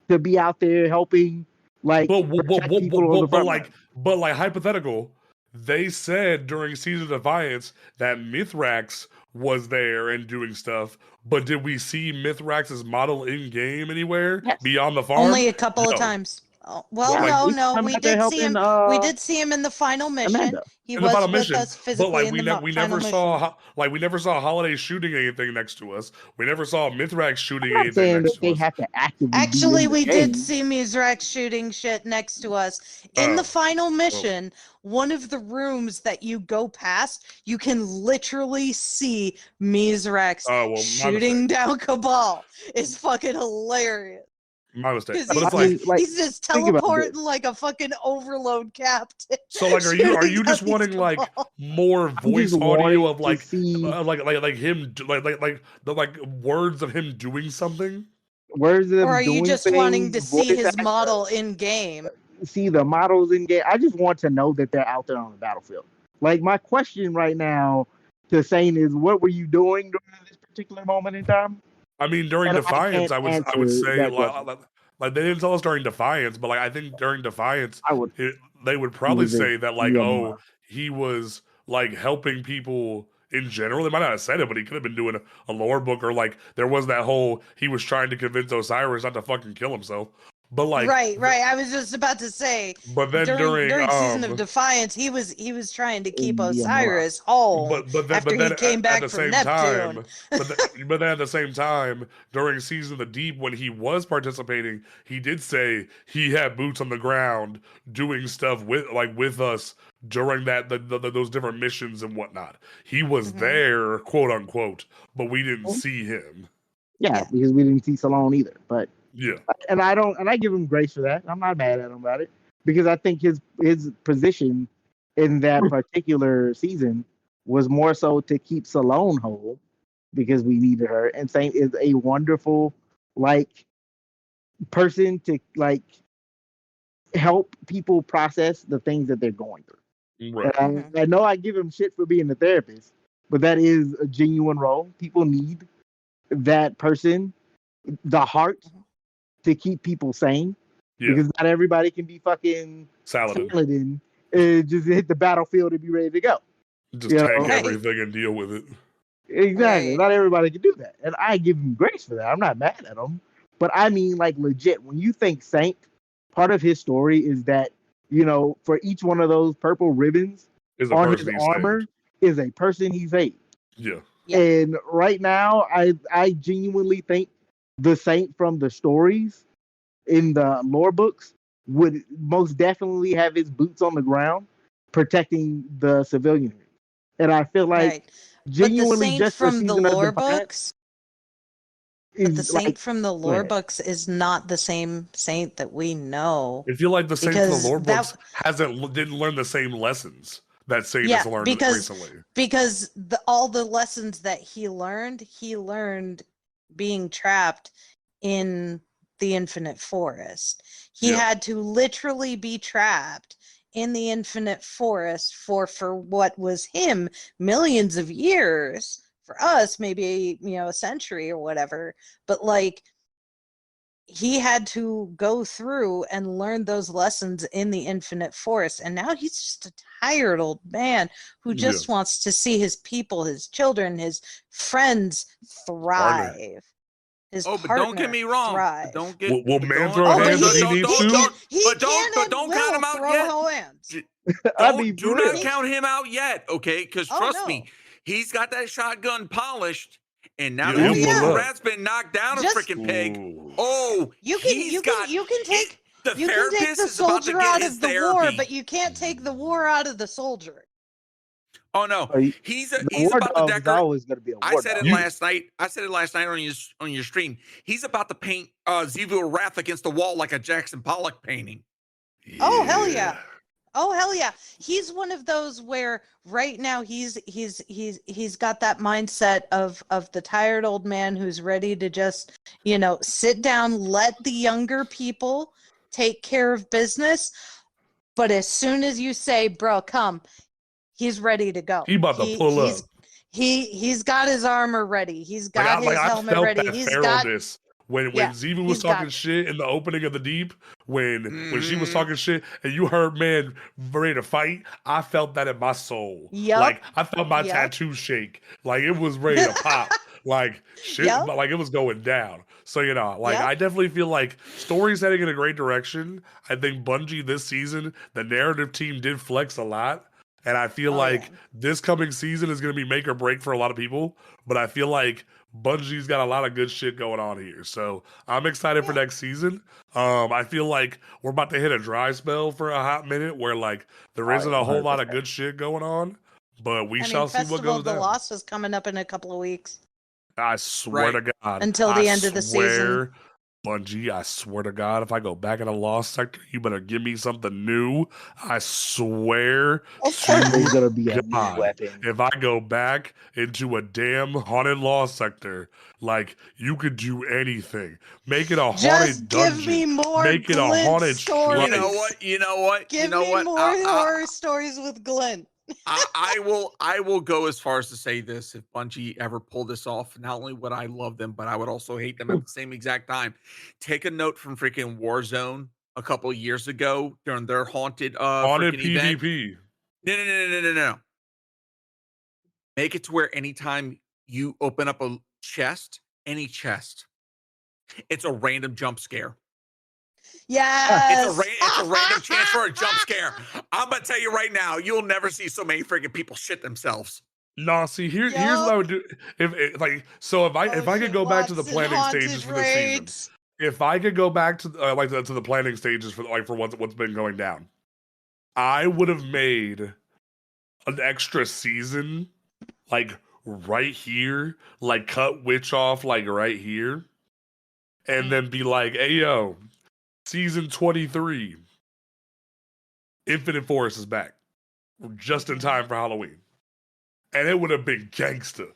to be out there helping, like, protect people on the front line. But hypothetical, they said during Season of Defiance that Mithrax was there and doing stuff, but did we see Mithrax's model in game anywhere beyond the farm? Only a couple of times. Oh, well, no, we did see him. We did see him in the final mission. Amanda. He In the was final with mission, us but physically like in we the we final never mission. saw we never saw Holiday shooting anything next to us. We never saw Mithrax shooting I'm not anything saying next that to they us. have to actively Actually, be in the we game. did see Mizrax shooting shit next to us. In the final mission, one of the rooms that you go past, you can literally see Mizrax shooting down Cabal. It's fucking hilarious. My mistake. Because But it's like he's just think about teleporting this. like a fucking overload captain. so like are shooting you just down these wanting like Cabal. more voice just audio wanting of to like see like him like the like words of him doing something? words of Or are you doing just things, wanting to see voice his actors, model in game? see the models in game. I just want to know that they're out there on the battlefield. Like my question right now to Saint is, what were you doing during this particular moment in time? I mean, during And Defiance, can't I would answer say that question. like they didn't tell us during Defiance, but like I think during Defiance, I would. they would probably was a say that like, real oh, more. he was like helping people in general. They might not have said it, but he could have been doing a lore book, or like there was that whole he was trying to convince Osiris not to fucking kill himself. But like right. I was just about to say. But then during Season of Defiance, he was trying to keep Yeah, Osiris home after he came back the from same Neptune. time, but then at the same time, during Season of the Deep, when he was participating, he did say he had boots on the ground doing stuff with us during those different missions and whatnot. He was there, quote unquote, but we didn't see him. Yeah, because we didn't see Salone either. But yeah, and I give him grace for that. I'm not mad at him about it because I think his position in that particular season was more so to keep Salone whole because we needed her, and Saint is a wonderful like person to like help people process the things that they're going through. Right. And I know I give him shit for being a therapist, but that is a genuine role. People need that person, the heart to keep people sane, because not everybody can be fucking Saladin and just hit the battlefield and be ready to go. Just You tank know? Right. everything and deal with it. Exactly. Right. Not everybody can do that. And I give him grace for that. I'm not mad at him. But I mean, like, legit, when you think Saint, part of his story is that, you know, for each one of those purple ribbons Is a on his person he armor saved. is a person he saved. Yeah. Yep. And right now, I genuinely think the Saint from the stories in the lore books would most definitely have his boots on the ground protecting the civilianry. And I feel like Right. But the genuinely saint just for from the season of lore Divine books, but the is saint like, from the go lore ahead. books is not the same saint that we know. I feel like the Saint from the Because lore that- books didn't learn the same lessons that Saint Yeah, has learned because- recently. Because all the lessons that he learned being trapped in the Infinite Forest. He Yeah. had to literally be trapped in the Infinite Forest for what was him millions of years. For us, maybe, a century or whatever. But like, he had to go through and learn those lessons in the Infinite Forest. And now he's just a tired old man who just wants to see his people, his children, his friends thrive. His but partner don't get me wrong. thrive. Don't get. Will but man don't- throw Oh, but hands if he needs to? But don't count him out throw yet. hands. I mean, Do for not real. count him out yet, okay? Because Oh, trust no. me, he's got that shotgun polished, and now Yeah, that he'll the pull up. rat's been knocked down Just- a freaking peg. Ooh. Oh, You can take the you can take therapist the is about to soldier get out his of the therapy. war, but you can't take the war out of the soldier. Oh no, Oh, he's The he's war about to dog is decorate. always going to be a I war said dog. it last night. I said it last night on your stream. He's about to paint Zevil Wrath against the wall like a Jackson Pollock painting. Oh, hell yeah. Oh, hell yeah. He's one of those where right now he's got that mindset of the tired old man who's ready to just, sit down, let the younger people take care of business. But as soon as you say, bro, come, he's ready to go. He about to pull up. He's got his armor ready. He's got his I helmet felt ready. that He's got feralness when Yeah, Ziva was he's got talking it. shit in the opening of the Deep, when she was Mhm. talking shit and you heard man ready to fight. I felt that in my soul. Yup. Like I felt my Yup. tattoo shake. Like it was ready to pop. Like shit, Yup. like it was going down. So Yup. I definitely feel like story's heading in a great direction. I think Bungie this season, the narrative team did flex a lot. And I feel like this coming season is going to be make or break for a lot of people. But I feel like Bungie's got a lot of good shit going on here. So I'm excited for next season. I feel like we're about to hit a dry spell for a hot minute where there isn't a whole lot of good shit going on. But we shall see what Festival goes of the down. Lost is coming up in a couple of weeks. I swear to God. Until the end of the season. Bungie, I swear to God, if I go back in the Lost sector, you better give me something new. I swear Of course, there's to going to be a new God, weapon. if I go back into a damn haunted Lost sector, you could do anything. Make it a haunted Just dungeon. give me more Make it a Glint haunted stories. You know what? You know what? Give you know me what? more horror stories with Glint. I will go as far as to say this: if Bungie ever pulled this off, not only would I love them, but I would also hate them at the same exact time. Take a note from freaking Warzone a couple of years ago during their haunted haunted freaking event. PvP. No. Make it to where anytime you open up a chest, any chest, it's a random jump scare. Yes. It's a random chance for a jump scare. I'm gonna tell you right now, you'll never see so many freaking people shit themselves. No, see here's what I would do if I could go back to the planning stages for this season. If I could go back to to the planning stages for what's been going down, I would have made an extra season right here, cut Witch off right here, and then be like, hey yo, season 23, Infinite Forest is back, just in time for Halloween. And it would have been gangsta.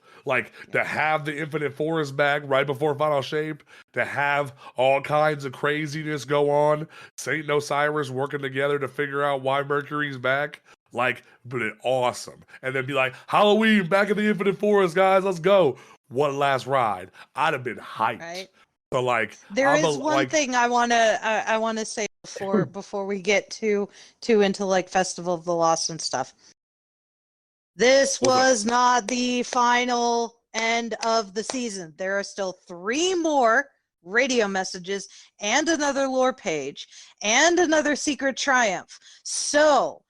To have the Infinite Forest back right before Final Shape, to have all kinds of craziness go on, Saint and Osiris working together to figure out why Mercury's back, but it awesome. And then be like, Halloween, back in the Infinite Forest, guys, let's go. One last ride. I'd have been hyped. Right. So there is one thing I wanna say before we get too into like Festival of the Lost and stuff. This was not the final end of the season. There are still 3 more radio messages and another lore page and another secret triumph. So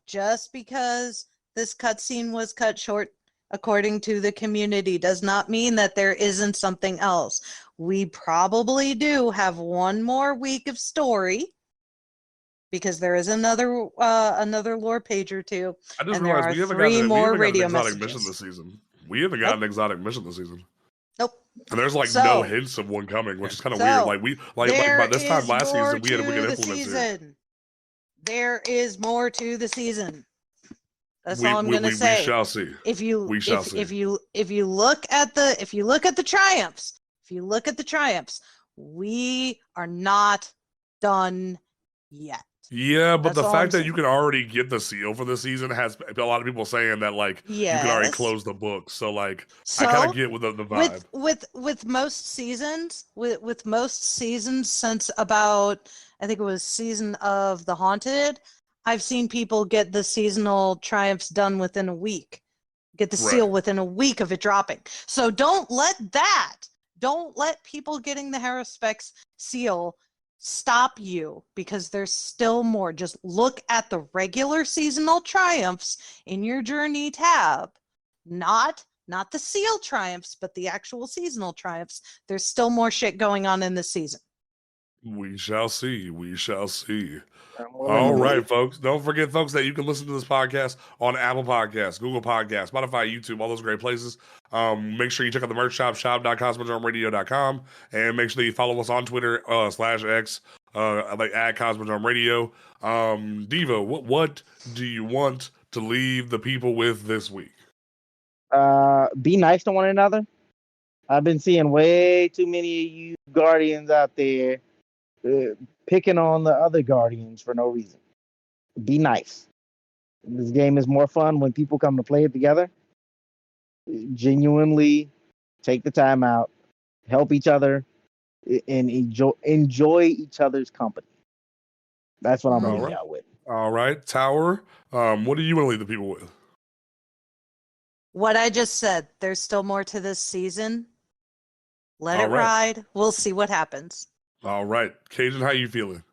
just because this cutscene was cut short according to the community does not mean that there isn't something else. We probably do have 1 more week of story, because there is another lore page or 2. I just and there realized are we haven't 3 gotten more an radio exotic messages. mission this season. We haven't got an exotic mission this season. Nope. And there's like no hints of one coming, which is kind of weird. Like by this time last season, we had implements here. There is more to the season. That's all I'm we gonna say. We shall see. If you look at the triumphs, we are not done yet. Yeah, but the fact that you can already get the seal for the season has a lot of people saying that like you can already close the book. So like I kind of get with the vibe. With most seasons, with most seasons since about, I think it was Season of the Haunted, I've seen people get the seasonal triumphs done within a week. Get the seal within a week of it dropping. So don't let people getting the Haruspex seal stop you, because there's still more. Just look at the regular seasonal triumphs in your journey tab, not the seal triumphs, but the actual seasonal triumphs. There's still more shit going on in this season. We shall see. All right, folks. Don't forget, folks, that you can listen to this podcast on Apple Podcasts, Google Podcasts, Spotify, YouTube, all those great places. Make sure you check out the merch shop, shop.cosmodromeradio.com, and make sure that you follow us on Twitter /X, at Cosmodrome Radio. Diva, what do you want to leave the people with this week? Be nice to one another. I've been seeing way too many of you Guardians out there picking on the other Guardians for no reason. Be nice. This game is more fun when people come to play it together. Genuinely take the time out, help each other, and enjoy each other's company. That's what I'm leaving out with. All right, Tower. What do you want to leave the people with? What I just said. There's still more to this season. Let it ride. We'll see what happens. All right, Cajun, how you feeling?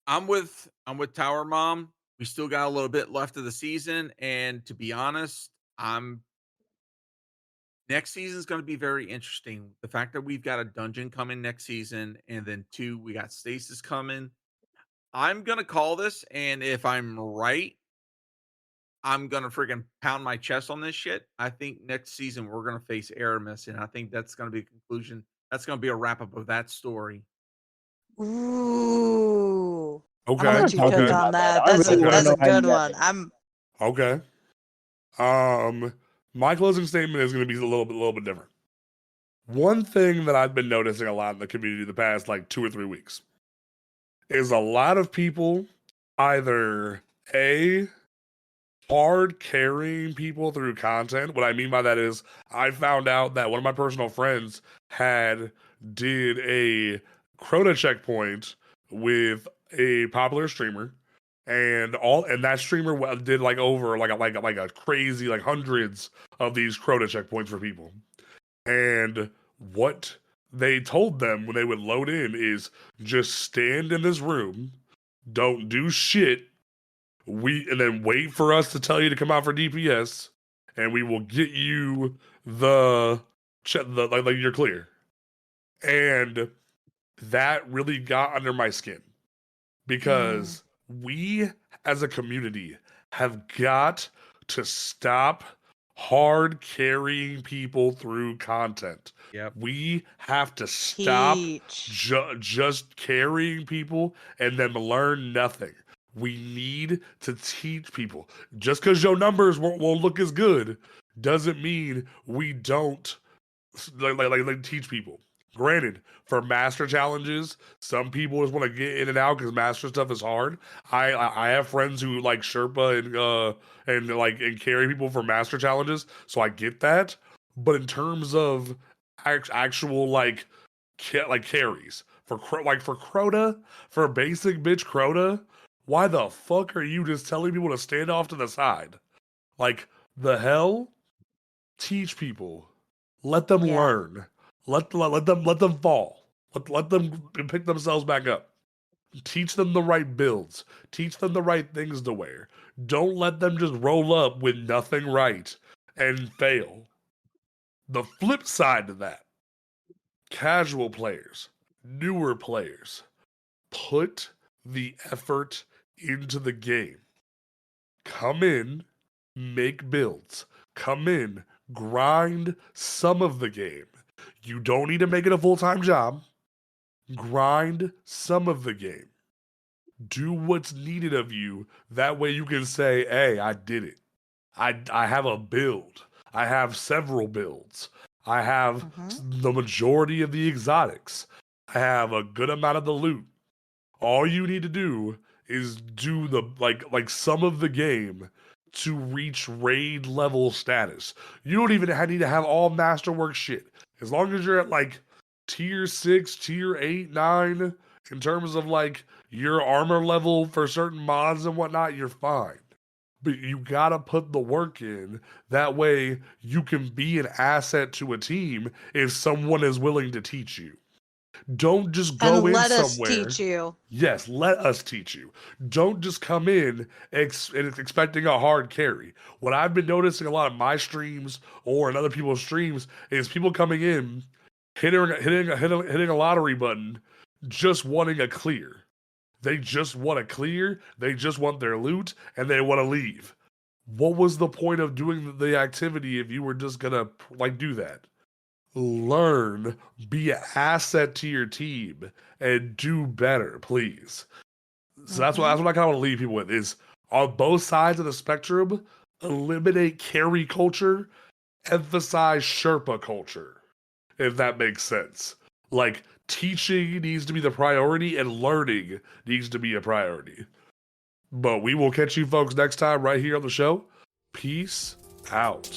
I'm with Tower Mom. We still got a little bit left of the season, and to be honest, next season is going to be very interesting. The fact that we've got a dungeon coming next season, and then 2, we got Stasis coming. I'm gonna call this, and if I'm right, I'm gonna freaking pound my chest on this shit. I think next season we're gonna face Aramis, and I think that's gonna be a conclusion. That's gonna be a wrap up of that story. Ooh. Okay. I'm gonna let you cook on that. That's a good one. Okay. My closing statement is going to be a little bit different. One thing that I've been noticing a lot in the community the past like 2 or 3 weeks is a lot of people either hard carrying people through content. What I mean by that is I found out that one of my personal friends did a Crota checkpoint with a popular streamer, and that streamer did like over like a crazy like hundreds of these Crota checkpoints for people. And what they told them when they would load in is just stand in this room, don't do shit, and then wait for us to tell you to come out for DPS, and we will get you like you're clear. And that really got under my skin, because we as a community have got to stop hard carrying people through content. Yep. We have to stop just carrying people and then learn nothing. We need to teach people. Just because your numbers won't look as good doesn't mean we don't like teach people. Granted, for master challenges, some people just want to get in and out because master stuff is hard. I have friends who like Sherpa and carry people for master challenges, so I get that. But in terms of actual like carries For Crota, for basic bitch Crota, why the fuck are you just telling people to stand off to the side? Like, the hell? Teach people. Let them Yeah. learn. Let them fall. Let them pick themselves back up. Teach them the right builds. Teach them the right things to wear. Don't let them just roll up with nothing right and fail. The flip side to that, casual players, newer players, put the effort into the game. Come in, make builds. Come in, grind some of the game. You don't need to make it a full-time job. Grind some of the game. Do what's needed of you. That way you can say, hey, I did it. I have a build. I have several builds. I have the majority of the exotics. I have a good amount of the loot. All you need to do is do the like some of the game to reach raid level status. You don't even need to have all masterwork shit. As long as you're at like tier 6, tier 8, 9, in terms of like your armor level for certain mods and whatnot, you're fine. But you gotta put the work in. That way you can be an asset to a team if someone is willing to teach you. Don't just go And in let us somewhere. teach you. Yes, let us teach you. Don't just come in expecting a hard carry. What I've been noticing a lot of my streams or in other people's streams is people coming in, hitting a lottery button, just wanting a clear. They just want a clear, they just want their loot, and they want to leave. What was the point of doing the activity if you were just gonna like do that? Learn, be an asset to your team, and do better, please. So that's what I kind of want to leave people with is on both sides of the spectrum, eliminate carry culture, emphasize Sherpa culture, if that makes sense. Like, teaching needs to be the priority and learning needs to be a priority. But we will catch you folks next time right here on the show. Peace out.